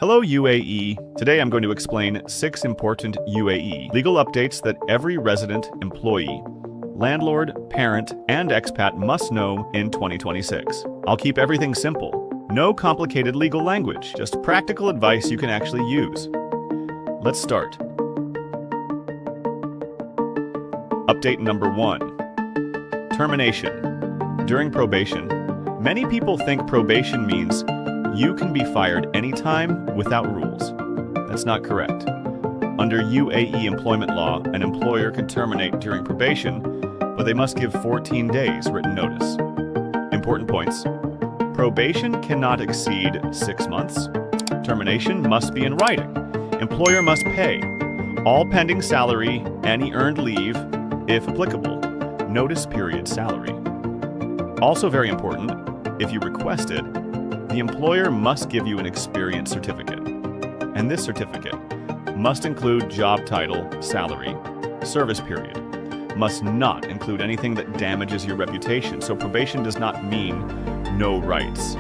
Hello UAE. Today I'm going to explain 6 important UAE legal updates that every resident, employee, landlord, parent, and expat must know in 2026. I'll keep everything simple. No complicated legal language, just practical advice you can actually use. Let's start. Update number 1. Termination. During probation, many people think probation means you can be fired anytime without rules. That's not correct. Under UAE employment law, an employer can terminate during probation, but they must give 14 days written notice. Important points. Probation cannot exceed 6 months. Termination must be in writing. Employer must pay all pending salary, any earned leave, if applicable, notice period salary. Also very important, if you request it, the employer must give you an experience certificate, and this certificate must include job title, salary, service period, must not include anything that damages your reputation, so probation does not mean no rights.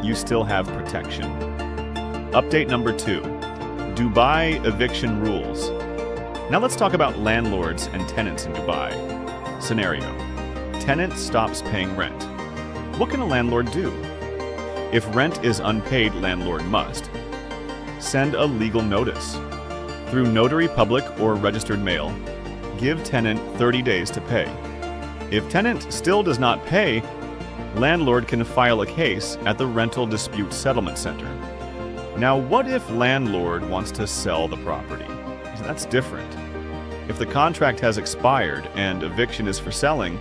You still have protection. Update number 2, Dubai eviction rules. Now let's talk about landlords and tenants in Dubai. Scenario: tenant stops paying rent. What can a landlord do? If rent is unpaid, landlord must send a legal notice through notary public or registered mail. Give tenant 30 days to pay. If tenant still does not pay, landlord can file a case at the Rental Dispute Settlement Center. Now, what if landlord wants to sell the property? That's different. If the contract has expired and eviction is for selling,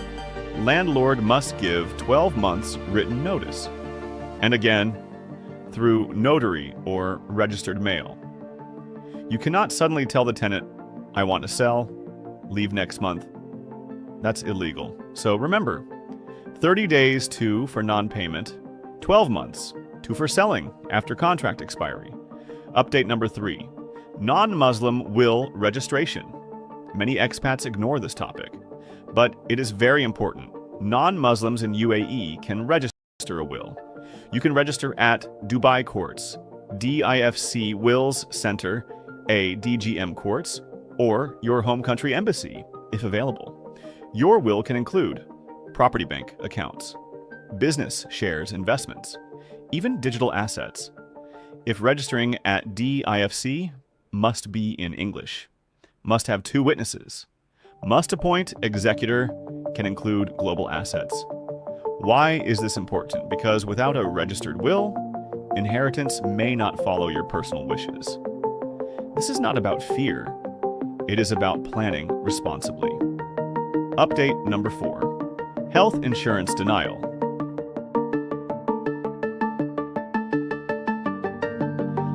landlord must give 12 months written notice. And again, through notary or registered mail. You cannot suddenly tell the tenant, I want to sell, leave next month. That's illegal. So remember, 30 days for non-payment, 12 months for selling after contract expiry. Update number 3, non-Muslim will registration. Many expats ignore this topic, but it is very important. Non-Muslims in UAE can register a will. You can register at Dubai Courts, DIFC Wills Center, DGM Courts, or your home country embassy, if available. Your will can include property bank accounts, business shares, investments, even digital assets. If registering at DIFC, must be in English, must have 2 witnesses, must appoint executor, can include global assets. Why is this important? Because without a registered will, inheritance may not follow your personal wishes. This is not about fear. It is about planning responsibly. Update number 4, health insurance denial.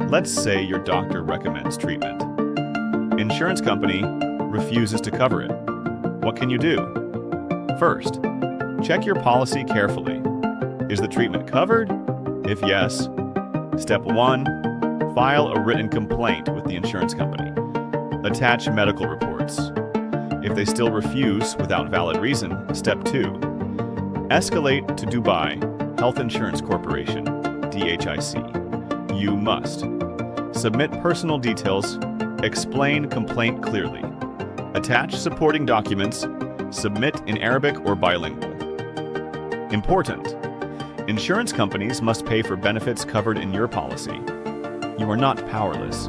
Let's say your doctor recommends treatment. Insurance company refuses to cover it. What can you do? First, check your policy carefully. Is the treatment covered? If yes, step 1, file a written complaint with the insurance company. Attach medical reports. If they still refuse without valid reason, step 2, escalate to Dubai Health Insurance Corporation, DHIC. You must submit personal details, explain complaint clearly, attach supporting documents, submit in Arabic or bilingual. Important: insurance companies must pay for benefits covered in your policy. You are not powerless.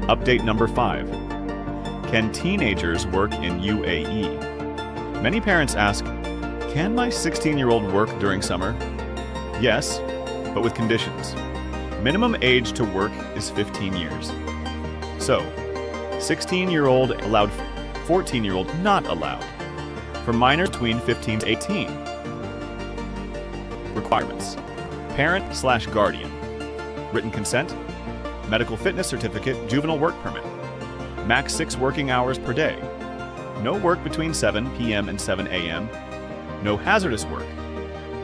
Update number 5. Can teenagers work in UAE? Many parents ask, can my 16-year-old work during summer? Yes, but with conditions. Minimum age to work is 15 years. So, 16-year-old allowed, 14-year-old not allowed. For minors between 15 to 18. Requirements: parent/guardian, written consent, medical fitness certificate, juvenile work permit, max 6 working hours per day, no work between 7 p.m. and 7 a.m., no hazardous work,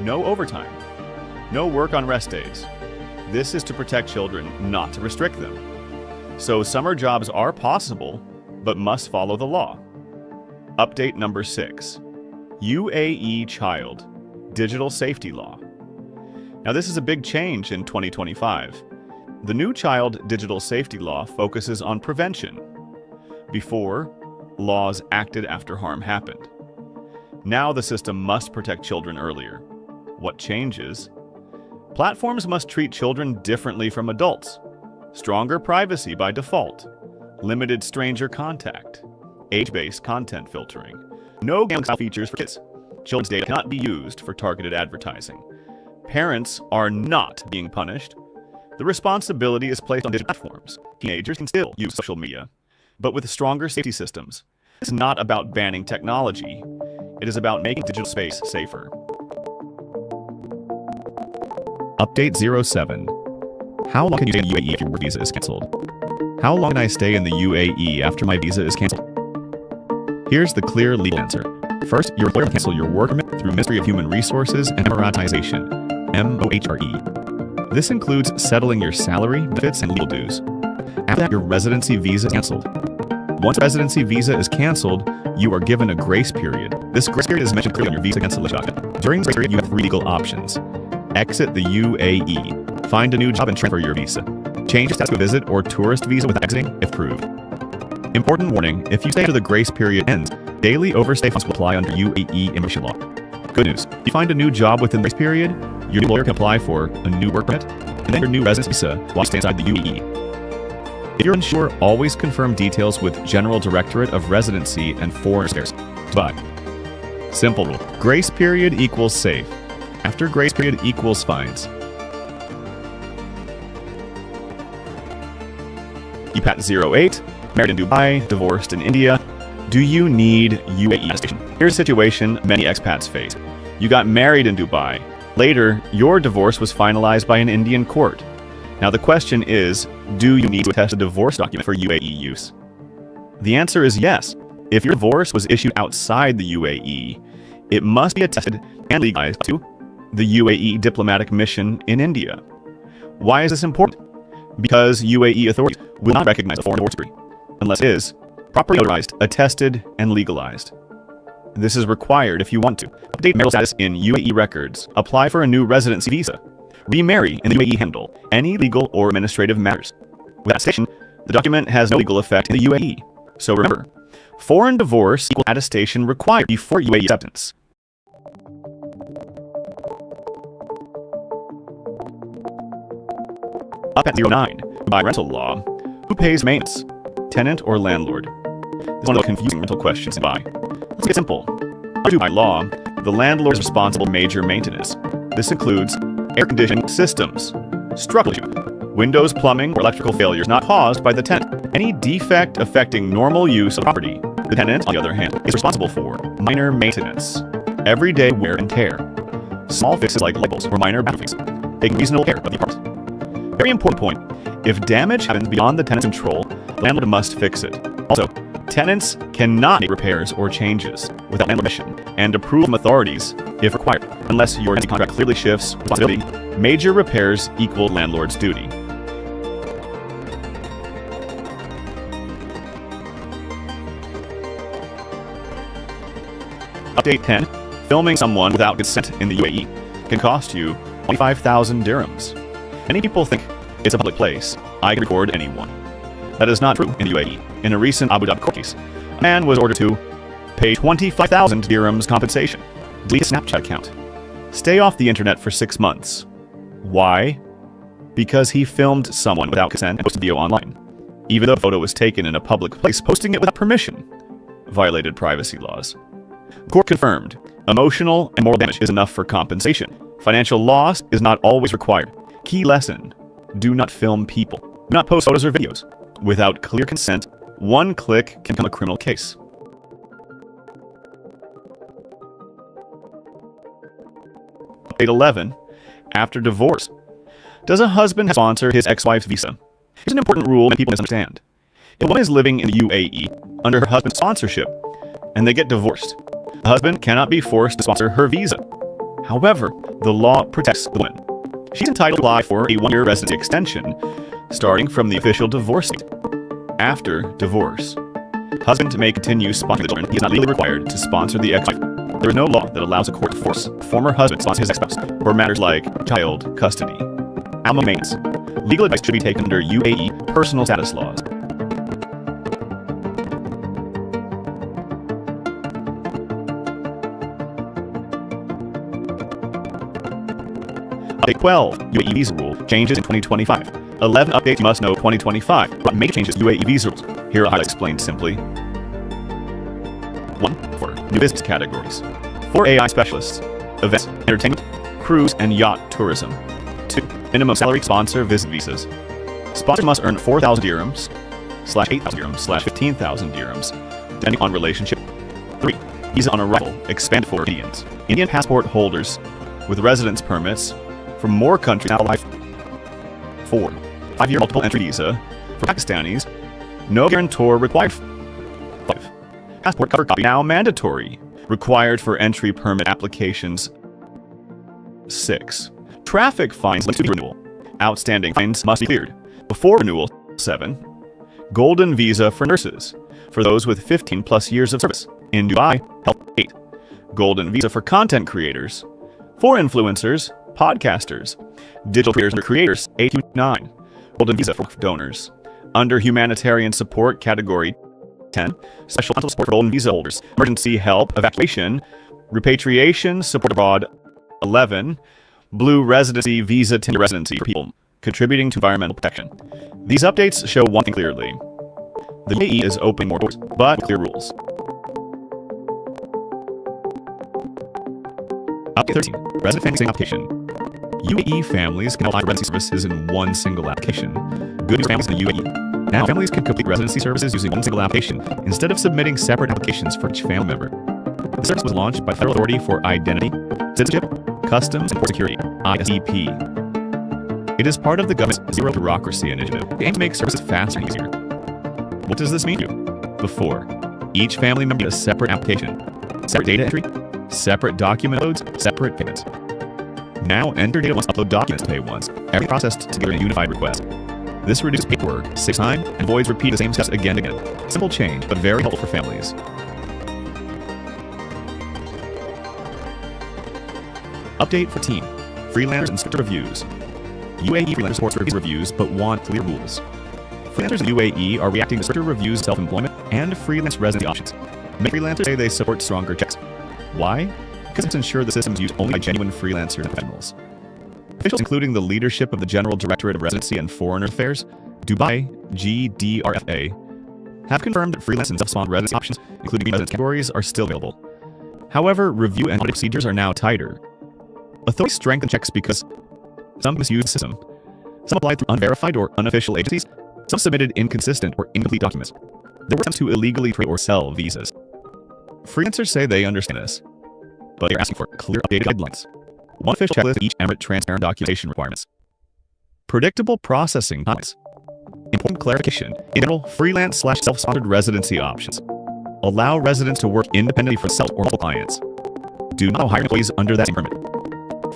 no overtime, no work on rest days. This is to protect children, not to restrict them. So summer jobs are possible, but must follow the law. Update number 6. UAE Child Digital Safety Law. Now this is a big change in 2025. The new child digital safety law focuses on prevention. Before, laws acted after harm happened. Now the system must protect children earlier. What changes? Platforms must treat children differently from adults. Stronger privacy by default. Limited stranger contact. Age-based content filtering. No gambling-style features for kids. Children's data cannot be used for targeted advertising. Parents are not being punished. The responsibility is placed on digital platforms. Teenagers can still use social media, but with stronger safety systems. It's not about banning technology. It is about making digital space safer. Update 07. How long can you stay in the UAE if your work visa is cancelled? How long can I stay in the UAE after my visa is cancelled? Here's the clear legal answer. First, your employer will cancel your work permit through Ministry of Human Resources and Emiratization, MOHRE. This includes settling your salary, benefits, and legal dues. After that, your residency visa is cancelled. Once a residency visa is cancelled, you are given a grace period. This grace period is mentioned clearly on your visa cancellation document. During this grace period, you have 3 legal options. Exit the UAE. Find a new job and transfer your visa. Change your status to a visit or tourist visa without exiting, if approved. Important warning, if you stay after the grace period ends, daily overstay funds will apply under UAE immigration law. Good news, if you find a new job within the grace period, your new lawyer can apply for a new work permit, and then your new residence visa while you stay inside the UAE. If you're unsure, always confirm details with General Directorate of Residency and Foreign Affairs. Dubai. Simple rule. Grace period equals safe. After grace period equals fines. EPAT 08. Married in Dubai, divorced in India. Do you need UAE attestation? Here's a situation many expats face. You got married in Dubai. Later, your divorce was finalized by an Indian court. Now the question is, do you need to attest a divorce document for UAE use? The answer is yes. If your divorce was issued outside the UAE, it must be attested and legalized to the UAE diplomatic mission in India. Why is this important? Because UAE authorities will not recognize a foreign divorce decree unless it is properly notarized, attested, and legalized. This is required if you want to update marital status in UAE records, apply for a new residency visa, remarry in the UAE, handle any legal or administrative matters. With attestation, the document has no legal effect in the UAE. So remember, foreign divorce equals attestation required before UAE acceptance. Up at 09, by rental law, who pays maintenance? Tenant or landlord? This is one of the confusing rental questions in Dubai. Let's get simple. Under Dubai law, the landlord is responsible for major maintenance. This includes air conditioning systems, structural issues, windows, plumbing, or electrical failures not caused by the tenant. Any defect affecting normal use of property. The tenant, on the other hand, is responsible for minor maintenance, everyday wear and tear, small fixes like light bulbs or minor bathroom fixes, taking reasonable care of the apartment. Very important point. If damage happens beyond the tenant's control, the landlord must fix it. Also, tenants cannot make repairs or changes without landlord permission and approval from authorities if required, unless your tenancy contract clearly shifts responsibility. Major repairs equal landlord's duty. Update 10. Filming someone without consent in the UAE can cost you 25,000 dirhams. Many people think it's a public place. I can record anyone. That is not true in the UAE. In a recent Abu Dhabi court case, a man was ordered to pay 25,000 dirhams compensation, delete a Snapchat account, stay off the internet for 6 months. Why? Because he filmed someone without consent and posted video online. Even though the photo was taken in a public place, posting it without permission violated privacy laws. The court confirmed emotional and moral damage is enough for compensation. Financial loss is not always required. Key lesson: do not film people. Do not post photos or videos without clear consent. One click can become a criminal case. Update 11. After divorce. Does a husband have to sponsor his ex-wife's visa? Here's an important rule many people misunderstand. If a woman is living in the UAE under her husband's sponsorship and they get divorced, the husband cannot be forced to sponsor her visa. However, the law protects the woman. She's entitled to apply for a 1-year residency extension starting from the official divorce date. After divorce, husband may continue sponsoring the children. He is not legally required to sponsor the ex-wife. There is no law that allows a court to force a former husband to sponsor his ex-spouse for matters like child custody, alimony maintenance, Legal advice should be taken under UAE personal status laws. Update 12, UAE visa rule, changes in 2025. 11 updates you must know 2025, but major changes to UAE visa rules. Here I'll explain simply. 1. For new business categories. 4 AI specialists, events, entertainment, cruise and yacht tourism. 2. Minimum salary sponsor visit visas. Sponsors must earn 4,000 dirhams, /8,000 dirhams, /15,000 dirhams, depending on relationship. 3. Visa on arrival, expanded for Indians. Indian passport holders with residence permits from more countries now alive. 4. 5-year multiple entry visa for Pakistanis, no guarantor required. 5. Passport cover copy now mandatory, required for entry permit applications. 6. Traffic fines linked to renewal. Outstanding fines must be cleared before renewal. 7. Golden visa for nurses, for those with 15+ years of service in Dubai. Health. 8. Golden visa for content creators, for influencers, podcasters, digital creators. 8 to 9. Golden visa for donors. Under humanitarian support category. 10. Special mental support for golden visa holders. Emergency help, evacuation, repatriation, support abroad. 11. Blue residency visa to residency for people contributing to environmental protection. These updates show one thing clearly. The UAE is opening more doors, but clear rules. Update 13. Resident family application. UAE families can apply for residency services in one single application. Good news families in the UAE. Now families can complete residency services using one single application instead of submitting separate applications for each family member. The service was launched by Federal Authority for Identity, Citizenship, Customs and Port Security, ISEP. It is part of the government's Zero Bureaucracy initiative. They aim to make services faster and easier. What does this mean to you? Before, each family member needed a separate application, separate data entry, separate document loads, separate payments. Now, enter data once, upload documents to pay once, every processed together in a unified request. This reduces paperwork, saves time, and avoids repeat the same steps again and again. Simple change, but very helpful for families. Update 14. Freelancers and stricter reviews. UAE freelancers supports reviews, but want clear rules. Freelancers in UAE are reacting to stricter reviews of self-employment and freelance residency options. Many freelancers say they support stronger checks. Why? Because it's ensured the system is used only by genuine freelancers and professionals. Officials, including the leadership of the General Directorate of Residency and Foreign Affairs, Dubai GDRFA, have confirmed that freelance and self-sponsored residency options, including residence categories, are still available. However, review and audit procedures are now tighter. Authorities strengthen checks because some misuse the system. Some applied through unverified or unofficial agencies. Some submitted inconsistent or incomplete documents. There were attempts to illegally create or sell visas. Freelancers say they understand this, but they're asking for clear updated guidelines. One official checklist of each emirate transparent documentation requirements. Predictable processing times. Important clarification. In general, freelance/self-sponsored residency options allow residents to work independently for themselves or multiple clients. Do not hire employees under that same permit.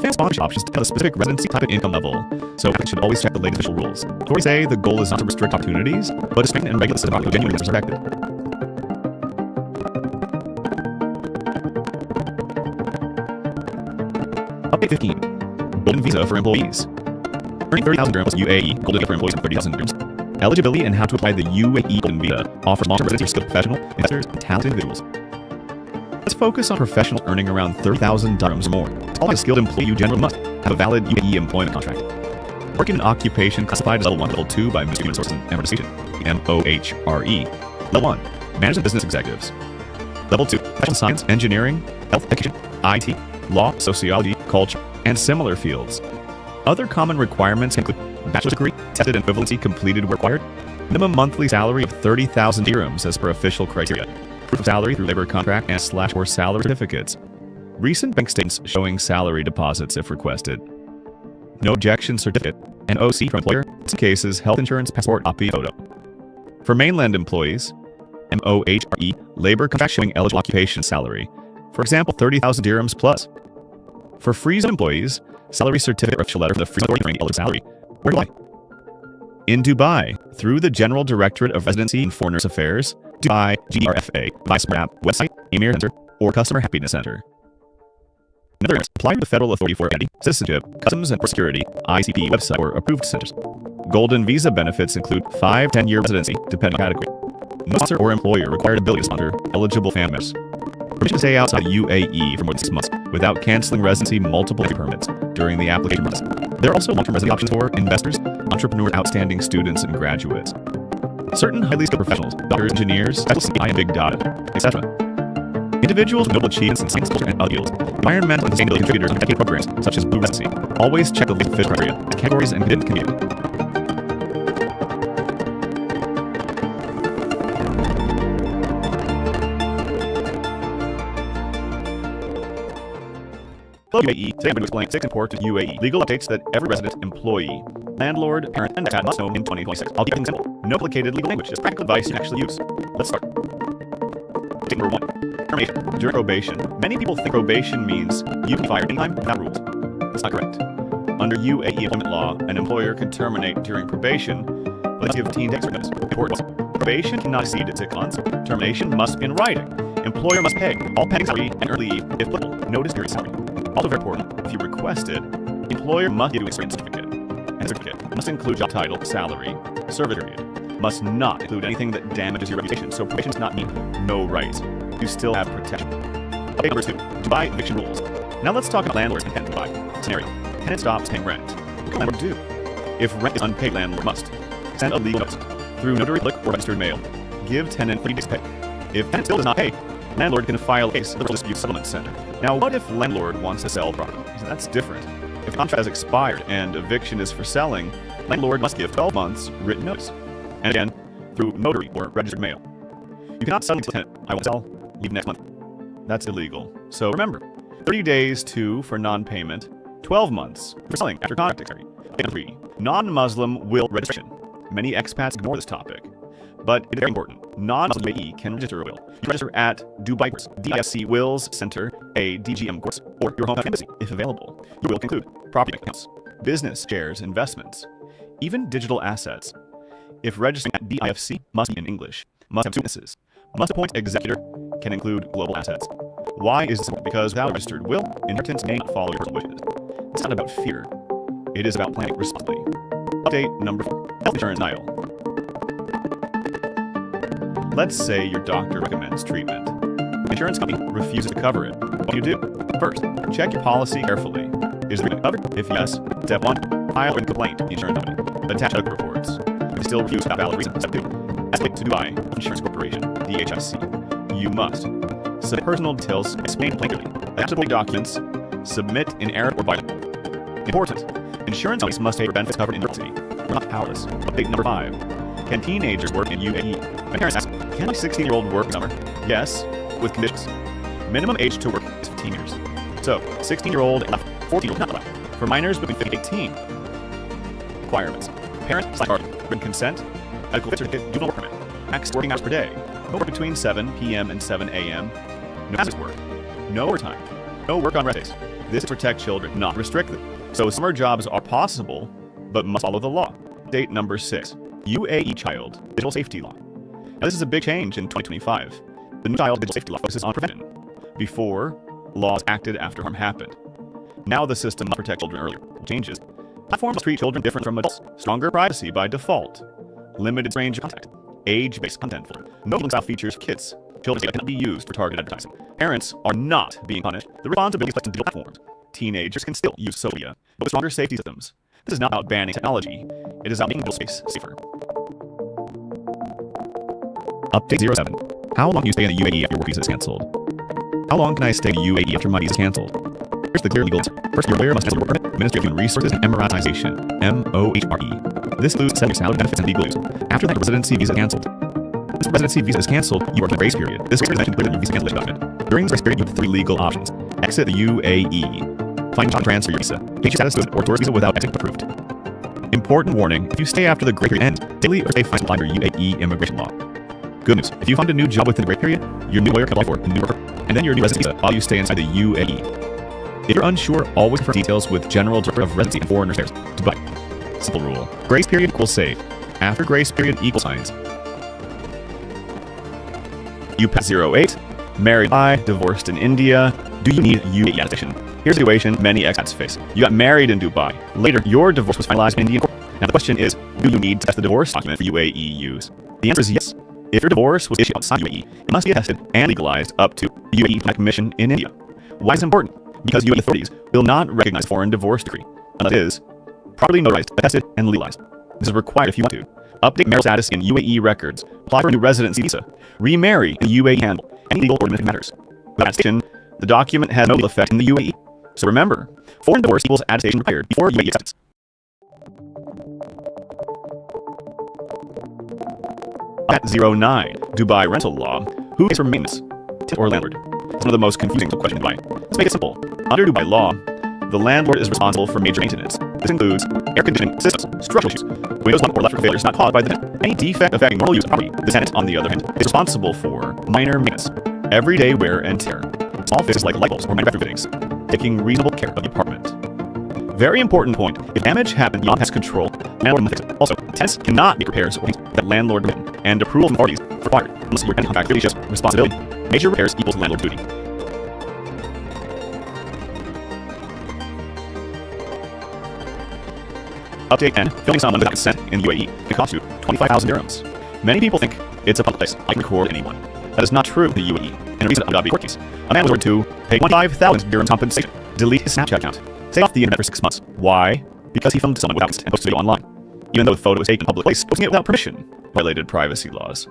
Fan sponsorship options have a specific residency type of income level, so applicants should always check the latest official rules. Authorities say the goal is not to restrict opportunities, but to strengthen and regulate the system so genuine users are affected. Update 15. Golden visa for employees. Earning 30,000 dirhams UAE golden visa for employees and 30,000 dirhams. Eligibility and how to apply the UAE golden visa offers long-term residency for skilled professional, investors, and talented individuals. Let's focus on professionals earning around 30,000 dirhams or more. To qualify as a skilled employee, you generally must have a valid UAE employment contract. Work in an occupation classified as Level 1, Level 2 by Ministry of Human Resources and Administration, MOHRE. Level 1, Management and Business Executives. Level 2, Professional Science, Engineering, Health, Education, IT, Law, Sociology, Culture, and similar fields. Other common requirements include bachelor's degree, tested and equivalency completed where required, minimum monthly salary of 30,000 dirhams as per official criteria, proof of salary through labor contract and or salary certificates, recent bank statements showing salary deposits if requested, no objection certificate, and OC from employer, in some cases health insurance, passport, copy, photo. For mainland employees, MOHRE, labor contract showing eligible occupation salary, for example 30,000 dirhams plus. For free zone employees, salary certificate or official letter from the free zone authority eligible salary. Where do I? In Dubai, through the General Directorate of Residency and Foreign Affairs, Dubai GDRFA, Vice App, website, Emir Center, or Customer Happiness Center. In other words, apply to the Federal Authority for Identity, Citizenship, Customs and Port Security, ICP website or approved centers. Golden visa benefits include 5-10-year residency, depending on category. No sponsor or employer required ability to sponsor eligible family members. Permission to stay outside the UAE for more than 6 months without canceling residency multiple permits during the application process. There are also long-term residency options for investors, entrepreneurs, outstanding students, and graduates. Certain highly skilled professionals, doctors, engineers, specialists in AI and big data, etc. Individuals with notable achievements in science, culture, and other fields, environmental and sustainability contributors on dedicated programs such as Blue Residency. Always check the fit criteria, categories, and can be. Hello UAE, today I'm going to explain 6 important UAE legal updates that every resident, employee, landlord, parent, and expat must know in 2026. I'll keep it simple. No complicated legal language, just practical advice you can actually use. Let's start. Update number 1. Termination. During probation, many people think probation means you can be fired anytime without rules. That's not correct. Under UAE employment law, an employer can terminate during probation, but they give 15 days notice. Important. Probation cannot exceed 6 months. Termination must be in writing. Employer must pay all pending salary and early leave, if applicable, notice period salary. Also very important, if you request it, the employer must give you a certificate. And certificate must include job title, salary, service period. Must not include anything that damages your reputation. So probation does not mean no rights. You still have protection. Update number 2. Dubai eviction rules. Now let's talk about landlords in Dubai. Scenario. Tenant stops paying rent. What can landlord do? If rent is unpaid, landlord must send a legal notice through notary public or registered mail. Give tenant 3 days to pay. If tenant still does not pay, landlord can file a case at the Dispute Settlement Center. Now, what if landlord wants to sell property? So that's different. If the contract has expired and eviction is for selling, landlord must give 12 months written notice. And again, through notary or registered mail. You cannot suddenly tell the tenant, I want to sell, leave next month. That's illegal. So remember, 30 days for non-payment, 12 months for selling after contract expiry. 3. Non-Muslim will registration. Many expats ignore this topic, but it is very important. Non-Muslim UAE can register a will. You can register at Dubai Courts, DIFC Wills Center, a DGM Courts, or your home embassy, if available. Your will can include property accounts, business shares, investments, even digital assets. If registering at DIFC, must be in English, must have 2 witnesses, must appoint executor, can include global assets. Why is this important? Because without a registered will, inheritance may not follow your personal wishes. It's not about fear. It is about planning responsibly. Update number 4. Health insurance denial. Let's say your doctor recommends treatment. The insurance company refuses to cover it. What do you do? First, check your policy carefully. Is the treatment covered? If yes, step 1, file a written complaint to the insurance company. Attach medical reports. If they still refuse without valid reason, step 2, escalate to Dubai Insurance Corporation, DHIC. You must submit personal details, explain plainly, attach the documents, submit in Arabic or Bible. Important. Insurance companies must pay for benefits covered in university. You're not powerless. Update number 5. Can teenagers work in UAE? My parents ask, can my 16-year-old work in summer? Yes, with conditions. Minimum age to work is 15 years. So, 16-year-old and 14-year-old not allowed. For minors between 15 and 18. Requirements. Parent/guardian. Written consent. Medical certificate. Juvenile work permit. Max working hours per day. No work between 7 p.m. and 7 a.m. No hazardous work. No overtime. No work on rest days. This to protect children, not restrict them. So summer jobs are possible, but must follow the law. Date number 6. UAE Child Digital Safety Law. Now this is a big change in 2025. The new Child Digital Safety Law focuses on prevention. Before, laws acted after harm happened. Now the system must protect children earlier. Changes. Platforms treat children different from adults. Stronger privacy by default. Limited range of contact. Age-based content filter. No style features for kids. Children's data cannot be used for targeted advertising. Parents are not being punished. The responsibility is placed on digital platforms. Teenagers can still use social media, but with stronger safety systems. This is not about banning technology. It is about making digital space safer. Update 07. How long can you stay in the UAE after your work visa is cancelled? How long can I stay in the UAE after my visa is cancelled? Here's the clear legal answer. First, your employer must cancel your work permit, Ministry of Human Resources and Emiratization, MOHRE. This includes setting your salary, benefits, and legal use. After that, your residency visa is cancelled. If the residency visa is cancelled, you are in a grace period. This grace period is mentioned clearly in your visa cancellation document. During this grace period, you have 3 legal options. Exit the UAE. Find a job and transfer your visa. Change your status to or tourist visa without exit approved. Important warning, if you stay after the grace period ends, daily or stay fines apply under UAE immigration law. Good news, if you find a new job within the grace period, your new employer can apply for a new worker, and then your new residency visa while you stay inside the UAE. If you're unsure, always confirm details with General Director of Residency and Foreign Affairs, Dubai. Simple rule. Grace period equals safe. After grace period equals signs. You pass 08, married by, divorced in India. Do you need UAE attestation? Here's the situation many expats face. You got married in Dubai. Later, your divorce was finalized in India. Now the question is, do you need to test the divorce document for UAE use? The answer is yes. If your divorce was issued outside UAE, it must be attested and legalized up to the UAE Diplomatic Commission in India. Why is it important? Because UAE authorities will not recognize foreign divorce decree unless it is properly notarized, attested, and legalized. This is required if you want to update marital status in UAE records, apply for a new residency visa, remarry in UAE, handle any legal or administrative matters. Without attestation, the document has no legal effect in the UAE. So remember, foreign divorce equals attestation required before UAE acceptance. At 09, Dubai rental law. Who pays for maintenance? Tenant or landlord? It's one of the most confusing questions in Dubai. Let's make it simple. Under Dubai law, the landlord is responsible for major maintenance. This includes air conditioning systems, structural issues, windows, lump, or electrical failures not caused by the tenant. Any defect affecting normal use of property. The tenant, on the other hand, is responsible for minor maintenance, everyday wear and tear, small fixes like light bulbs or manufacturing fittings, taking reasonable care of the apartment. Very important point. If damage happens beyond tenant's control, landlord must fix it. Also, tenants cannot make repairs or things that landlord win, and approval from authorities required unless your tenant contract really shows responsibility. Major repairs equals landlord duty. Update and filming someone without consent in the UAE can cost you 25,000 dirhams. Many people think it's a public place. I can record anyone. That is not true in the UAE. In a recent Abu Dhabi court case, a man was ordered to pay 25,000 dirhams compensation, delete his Snapchat account, stay off the internet for 6 months. Why? Because he filmed someone without consent and posted a video online. Even though the photo was taken in a public place, posting it without permission violated privacy laws.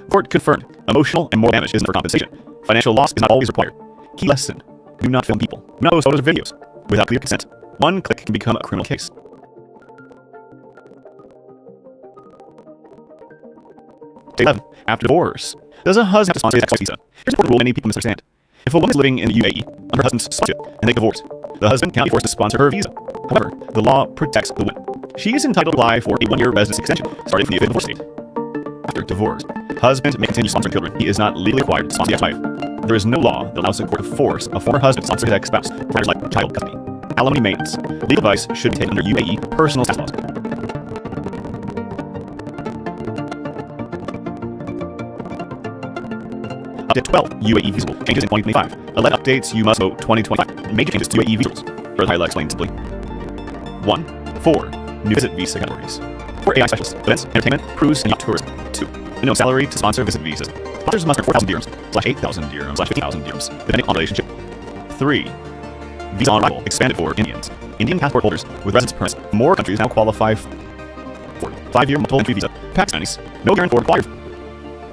Court confirmed emotional and moral damage isn't for compensation. Financial loss is not always required. Key lesson: do not film people. Do not post photos or videos without clear consent. One click can become a criminal case. Day 11. After divorce, does a husband have to sponsor his ex-wife's visa? Here's an important rule many people misunderstand. If a woman is living in the UAE under her husband's sponsorship and they divorce, the husband cannot be forced to sponsor her visa. However, the law protects the woman. She is entitled to apply for a 1-year residency extension starting from the divorce date. After divorce, husband may continue sponsoring children. He is not legally required to sponsor the ex-wife. There is no law that allows a court to force a former husband to sponsor his ex-spouse for matters like child custody, alimony maintenance. Legal advice should be taken under UAE personal status laws. Update 12, UAE visa rule. Changes in 2025. 11 updates you must vote 2025. Major changes to UAE visa rules. Further highlight explained simply. 1. 4. New visit visa categories. 4. AI specialists, events, entertainment, cruise, and yacht tourism. 2. Minimum salary to sponsor visit visas. Sponsors must earn 4,000 dirhams, /8,000 dirhams, /50,000 dirhams, depending on relationship. 3. Visa on arrival expanded for Indians. Indian passport holders with residence permits. More countries now qualify for 5-year multiple entry visa. Pakistanis, no guarantor required.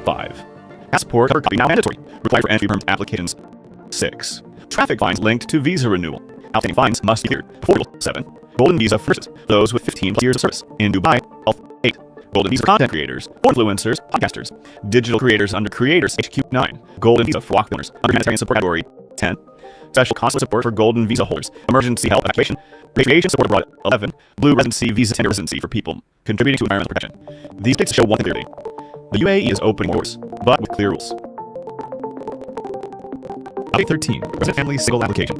5. Passport cover copy now mandatory. Required for entry permit applications. 6. Traffic fines linked to visa renewal. Outstanding fines must be cleared before renewal. 7. Golden visa for those with 15 plus years of service. In Dubai, 8. Golden visa for content creators, influencers, podcasters, digital creators under creators HQ 9. Golden visa for walk owners under humanitarian support category 10. Special consular support for golden visa holders. Emergency health evacuation. Repatriation support abroad 11. Blue residency visa tender residency for people contributing to environmental protection. These dates show one thing clearly. The UAE is opening more doors, but with clear rules. Update 13. Resident family single application.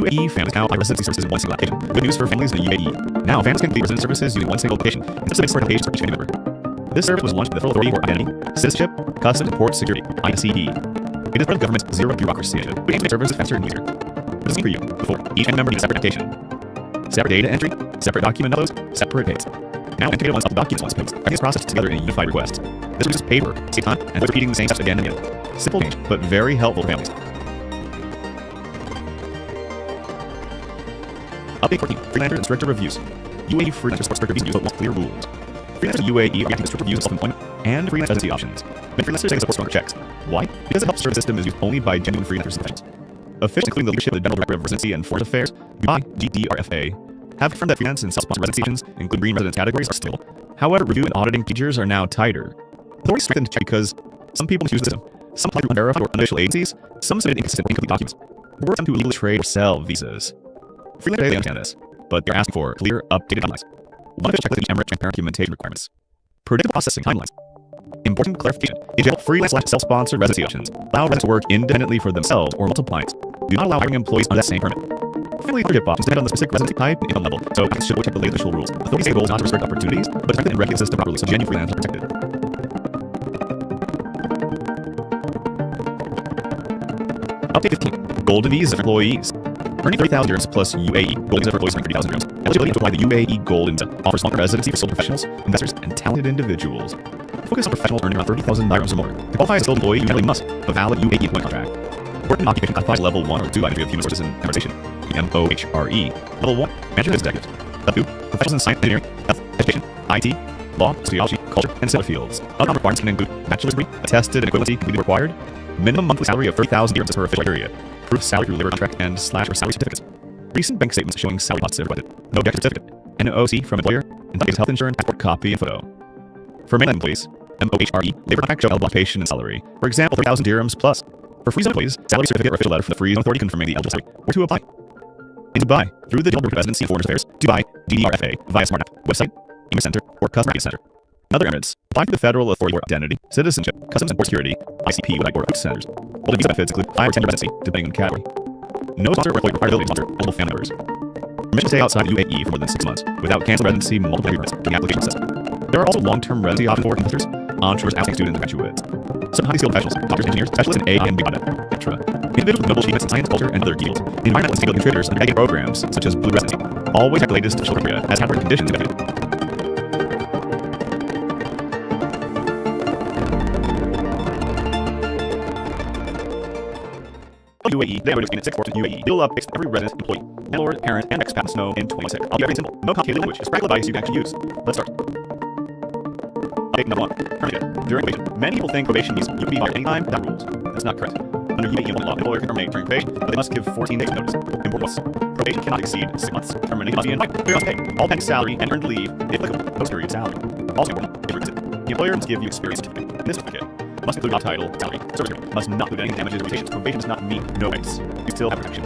UAE families now apply residency services in one single application. Good news for families in the UAE. Now, families can complete resident services using one single application and submit separate applications for each family member. This service was launched by the Federal Authority for Identity, Citizenship, Customs, and Port Security (ICE). It is part of the government's zero bureaucracy initiative, which aims to make services faster and easier. What does it mean for you? Before, each family member needs a separate application, separate data entry, separate document uploads, separate dates. Now, integrated once all the documents once posted, everything is processed together in a unified request. This reduces paperwork, saves time, and avoids repeating the same steps again and again. Simple change, but very helpful for families. Update 14. Freelancers and stricter reviews. UAE freelancers support stricter visa reviews but want clear rules. Freelancers in UAE are reacting to stricter reviews of self-employment and freelance residency options. Many freelancers say they support stronger checks. Why? Because it helps ensure the system is used only by genuine freelancers and professionals. Officials, including the leadership of the General Director of Residency and Foreign Affairs, Dubai GDRFA, have confirmed that freelance and self-sponsored residency options, including green residence categories, are still. However, review and auditing procedures are now tighter. Authorities strengthened check because some people misuse the system. Some apply through unverified or unofficial agencies. Some submitted inconsistent or incomplete documents. Or some to illegally trade or sell visas. Freelancers, they understand this, but they're asking for clear, updated guidelines. One official checklist each emirate transparent documentation requirements. Predictable processing timelines. Important clarification. In general, freelance/self-sponsored residency options allow residents to work independently for themselves or multiple clients. Do not allow hiring employees under that same permit. Family leadership options depend on the specific residency type and income level, so applicants should check the latest official rules. Authorities say the goal is not to restrict opportunities, but to strengthen and regulate the system properly so genuine freelancers are protected. Update 15. Golden visa for employees. Earning 30,000 dirhams plus UAE gold visa for employees earning 30,000 dirhams. Eligibility to apply the UAE gold visa offers long-term residency for skilled professionals, investors, and talented individuals. Focus on professionals earning around 30,000 dirhams or more. To qualify as a skilled employee, you generally must have a valid UAE employment contract. Work in occupation classifies level 1 or 2 by Ministry of Human Resources and Conversation, MOHRE. Level 1, management executives. Level 2, professionals in science, engineering, health, education, IT, law, sociology, culture, and similar fields. Other requirements can include bachelor's degree, attested and equivalency completely required, minimum monthly salary of 30,000 dirhams per official criteria, proof of salary through labor contract and / or salary certificates, recent bank statements showing salary costs if requested, no objective certificate, NOC from employer, and some health insurance, passport copy, and photo. For mainland employees, MOHRE, labor contract show eligible occupation and salary. For example, 30,000 dirhams plus. For free zone employees, salary certificate or official letter from the free zone authority confirming the eligible salary. Where to apply? In Dubai, through the Dubai Residency and Foreign Affairs, Dubai, DDRFA, via Smart App, website, Email Center, or Customer Service Center. In other Emirates, apply to the Federal Authority for Identity, Citizenship, Customs and Port Security, ICP, or Boot Centers. Holding visa benefits include 5 or 10 year residency, depending on category. No sponsor or employee required ability to sponsor eligible family members. Permission to stay outside the UAE for more than 6 months without canceled residency, multiple permits to the application process. There are also long-term residency options for investors, onshores, asking students, and graduates. Certain highly skilled professionals, doctors, engineers, specialists in AI and big data, etc. Individuals with notable achievements in science, culture, and other fields. Environmental and sustainability contributors undertaking programs such as Blue Residency. Always check the latest official criteria as category conditions evaluated. UAE, they would explain it 6 to UAE. You'll update every resident, employee, landlord, parent, and expat must know in 26. I'll be very simple. No complicated language. It's practical advice you can actually use. Let's start. Update number 1. Termination. During probation. Many people think probation means you can be fired anytime without rules. That's not correct. Under UAE employment law, an employer can terminate during probation, but they must give 14 days notice. Important notice. Probation cannot exceed 6 months. Termination must be in writing. Employer must pay all pending salary and earned leave, if applicable, post-period salary. Also important, if requisite, the employer must give you experience certificate. This certificate must include job title, salary, service period. Must not include any damages or limitations. Probation does not mean no rights. You still have protection.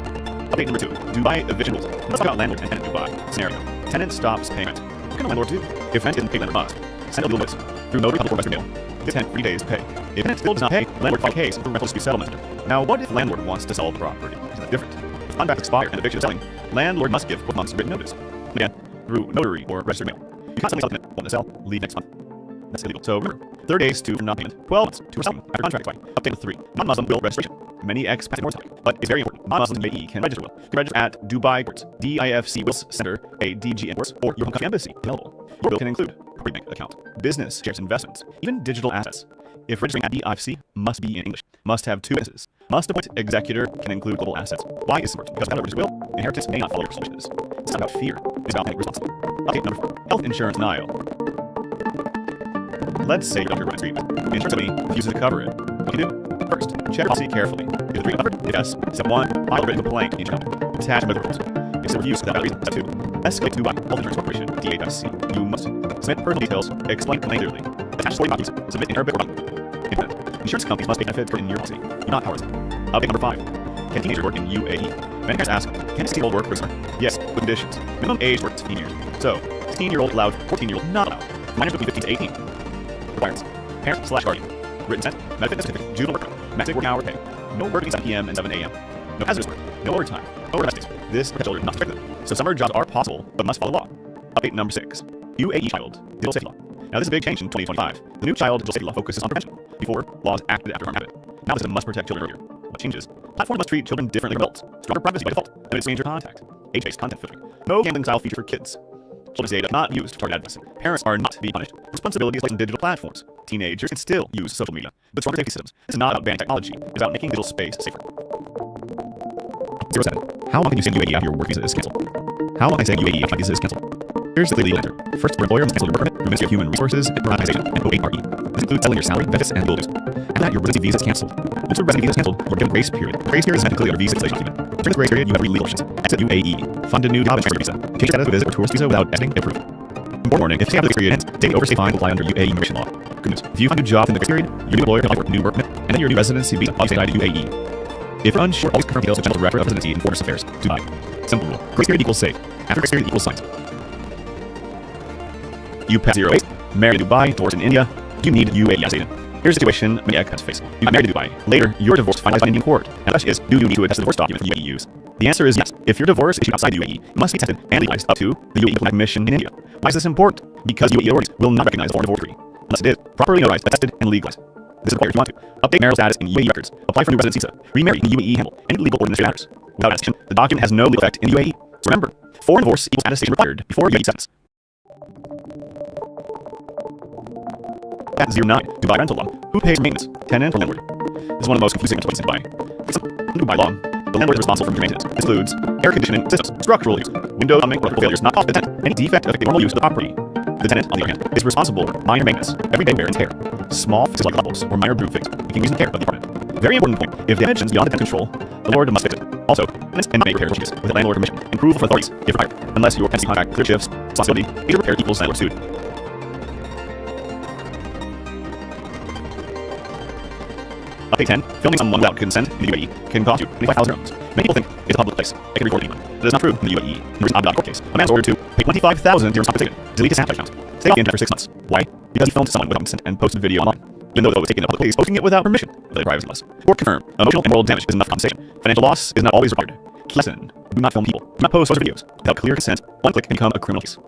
Update number 2. Dubai eviction rules. Let's talk about landlord and tenant in Dubai. Scenario. Tenant stops paying rent. What can a landlord do? If rent isn't paid, landlord must send a legal notice through notary public or Western mail. Give tenant 3 days to pay. If tenant still does not pay, landlord file a case for rental dispute settlement. Now, what if the landlord wants to sell the property? Is that different? If contracts expire and eviction is selling, landlord must give 4 months written notice. Again, through notary or registered mail. You can't suddenly sell the tenant, want to sell, leave next month. That's illegal. So remember, 30 days to non-payment, 12 months to reselling after contract expiring. Update 3. Non-Muslim will registration. Many expats ignore this topic, but it's very important. Non-Muslims in UAE can register will. You can register at Dubai Courts, DIFC Wills Center, a DG Enforce, or your home country embassy available. Your will can include property bank account, business shares, investments, even digital assets. If registering at DIFC, must be in English. Must have 2 witnesses. Must appoint executor can include global assets. Why is this important? Because without a registered will, inheritance may not follow your personal wishes. It's not about fear. It's about being responsible. Update number 4. Health insurance denial. Let's say your doctor runs agreement. The insurance company refuses to cover it. What can you do? First, check your policy carefully. Is the agreement covered? If yes, step 1, file a written complaint to each company. Attach medical reports. If it's refused without reason, step 2, escalate to Dubai Health Insurance Corporation, DAWC. You must submit personal details, explain complaint clearly. Attach supporting documents, submit in Arabic or Bangla. Internet. Insurance companies must pay benefits in your policy. You're not powers. Update number 5. Can teenagers work in UAE? Many parents ask, can a 16-year-old work for summer? Yes, with conditions. Minimum age work 15 years. So, 16-year-old allowed, 14-year-old not allowed. Minors between 15 to 18. Requirements. Parents/guardian. Written consent. Benefit certificate. Juvenile work. Maximum working hour pay. No work between 7 p.m. and 7 a.m. No hazardous work. No overtime. No rest days. This protects children not to them. So summer jobs are possible, but must follow law. Update number 6. UAE Child Digital Safety Law. Now this is a big change in 2025. The new Child Digital Safety Law focuses on prevention. Before, laws acted after harm happened. Now the system must protect children earlier. What changes? Platforms must treat children differently from adults. Stronger privacy by default. Limited stranger contact. Age-based content filtering. No gambling style feature for kids. Children's data not used to target advertising. Parents are not to be punished. Responsibilities placed on digital platforms. Teenagers can still use social media, but stronger safety systems. This is not about banning technology. It's about making digital space safer. 07. How long can you stay in UAE after your work visa is cancelled? How long can I stay in UAE after my visa is cancelled? Here's the legal answer. First, your employer must cancel your work permit through Ministry of Human Resources and Organization, and OHRE. This includes settling your salary, benefits, and dues. After that, your residency visa is cancelled. Once your residency visa is cancelled, you're given a grace period. The grace period is technically under visa installation document. During this grace period, you have 3 legal options. Exit UAE. Fund a new job and transfer visa. Change status to visit or tourist visa without exiting if approved. Important warning, if stay after the grace period ends, daily overstay fine will apply under UAE immigration law. Good news. If you find a new job in the grace period, your new employer can apply for a new work permit, and then your new residency visa will be denied to UAE. If you're unsure, always confirm details with General Director of Residency and Foreign Affairs. Dubai. Simple rule. Grace period equals safe. After grace period equals science. You pass 08, married in Dubai, divorced in India, you need UAE as agent. Here's a situation many expats face. You got married in Dubai. Later, your divorce finalized by an Indian court. And the question is, do you need to attest the divorce document the UAE use? The answer is yes. If your divorce issued outside the UAE, it must be tested and legalized up to the UAE Diplomatic Mission in India. Why is this important? Because UAE authorities will not recognize a foreign divorce decree unless it is properly notarized, attested, and legalized. This is required if you want to update marital status in UAE records, apply for new residency visa, remarry in UAE handle, any legal or administrative matters. without attestation, the document has no legal effect in the UAE. So remember, foreign divorce equals attestation required before UAE acceptance. At 09, Dubai rental law. Who pays for maintenance? Tenant or landlord? This is one of the most confusing points in Dubai. Under Dubai law, the landlord is responsible for maintenance. This includes air conditioning systems, structural leaks, window plumbing, or electrical failures not caused by the tenant. Any defect affecting normal use of the property. The tenant, on the other hand, is responsible for minor maintenance, everyday wear and tear, small fixes like levels or minor broom fix, making use and care of the apartment. Very important point: if damage is beyond the tenant's control, the landlord must fix it. Also, tenants cannot make repairs or changes with landlord permission and approval from authorities if required, unless your tenancy contract clear shifts responsibility. Major repair equals landlord sued. Update 10. Filming someone without consent in the UAE can cost you 25,000 dirhams. Many people think it's a public place. It can record anyone. That is not true in the UAE. In the recent Abu Dhabi court case, a man was ordered to pay 25,000 dirhams compensation, delete his Snapchat account, stay off the internet for 6 months. Why? Because he filmed someone without consent and posted video online. Even though it was taken in a public place, posting it without permission, the privacy laws. Or confirm, emotional and moral damage is enough compensation. Financial loss is not always required. Lesson: do not film people. Do not post videos. Without clear consent, one click can become a criminal case.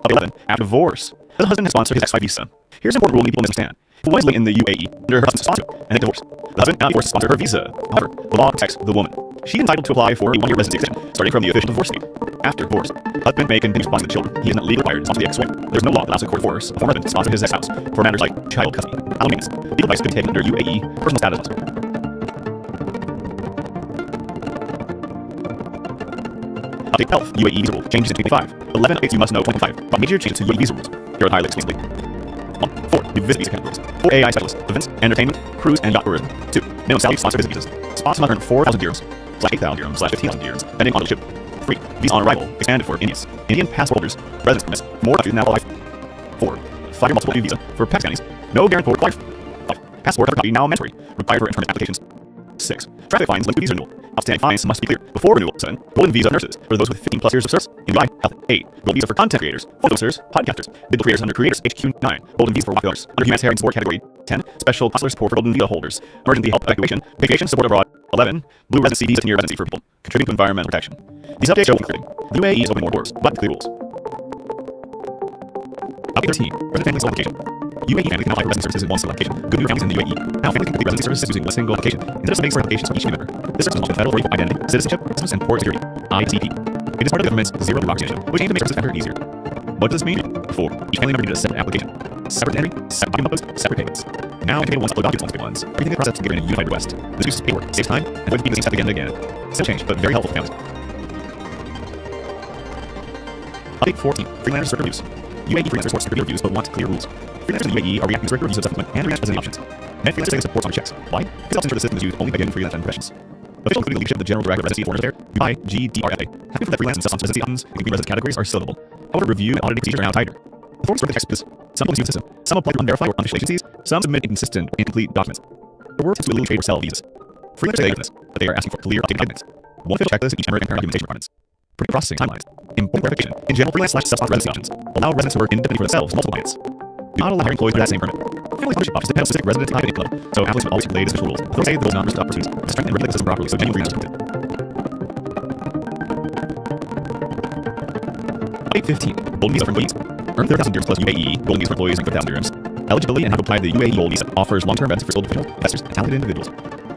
Update 11. After divorce, does the husband sponsor his ex-wife visa? Here's an important rule many people misunderstand. If a woman is living in the UAE under her husband's sponsor and they divorce, the husband cannot be forced to sponsor her visa. However, the law protects the woman. She is entitled to apply for a 1-year residency extension, starting from the official divorce date. After divorce, husband may continue sponsoring the children. He is not legally required to sponsor the ex-wife. There's no law that allows a court to force a former husband to sponsor his ex-spouse for matters like child custody, alimony, legal advice can be taken under UAE personal status laws. Update 12. UAE visa rule changes in 2025. 11 updates you must know 2025 about major changes to UAE visa rules. Here are the highlights exclusively. 1. 4. New visit visa categories. 4. AI specialists, events, entertainment, cruise, and yacht tourism. 2. Minimum salary sponsor visit visas. Sponsor not earn 4,000 dirhams, /8,000 dirhams, /15,000 dirhams, depending on the ship. 3. Visa on arrival expanded for Indians. Indian passport holders, residence permits, more countries now apply. 4. 5-year multiple entry visa for Pakistanis. No guarantor required. 5. Passport copy now mandatory, required for internet applications. 6. Traffic fines linked to visa renewal. Outstanding fines must be clear before renewal. 7. Golden visa nurses for those with 15+ years of service in Dubai. Health. 8. Gold visa for content creators, influencers, podcasters, digital creators under creators HQ 9. Golden visa for walk owners under humanitarian support category 10. Special consular support for golden visa holders. Emergency help evacuation, vacation support abroad. 11. Blue residency visa 10-year residency for people contributing to environmental protection. These updates show including the UAE is opening more doors, but clear rules. Update 13. Resident family sole application. UAE family can apply for residency services in one single application. Good new families in the UAE. Now families can complete residency services using one single application instead of submitting separate applications for each new member. This service involves federal for identity, citizenship, business, and port security (ICP). It is part of the government's zero bureaucracy initiative, which aims to make services better and easier. What does this mean? 4. Each family member needed a separate application, separate entry, separate document uploads, separate payments. Now you can once upload documents once. Everything is processed together in a unified request. This reduces paperwork, saves time, and avoids being the same step again and again. Still change, but very helpful for families. Update 14. Freelancers circular reviews. UAE freelancers support circular reviews but want clear rules. Freelancers in the UAE are reacting to circular reviews of self-employment and freelance resident options. Many freelancers say support on checks. Why? Because it helps ensure the system is used only by getting freelance and professions. Official including leadership of the General Director of Residency and Foreign Affairs, Dubai GDRFA, have confirmed that freelance and self-sponsor residency options and resident categories are still available. However, review and auditing procedures are now tighter. The forms sort of text this. Some use the system. Some apply to unverified or unofficial agencies. Some submit inconsistent or incomplete documents. The work tends to illegally trade or sell visas. Freelancers say this, but they are asking for clear updated guidance. One official checklist each member and parent documentation requirements. Predictive processing timelines. Important verification. In general, freelance/self-sponsor residency options allow residents to work independently for themselves multiple clients. Do not allow hiring employees for that same permit. Family ownership options depend on specific resident type and income level, so applicants will always relate official rules. Those say the rules not restrict opportunities to strengthen and regulate the system properly, so genuine freelancers are protected. Update 15. Golden visa for employees. Earn 30,000 dirhams plus UAE. Golden visa for employees earn 30,000 dirhams. Eligibility and how to apply to the UAE Gold visa offers long-term benefits for skilled professionals, investors, and talented individuals.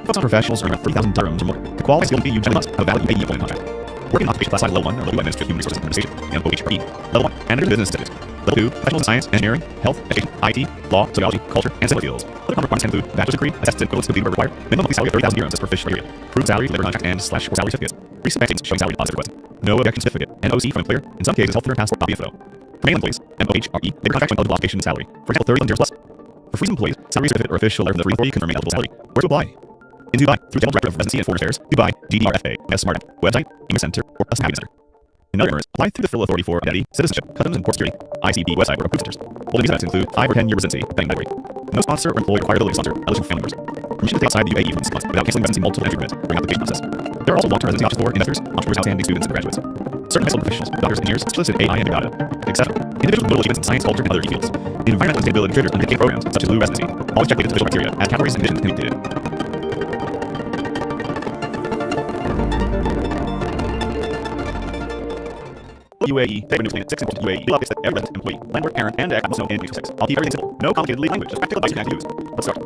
Focus on professionals earn around 30,000 dirhams or more. To qualify skilled fee, you generally must have a valid UAE employment contract. Working in occupation classified level 1 or level 2 administrative human resources administration and OHRE. Level 1 manager of business certificate. Level 2 professionals in science, engineering, health, education, IT, law, sociology, culture, and similar fields. Other common requirements can include bachelor's degree, assessed equivalence completed where required, minimum monthly salary of 30,000 dirhams as per official criteria, proved salary, labor contract, and / or salary certificates, recent bank statements showing salary deposit requested, no objection certificate, NOC from employer, in some cases health care passport copy info. For male employees, MOHRE, labor contract showing eligible occupation salary, for example 30,000 dirhams plus. For freeze employees, salary certificate or official letter from the free confirming eligible salary. Where to apply? In Dubai, through General Director of Residency and Foreign Affairs, Dubai, GDRFA, Smart App, website, English Center, or Custom Happiness Center. In other Emirates, apply through the Federal Authority for Identity, Citizenship, Customs and Port Security, ICP website or approved centers. Golden visa include 5 or 10-year residency, depending category. No sponsor or employee required ability to sponsor, eligible family members. Permission to stay outside the UAE for 6 months without canceling residency multiple entry permits during application process. There are also long-term residency options for investors, entrepreneurs, outstanding students, and graduates. Certain high school professionals, doctors, engineers, specialists in AI and data, etc. Individuals with notable achievements in science, culture, and other fields. Environmental and sustainability contributors undertake programs such as Blue Residency. Always check latest official criteria as categories and conditions can be updated. UAE, David Newsline, 6 important UAE. Legal updates that every resident, employee, landlord, parent, and expat must know in 6. I'll keep everything simple. No complicated legal language, just practical advice you can use. Let's start.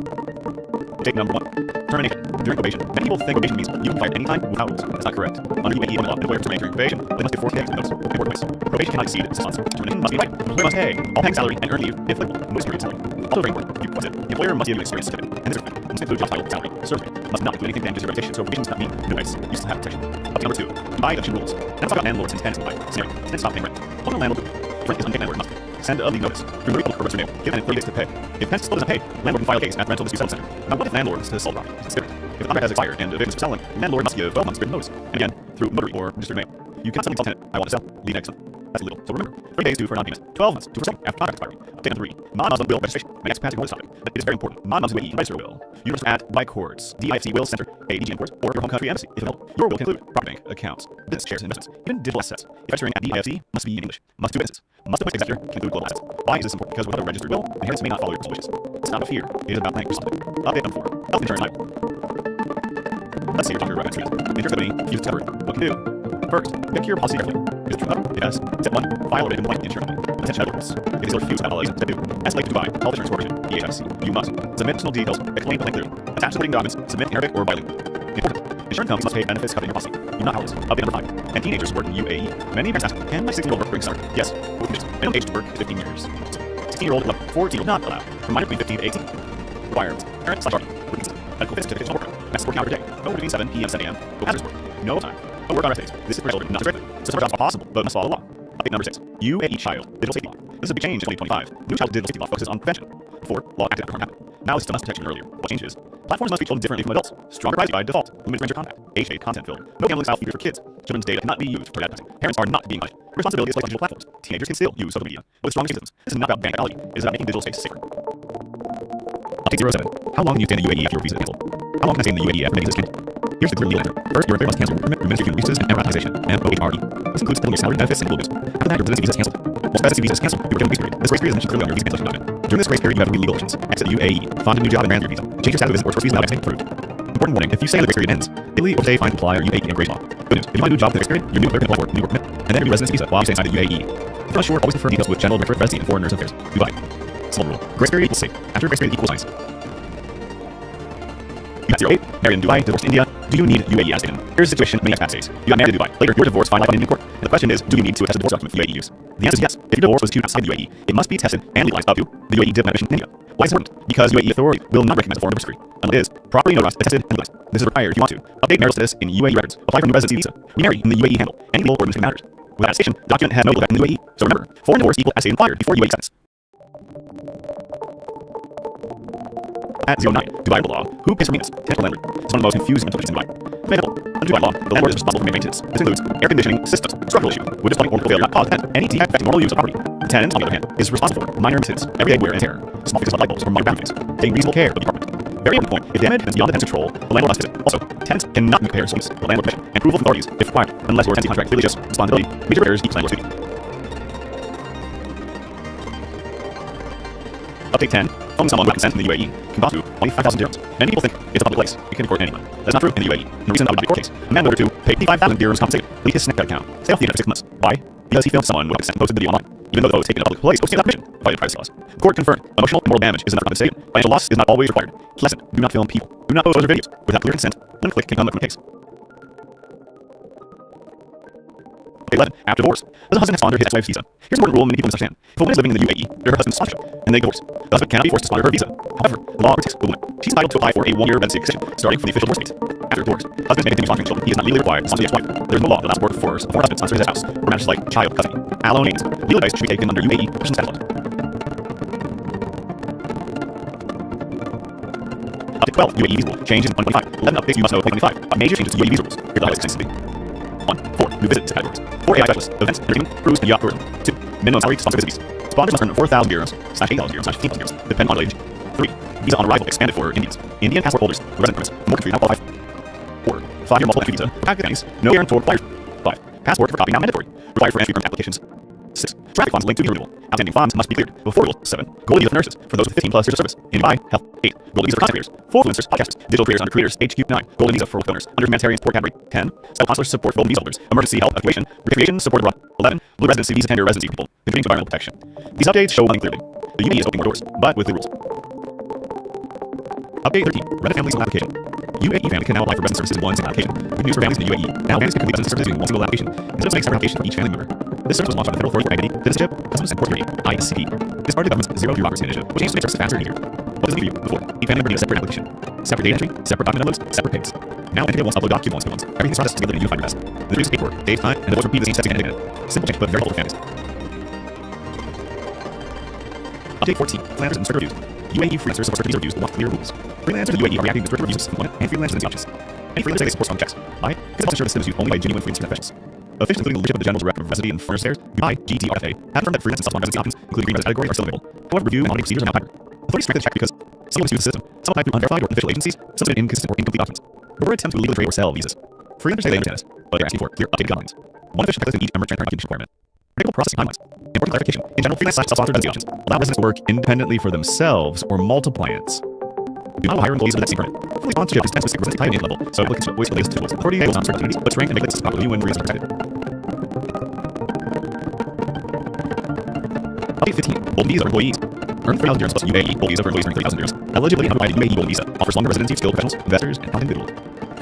Update number 1. Termination. During probation. Many people think probation means you can be fired anytime without rules. That's not correct. Under UAE law, employers terminate during probation. They must give 4 days notice. Important points. Probation cannot exceed 6 months. Termination must be invited. Employer must pay all paying salary and earn leave if applicable. Notice period salary. Also very important. If you request it, the employer must give you an experience certificate. And this certificate must include job title, salary, service rate. Must not include anything damages your reputation. So probation does not mean no rights. You still have protection. Update number 2. Dubai adoption rules. Now let's talk about landlords and tenants in Dubai. Scenario. Tenants stop paying rent. Owner landlord. Rent is unpaid, landlord must send a leave notice. Remove public purpose mail. Give tenant 30 days to pay. If tenant still doesn't pay, landlord can file a case at the rental dispute settlement center. Now what if landlord is to sell property? Consider it. If the contract has expired and the victim is for selling, landlord must give 12 months written notice. And again, through notary or registered mail. You cannot suddenly tell tenant, I want to sell, leave next month. That's illegal. So remember, 30 days due for non-payment, 12 months to for selling after contract expiry. Update number 3. Non-Muslim will registration. My next passage on this topic. But it is very important. Non-Muslim UAE register will. You register at by courts, DIFC will center, ADGM courts, or your home country embassy. If available, your will can include property bank, accounts, business shares and investments, even digital assets. If registering at DIFC must be in English. Must do business. Must appoint executor can include global assets. Why is this important? Because without a registered will, inheritance may not follow your personal wishes. It's not a fear. It is about planning for something. Update number 4. Health insurance liable. Let's say your doctor recommends treatment. If your company uses to cover it, what can you do? First, pick your policy carefully. Is it true? Yes. Step 1. File a written complaint with the insurance company. Attention editors. If these are refused to have policies, step 2. Escalate to Dubai Health Insurance Corporation, DHIC. You must submit personal details, explain the link clearly. Attach supporting documents, submit in Arabic or bilingual. Important. Insurance companies must pay benefits covering your policy. You're not powerless. Update number 5. And teenagers work in UAE. Many parents ask, can my 16-year-old work during summer? Yes. With conditions. Minimum age to work is 15 years. 16-year-old allowed. 14-year-old not allowed. From minor between 15 to 18. Requirements. Parent/guardian. Working system. Medical fit certification worker. Max 4 hour day. No work between 7 p.m. 7 a.m. No hazardous work. No time. No work on rest days. This is for children, not for children. So summer jobs are possible, but must follow the law. Update number 6. UAE Child Digital Safety Law. This is a big change in 2025. New Child Digital Safety Law focuses on prevention. Before, law acted after harm happened. Now it's still less protection than earlier. What changes? Platforms must treat children differently from adults. Stronger privacy by default. Limited range of contact. Age-based content filter. No gambling style features for kids. Children's data cannot be used for advertising. Parents are not being punished. Responsibility is like digital platforms. Teenagers can still use social media with strong systems. This is not about bank technology. It is about making digital space safer. Update 07. How long can you stay in the UAE after your visa is canceled? How long can I stay in the UAE after my visa is canceled? Here's the clear legal answer. First, your employer must cancel your permit, Ministry of Human Resources and Privatization, and OHRE. This includes filling your salary, benefits, and global news. After that, your residency visa is canceled. Once residency visa is canceled, you are given a grace period. This grace period is mentioned clearly on your visa cancellation document. During this grace period, you have 3 legal options. Exit the UAE, find a new job and grant your visa. Change your status visit or tourist visa without exit approved. Important warning, if you say the grace period ends, Italy or say find apply or UAE immigration law. Good news, if you find a new job in the grace period, your new employer can apply for a new work permit, and then your new residency visa while you stay inside the UAE. If you're not sure, always confirm details with General Directorate of Residency and Foreigners Affairs. Dubai. Small rule. Grace period equals safe. After grace period equals science. You got 08, married in Dubai, divorced in India. Do you need UAE as stated? Here's the situation many expats face. You got married in Dubai. Later, your divorce filed in Indian court. And the question is, do you need to attest a divorce document for UAE use? The answer is yes. If your divorce was to outside the UAE, it must be tested and legalized up to the UAE diplomatic mission in India. Why is it important? Because UAE authority will not recognize a foreign divorce decree unless it is properly notarized, attested, and legalized. This is required if you want to update marital status in UAE records, apply for a new residency visa, remarry in the UAE, handle any legal or administrative matters. Without attestation, the document has no legal effect in the UAE. So remember, foreign divorce equal attestation required before UAE status. At 09, Dubai law. Who pays for maintenance? Tenant or landlord? It's one of the most confusing implementations in Dubai. For example, under Dubai law, the landlord is responsible for maintenance. This includes air conditioning systems, structural issue, wood display or failure not cause tenant any defect affecting normal use of property. The tenant, on the other hand, is responsible for minor maintenance, everyday wear and tear, small fixes like light bulbs or minor bathroom things, taking reasonable care of the apartment. Very important point, if damage is beyond the tenant's control, the landlord must fix it. Also, tenants cannot repair service the landlord permission and approval from authorities if required, unless your tenancy contract clearly lists responsibility. Major repairs equals landlord's duty. Update 10. Owning someone without consent in the UAE can cost you 25,000 dirhams. Many people think it's a public place. You can report anyone. That's not true in the UAE. And the reason that would be a court case. A man ordered to pay 55,000 dirhams compensation, delete his Snapchat account, stay off the internet for 6 months. Why? Because he filmed someone without consent and posted the video online. Even though the photo was taken in a public place, posting without permission violated privacy laws. The court confirmed emotional and moral damage is enough for compensation. Financial loss is not always required. Key lesson: do not film people. Do not post other videos without clear consent. One click can come up from a case. 11. After divorce, does the husband have to sponsor his ex-wife's visa? Here's an important rule many people misunderstand. If a woman is living in the UAE, they're her husband's sponsorship, and they divorce. The husband cannot be forced to sponsor her visa. However, the law protects the woman. She's entitled to apply for a 1-year residency extension, starting from the official divorce date. After divorce, husbands may continue sponsoring children. He is not legally required to sponsor the ex-wife. There is no law that allows work for a foreign husband to sponsor his house, or matters like child custody, alimony, legal advice should be taken under UAE Christian status laws. Update 12. UAE visa rule. Changes in 125. 11 updates you must know 2025. Major changes to UAE visa rules. Here are the highlights extensively. 1. 4. New visits categories. 4. AI specialists, events, entertainment, cruise, and yacht tourism. 2. Minimum salary to sponsor visitors. Sponsors must earn 4,000 dirhams / 8,000 dirhams / 15,000 dirhams, depending on age. 3. Visa on arrival expanded for Indians. Indian passport holders, resident permits, more country now qualify. 4. 5-year multiple entry visa, Pakistanis, no guarantor required. 5. Passport for copy now mandatory, required for entry permit applications. 6. Traffic funds linked to visa renewal. Outstanding funds must be cleared before renewal. 7. Gold visa for nurses, for those with 15 plus years of service. In Dubai, health. 8. Golden visa for content creators, for influencers, podcasters, digital creators under creators, HQ 9. Golden visa for owners, under humanitarian support category. 10. Special consular support for golden visa holders, emergency health evacuation, recreation support abroad. 11. Blue residency visa tender residency people, contributing to environmental protection. These updates show one thing clearly. The UAE is opening more doors, but with the rules. Update 13. Resident Family Single Application. UAE family can now apply for resident services in one single application. Good news for families in the UAE. Now families can complete resident services using one single application instead of sending separate applications for each family member. This service was launched by the Federal Authority for Identity, Citizenship, Customs and Port Security (ICP). This part of the government's Zero Bureaucracy initiative, which aims to make services faster and easier. What does it mean for you? Before, each family member needed a separate application, separate data entry, separate document uploads, separate payments. Now, entity wants to upload documents once. Everything's processed together in a unified address. This reduces paperwork, saves time, and avoids repeat the same steps again and again. Simple change, but very helpful for families. Update 14. Freelancers and strict reviews. UAE freelancers support strict reviews that want clear rules. Freelancers in the UAE are reacting to strict reviews of employment and freelancers in the options. Many freelancers say they support strong checks. Why? Because the service is used only by genuine freelancers and professionals. Officials, including the leadership of the General Director of Residency and Foreign Affairs, Dubai (GTRFA), have confirmed that freelance and self-employed residency options, including green residency categories, are still available. However, review and auditing procedures are now hybrid. Authorities strengthen the check because some will misuse the system, some apply through unverified or unofficial agencies, some submit inconsistent or incomplete documents. There were attempts to illegally trade or sell visas. Freelancers say they understand this, but they're asking for clear, updated guidelines. One official checklist in each member transparent documentation requirement. Predictable processing timelines. Important clarification. In general, freelance/self-sponsored residency options allow residents to work independently for themselves or multipliants. Do not hire employees with that same permit. Fully sponsorship is tense with residency type and income level, so applicants should always the latest tools. Authority enables on certain opportunities, but strength and make the system properly when freelancers are protected. Update 15. Golden visa for employees. Earn 3,000 dirhams plus UAE gold visa for employees earning 3,000 dirhams. Eligibility to provide UAE gold visa offers longer residency of skilled professionals, investors, and talented individuals.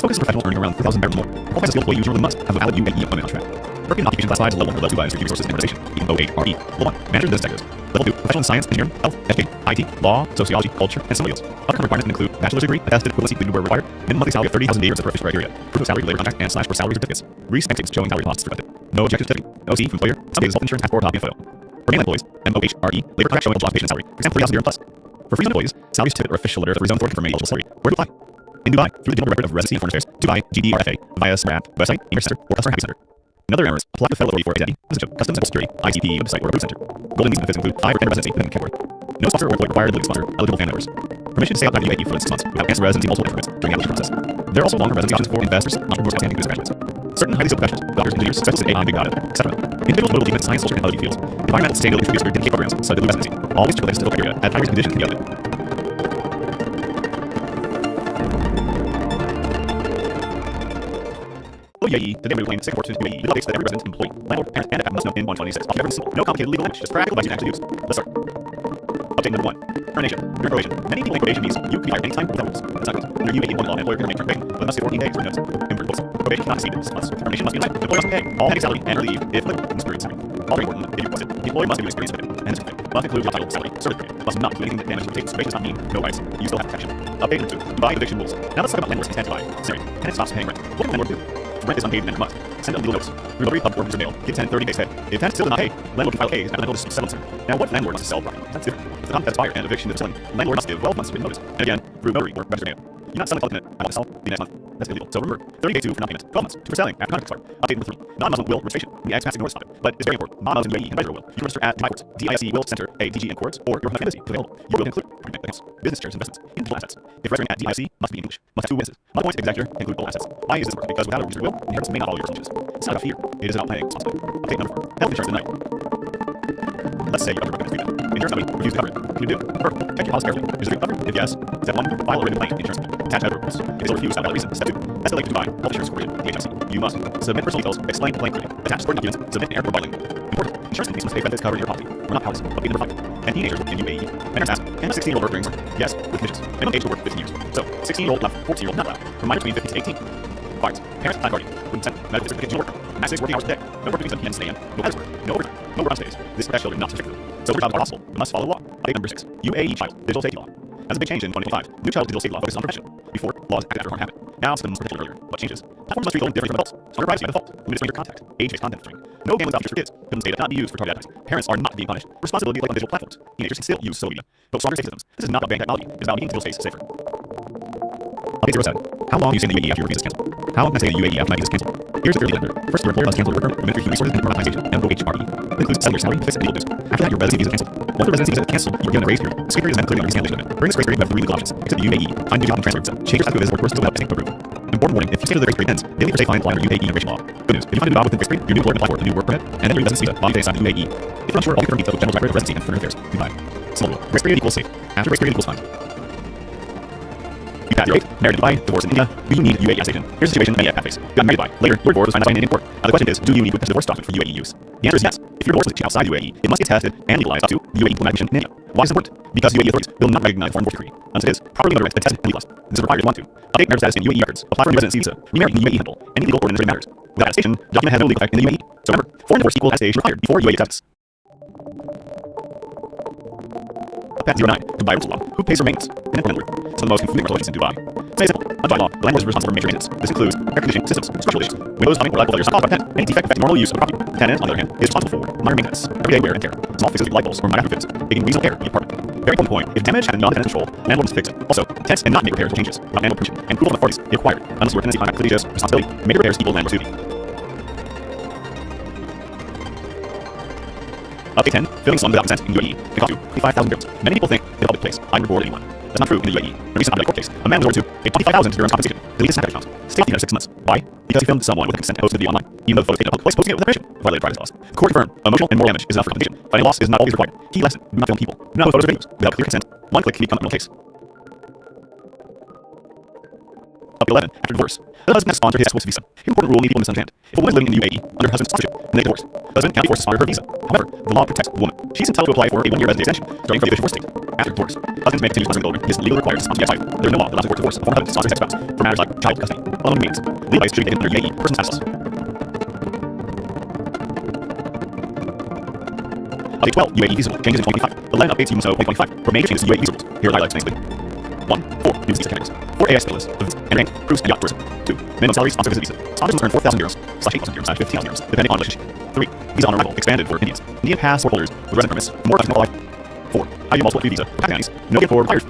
Focus on professionals earning around 3,000 dirhams or more. All kinds of skilled employees usually must have a valid UAE employment contract. Working occupation classified as level 1 or level 2 by Institute Resources and Organization, OHRE. Level 1. Managers and business executives. Level 2. Professional in science, engineering, health, education, IT, law, sociology, culture, and civil fields. Other requirements include bachelor's degree, attested equivalency to where required, minimum monthly salary of 30,000 dirhams for official criteria, proof of salary, labor contract, and / for salary certificates. Recent statements showing salary costs prevented. No objection certificate. OC from employer. Some days health insurance passport copy and photo. For mainland employees, MOHRE, labor contract showing eligible occupation and salary. For example, 3,000 dirhams plus. For freezone employees, salary certificate or official letter of the rezone authority confirming eligible salary. Where to apply? In Dubai, through the General Directorate of Residency and Foreign Affairs, Dubai GDRFA, via SMRAP website, English Center, or Customer Happy Center. In other areas, apply to the Federal Authority for Identity, Citizenship, Customs and Security, ITP website, or Approved Center. Golden visa benefits include 5 or 10 residency within the category. No sponsor or employer required ability to sponsor eligible family members. Permission to stay outside the UAE for 6 months without cancel residency multiple permits during the application process. There are also longer residency options for investors, entrepreneurs, outstanding business graduates. Certain highly skilled professionals, doctors, engineers, specialists in AI and big data, etc. Individuals notable in science, social, and technology fields. Environmental sustainability contributors through dedicated programs, such as residency. All these particular criteria at high risk conditions can be audited. UAE, today we claim Singapore to UAE. It updates that every resident, employee, landlord, parent, and FF must know in 126. All very simple. No complicated legal language, just practical advice you can actually use. Let's start. Update number 1. Termination. During probation. Many people in probation means you can be hired anytime without rules. That's not good. Under UAE employment law, an employer can terminate probation, but it must be 14 days or notice. Important quotes. Probation cannot exceed 6 months. Termination must be denied. The employer must pay all pending salary and leave if experience salary. All very important. If you request it, the employer must give you experience certificate and certificate. Must include job title, salary, certificate. Must not include anything that damages reputation. Probation does not mean no rights. You still have protection. Update number 2. Dubai eviction rules. Now let's talk about landlords who stand to buy. Scenario. Tenant stops paying rent. What can landlord do? If rent is unpaid, then must send a legal notice through notary pub or registered mail. Give 10, 30 days ahead. If tenant still does not pay, landlord can file a case after the notice settlements. Now, what if landlord wants to sell property? That's different. If the contract expired and eviction is selling, landlord must give 12 months written notice. And again, through notary or registered mail. You're not selling tenant. I want to sell the next month. That's illegal. So remember, 30 days 2 for non-payment, 12 months 2 for selling after contract expired. Update number 3. Non-Muslim will registration. The ex-passing notice topic, but it's very important. Non-Muslim UAE and register will. You can register at Dubai Courts, DISE will center, ADG and courts, or your embassy to available. Your will include property bank accounts, business shares, investments, individual assets. If registering at DISE, must be English. Must have 2 witnesses. Must appoint executor and include all assets. Why is this important? Because without a registered will, inheritance may not follow your changes. It's not about fear. It is about planning responsibly. Update number 4. Health insurance tonight. Let's say you have a recommended treatment. Insurance company refuse to cover it. What can you do? First, check your policy carefully. Is the covered? If yes, step 1, file a written complaint. Insurance company. Attach other rules. If it's refused without a reason, step 2, escalate to Dubai Health Insurance Corporation, DHIC. You must submit personal details, explain complaint clearly, attach supporting documents, submit an airport filing. Important. Insurance companies must pay benefits covered in your policy. We're not powerless. Update number 5. And teenagers in UAE. Parents ask, can a 16-year-old work during summer? Yes, with conditions. Minimum age to work 15 years. So, 16-year-old left, 14-year-old not allowed. For minors between 15 to 18. Requirements. Parents, not guardian. Wouldn't send medical certification to work. Max 6 working hours per day. No work between 7 p.m. and 10 a.m. No hours work. No overtime. No work on stays. This protects children not to restrict them. So, jobs are possible, but must follow the law. Update number 6. UAE Child Digital Safety Law. That's a big change in 2025. New child digital safety law focuses on prevention. Before, laws acted after harm happened. Now, systems protect children earlier. What changes? Platforms must treat children differently from adults. Stronger privacy by default. Limited stranger contact. Age-based content filtering. No gambling without features for kids. Children's data cannot be used for targeted advertising. Parents are not being punished. Responsibility is like on digital platforms. Teenagers can still use social media. But stronger safety systems. This is not about banning technology. It's about making digital space safer. Update 07. How long do you stay in the UAE after your visa is canceled? How long can I stay in the UAE after my visa is canceled? Here's a clear legal answer. First, your employer must cancel your work permit, Ministry of Human Resources and Privatization, MOHRE. It includes selling your salary, fixed and legal dues. After that, your residency visa is canceled. Once the residency visa is canceled, you're given a grace period. This grace period is meant clearly on your cancellation limit. During this grace period, you have 3 legal options. Except the UAE. Find a new job and transfer visa. Change your status to a visa work without getting approved. Important warning, if you stay till the grace period ends, they'll leave your safe fine applying under UAE immigration law. Good news, if you find a new job within the grace period, your new employer can apply for a new work permit, and then your residency visa while you stay inside the UAE. If you're unsure, all confirm details with General Directorate of Residency and Foreign Affairs, Dubai. Small rule. Grace period equals safe. After grace period equals fine. You passed your 8, married in Dubai, divorced in India, do you need UAE attestation? Here's a situation many have faced. Got married in Dubai. Later, your divorce was found out by an Indian court. Now the question is, do you need witness divorce document for UAE use? The answer is yes. If you're divorced with a outside UAE, it must be attested and legalized up to the UAE diplomatic mission in India. Why is it important? Because UAE authorities will not recognize foreign divorce decree unless it is properly notarized, attested, and legalized. This is required if you want to update marriage status in UAE records, apply for a new residency visa, remarry in the UAE, handle any legal or administrative matters. Without attestation, the document has no legal effect in the UAE. So remember, foreign divorce equals attestation required before UAE accepts. Pat 09, Dubai rules law. Who pays for maintenance? And landlord. Some of the most confusing regulations in Dubai. It's very simple. Under Dubai law, the landlord is responsible for major maintenance. This includes air conditioning systems, structural issues, windows, plumbing, or light bulb failures not caused by tenant. Any defect affecting normal use of the property. The tenant, on the other hand, is responsible for minor maintenance, everyday wear and tear, small fixes like light bulbs or minor fits, making reasonable care in the apartment. Very important point. If damage had non-tenant control, landlord must fix it. Also, tenants and not make repairs or changes without landlord permission and approval from authorities if required. Unless your tenancy contract clearly shows responsibility, major repairs equal landlord's duty. Update 10. Filming someone without consent in UAE can cost you 25,000 dirhams. Many people think in a public place, I would reward anyone. That's not true in the UAE. In a recent court case, a man was ordered to pay 25,000 dirhams compensation, delete his Snapchat account, stay off the internet 6 months. Why? Because he filmed someone with consent and posted the video online, even though the photos taken in a public place posting it without permission violated privacy laws. The court confirmed emotional and moral damage is enough for compensation. Financial loss is not always required. Key lesson: do not film people. Do not post photos or videos without clear consent. One click can become a criminal case. Update 11. After divorce, the husband has to sponsor his ex-wife's visa. Here's an important rule many people misunderstand. If a woman is living in the UAE under her husband's sponsorship and they divorce, the husband cannot be forced to sponsor her visa. However, the law protects the woman. She's entitled to apply for a 1-year residency extension starting from the divorce date. After divorce, husbands may continue sponsoring the children. He is legally required to sponsor the ex-wife. There is no law that allows a court to force a former husband to sponsor his ex-spouse for matters like child custody. Following means, legal advice should be taken under UAE personal status laws. Update 12. UAE visa rule changes in 2025. The land updates you must know 2025 for major changes to UAE visa rules. Here are the highlights nicely. 1. 4. New visa categories. 4 AIS status and rank, cruise, and yacht tourism. 2. Minimum salary sponsor visit visa. Sponsors must earn 4,000 dirhams / 8,000 dirhams / 15,000 dirhams, depending on relationship. 3. Visa on arrival expanded for Indians. Indian passport holders with resident permits. More countries more life. 4. ID multiple visa for Pakistanis. No get forward required.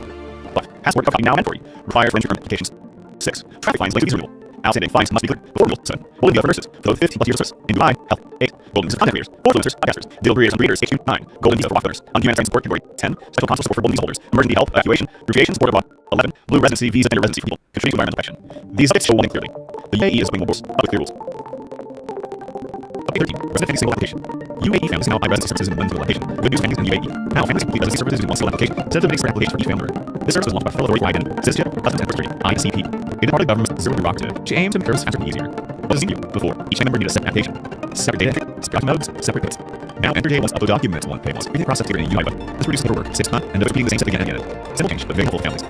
5. Passport copy now mandatory. Required for entry permit applications. 6. Traffic fines linked to visa renewal. Outstanding fines must be cleared before renewal. 7. Golden visa for nurses for those 15 plus years of service. In Dubai, health. 8. Golden visa for content creators, influencers, podcasters, digital creators and creators. HQ 9. Golden visa for rock climbers. On humanitarian support category 10. Special consular support for golden visa holders. Emergency help, evacuation, repatriation support abroad. 11. Blue residency visa and residency for people contributing to environmental protection. These updates show one thing clearly. The UAE is applying more rules, public clear rules. Update 13. Resident single application. UAE families can now apply residency services in one single application. Good news, families in UAE. Now families can complete residency services in one single application instead of a separate application for each family member. This service was launched by fellow authority identity, citizenship, customs and birth security, ICP. It is part of the government's zero bureaucracy to aim to make service faster and easier. What does it mean? Before, each family member needed a separate application, separate data entry, separate modes, separate dates. Now enter day once upload documents one pay once. Everything processed here in a UI web. This reduces paperwork, saves time, and those repeating the same step again and again. Simple change, but very helpful for families.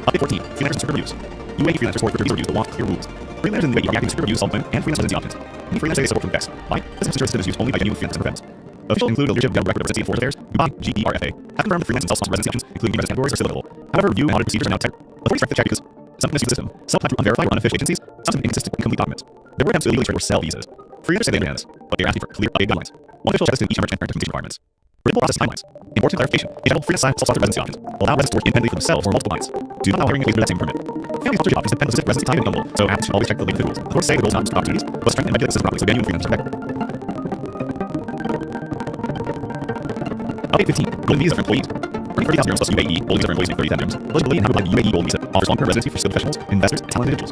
Update 14. Freelancers and script reviews. UAE freelancers support script reviews but want clear rules. Freelancers in the UAE are reacting to script reviews, solvent, and freelance residency options. Many freelancers they support from best. Why? This ensures that is used only by genuine freelancers and friends. Officials include the leadership of record of residency and foreign affairs, Dubai, GERFA, have confirmed that freelance and self-sponsor residency options, including residence categories, are still available. However, review and audit procedures are now tighter. Authorities strike the check because some misuse the system, some apply through unverified or unofficial agencies, some submit inconsistent and incomplete documents. There were attempts to illegally trade or sell visas. Freelancers say they understand this, but they are asking for clear updated guidelines. One official checklist in each member transparent documentation requirements. Predictable process timelines. Important clarification. In general, freelance self-sponsored residency options allow residents to work independently for themselves or multiple clients. Do not allow hiring employees for that same permit. Family sponsorship options depend on specific residency type and income level, so applicants should always check the legal rules. The courts say the goal is not to opportunities, but strengthen and regulate the system properly so genuine freelancers are better. Update 15. Golden visa for employees. Earning 30,000 dirhams plus UAE golden visa for employees make 30,000 dirhams. Eligibility and how to apply the UAE golden visa offers long-term residency for skilled professionals, investors, and talented individuals.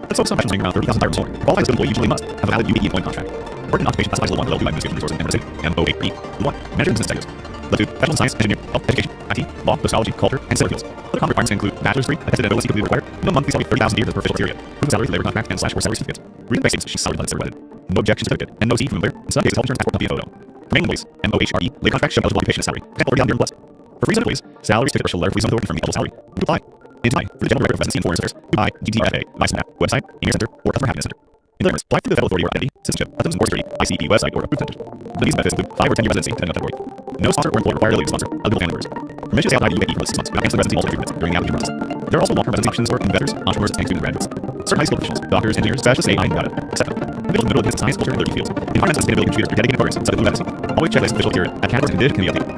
Let's focus on professionals making around 30,000 dirhams more. Qualified as a good employee usually must have a valid UAE employment contract. Work and occupation classifies level 1 below Dubai Administration Resources and Enterprise MOAE. Level 1. Manager and business executives. Level 2. Professional science, engineering, health, education, IT, law, sociology, culture, and civil fields. Other common requirements include bachelor's degree, attested and OLC completely required, no monthly salary 30,000 dirhams per official criteria, proven salary for labor contract and / or salary certificates. Reason based statements she's salary letter certified. No objection certificate, and no C from employer. In some cases, health insurance passport company and photo. Remaining employees, MOHRE, labor contract show eligible occupation and salary. Example 30,000 dirhams plus. For freeze employees, salary certificate shall letter for authority from the eligible salary. You apply. In Dubai, for the general record of residency and foreign affairs, Dubai, GTFA, Vice Map, website, Emir Center, or Customer Happiness Center. In other words, apply through the federal authority or identity, citizenship, customs and border security, ICP, website, or approved centers. The visa benefits include 5 or 10-year residency, depending on category. No sponsor or employer required ability to sponsor eligible family members. Permission to stay outside the UAE for 6 months without canceling residency multiple agreements during the application process. There are also long-term residency options for investors, entrepreneurs, and student graduates. Certain high school officials, doctors, engineers, specialists, AI, data, etc. Middle of business science, culture, and energy fields. In finance and sustainability contributors for dedicated programs such as blue residency. Always check this official criteria at categories and can be updated.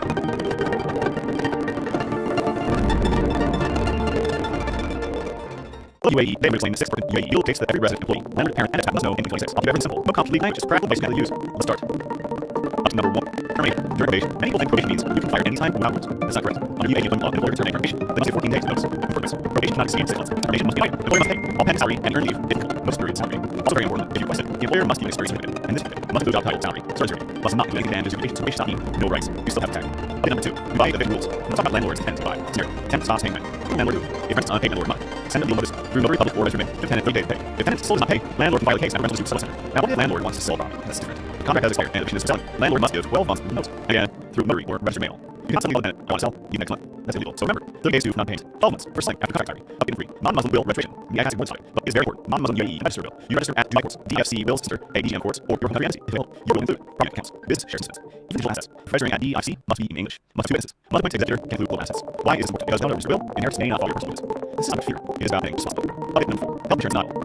UAE, they explain the 6 important UAE legal dictates that every resident, employee, landlord, parent, and expat must know in 2026. I'll keep everything simple. No complicated language, just practical basic method use. Let's start. Option number 1. Termination. During probation. Many people think probation means you can fire anytime without rules. That's not correct. Under UAE employment law, an employer can terminate probation. They must give 14 days notice. Improvements. Probation cannot exceed 6 months. Termination must be immediate. The employer must pay all pending salary and earn leave if difficult. Most periods salary. Also very important, if you request it, the employer must give an experience certificate. And this benefit must include job title, salary, surgery, plus not include any damages, vacations, probation stopping, no rights. You still have a tag. Update number 2. By the rules. Let's talk about landlords intend to buy. Scenario. Tenant stops paying rent. Landlord 2. If rent is unpaid, landlord must send a legal notice through notary public or register bank to tenant 30 days to pay. If tenant still does not pay, landlord can file a case at a rental dispute settlement center. Now, what if the landlord wants to sell property? That's different. The contract has expired and eviction is for selling. Landlord must give 12 months notice. Again, through notary or registered mail. You cannot suddenly tell the tenant, I want to sell, you next month. That's illegal. So remember, 30 days to non-payment, 12 months for selling after contract expiry. Update number 3. Non-Muslim will registration. The ICAC board side, but is very important. Non-Muslim UAE register bill. You register at Dubai courts, DFC wills center, ADGM courts, or your country embassy. If available, you will include property accounts, business shares and expenses, even digital assets. Registering at DIC must be in English. Must have 2 witnesses. Must appoint executor can include global assets. Why is this important? Because no register will inherits may not follow your personal business. This is not fear. It is about being responsible. Update number 4. Health insurance not all.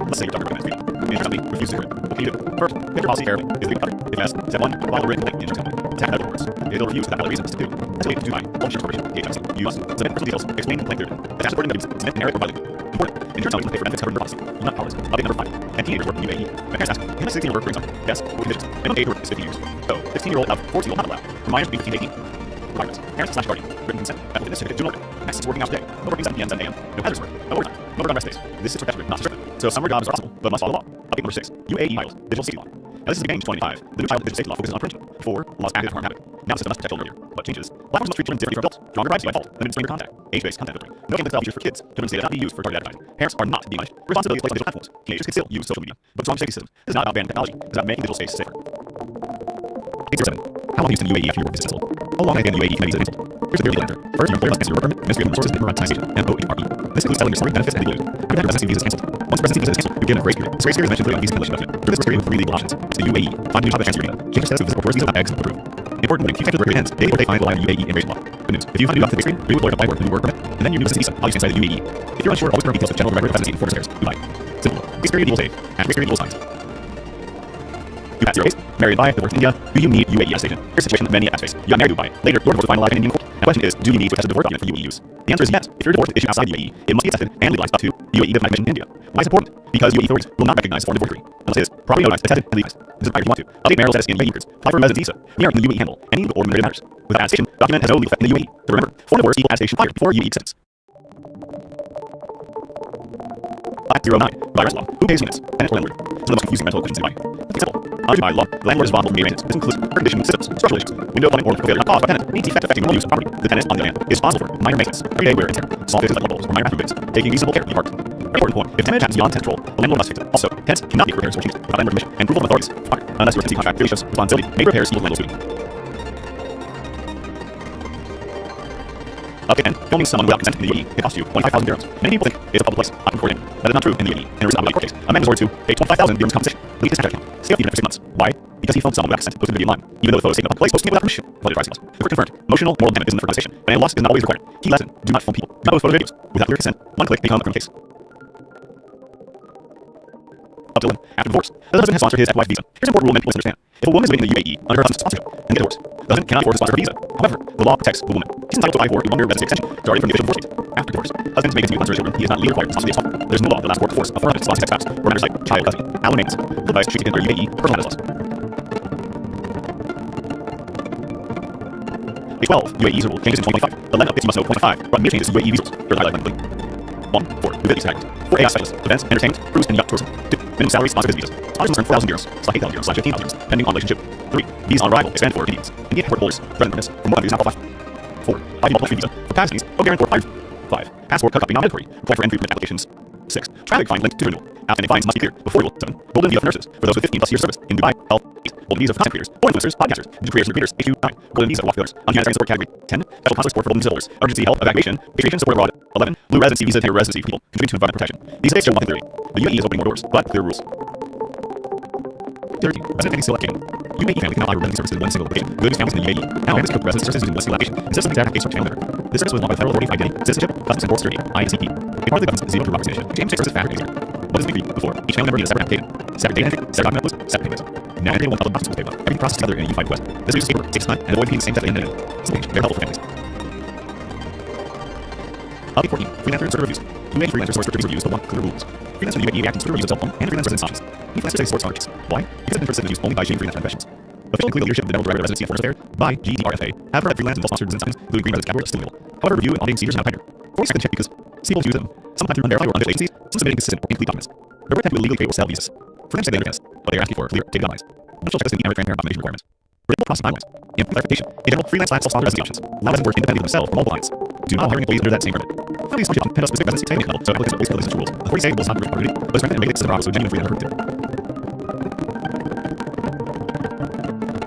Let's say your doctor recommends treatment. The insurance company refuses to cover it. What can you do? First, pick your policy carefully. Is the covered? If yes, step 1. File a written complaint with the insurance company. Attack medical reports. If they'll refuse without valid reasons to do. Escalate to Dubai. All insurance corporation. DHIC. You must submit personal details. Explain complaint clearly. Attach supporting documents. Submit generic or bilingual. Important. Insurance companies must pay for benefits covered under policy. Do not policy. Update number 5. And teenagers work in UAE. My parents ask, can my 16-year-old work during summer? Yes. What conditions? Minimum age work is 15 years. So, 16-year-old of 14 will not allow. For minors between 15 to 18. Requirements. Parents/guardian. Written consent. Medical witness certificate to an order. Max 6 working hours a day. No working 7 p.m. 7 a.m. No hazardous work. No overtime. No overtime rest days. This is protected, not restricted. So summer jobs are possible, but must follow the law. Update number 6. UAE titles. Digital safety law. Now this is beginning 2025. The new child digital safety law focuses on prevention. Before, laws acted harm habit. Now the system must protect children earlier. What changes? Platforms must treat children differently from adults. Stronger privacy by default. Limited screen contact. Age-based content filtering. No game features for kids. Children's data not be used for targeted advertising. Parents are not being punished. Responsibility is placed on digital platforms. Teenagers can still use social media, but strong safety systems. This is not about banning technology. It's about making digital space safer. 807. How long have you been in UAE after your work is cancelled? How long have you been in UAE can visa cancelled? Here's a clear legal answer. First, your employer must cancel your work permit. Ministry of Human Resources, Immigrant Science Agent, MOHRE. This includes telling your summary benefits and legal news. After that, residency visa is cancelled. Once the residency visa is cancelled, you begin a grace period. This grace period is mentioned clearly on visa cancellation document. Through this grace period with 3 legal options. It's the UAE. Find a new job that changes your visa. Change your status to visit or tourist visa with eggs approved. Important, when future work period ends, daily or day fine will lie on UAE immigration law. Good news. If you find a new job after the grace period, you will apply for a new work permit, and then your new residency visa allows you to inside the UAE. If you're unsure, always confirm details with general regular residency before visiting Dubai. Simple. Grace period equals save. After grace period equals signs. You had 0 days, married in Dubai, divorced in India. Do you need UAE attestation? Here's a situation that many have faced. You got married in Dubai. Later, your divorce was finalized in Indian court. The question is, do you need to attest a divorce document for UAE use? The answer is yes. If your divorce is issued outside UAE, it must be attested and legalized up to UAE Diplomatic Mission in India. Why is it important? Because UAE authorities will not recognize a foreign divorce decree unless it is properly notarized, attested, and legalized. This is required if you want to. Update marital status in UAE records. Apply for a residence visa. We are in the UAE handle any legal or administrative matters. Without attestation, document has no legal effect in the UAE. So remember, foreign divorce equals attestation prior before UAE acceptance. 509. Virus law. Who pays units? Tenant or landlord? Some of the most confusing rental questions in Dubai. Let's be simple. Under Dubai law, the landlord is responsible for maintenance. This includes air conditioning systems, structural issues, window plumbing, or failure not caused by tenant. Any defect affecting normal use of property. The tenant, on the other hand, is responsible for minor maintenance, everyday wear and tear, small fixes like bubbles or minor bathroom fits, taking reasonable care of the apartment. Very important point. If tenant happens beyond tenant control, the landlord must fix it. Also, tenants cannot make repairs or changes without landlord permission and approval of authorities. Unless your tenancy contract clearly shows responsibility, make repairs equal landlord's duty. Update 10. Filming someone without consent in the UAE, it costs you 25,000 dirhams. Many people think it's a public place. I'm recording. That is not true in the UAE. In a recent Abu Dhabi court case, a man was ordered to pay 25,000 dirhams compensation. Delete his Snapchat account. Stay off the internet for 6 months. Why? Because he filmed someone without consent, posted the video online. Even though the photo is taken in a public place, posting it without permission. Violated privacy laws. The court confirmed. Emotional, moral damage isn't for compensation, but a loss is not always required. Key lesson: do not film people. Do not post photo videos without clear consent. One click become a criminal case. Up to 11. After divorce, the husband has sponsored his ex-wife's visa. Here's an important rule many people understand. If a woman is living in the UAE under her husband's sponsorship and get divorced, the husband cannot afford to sponsor her visa. However, the law protects the woman. He's entitled to apply for a one-year residency extension starting from the official divorce date. After divorce, husbands may continue to sponsor children. He is not legally required to sponsor the ex-wife. There's no law that allows court to force a foreign husband to sponsor his ex-spouse or matters like child custody, alimony payments. Legal advice treated under UAE personal matters laws. Page 12. UAE's rule changes in 2025. The land updates you must know 0.5 brought mere changes to UAE visas. Further highlight 1. 4. Mobility factors. 4 AI specialists. Events, entertainment, cruise, and yacht tourism. 2. Minimum salary sponsor visas. Sponsors must earn 4,000 dirhams, /8,000 dirhams, /15,000 dirhams, depending on relationship. 3. Visa on arrival, expand for Indians. Indian passport holders, resident permits, for more than visa now qualify. 4. ID multiple street visa. For Pakistanis, Bulgarian or 5. Passport cut copy non-mandatory. Apply for entry permit applications. 6. Traffic fine linked to renewal. Outstanding fines must be clear before renewal. 7. Golden visa for nurses. For those with 15+ years service in Dubai, health. 8. Golden visa for content creators, or influencers, podcasters, digital creators and creators. 8 to 9. Golden visa for walk fillers. On humanitarian support category. 10. Special consular support for golden visa holders. Emergency health evacuation. Repatriation support abroad. 11. Blue residency visa to residency for people. Contribute to environmental protection. These states show one thing clearly. The UAE is opening more doors, but clear rules. 13. Resident family still application. UAE family can apply for residency services in one single application. Good news families in the UAE. Now, families can residency services using one single application. The system can application for family member. This service was launched by the federal authority for identity, citizenship, customs and border security, ICP. A part of the government's zero bureaucracy initiative, which aims to make services faster and easier. What does it mean before? Each family member needs a separate application, separate data entry, separate document uploads, separate payments. Now, every one public documents paper. Everything processed together in a unified request. This reduces paperwork, takes time, and avoids being the same step in and out. This page, very helpful for families. Update 14. Freelancer and server reviews. UAE freelancer source script reviews the one clear rules. Freelancer in the UAE reacting to reviews of cell phone and freelance residence options. Freelancers say sports artists. Why? Because it's been used only by Shane Freelancer Professionals. Official and legal leadership of the Network Director of Residency and Foreign Affairs by GDRFA have read freelance and well-sponsored residence options, including green residence category, still legal. However, review and auditing procedures are now tighter. 40 seconds check because people use them, sometimes through unverified or unofficial agencies, some submitting consistent or incomplete documents. There were attempts to illegally create or sell visas. For them to say they understand this, but they are asking for clear data guidelines. Mutual checklist and transparent documentation requirements. Predictable cost timelines. And clarification. In general, freelance/self-sponsor residency options allow us to work independently of themselves for multiple clients. Do not hire employees under that same permit. Families sponsorship depend on specific residency type level, so applicants must always follow rules. Authorities say will stop the recruiting, but it's recommended and regulates the process so genuine free and approved.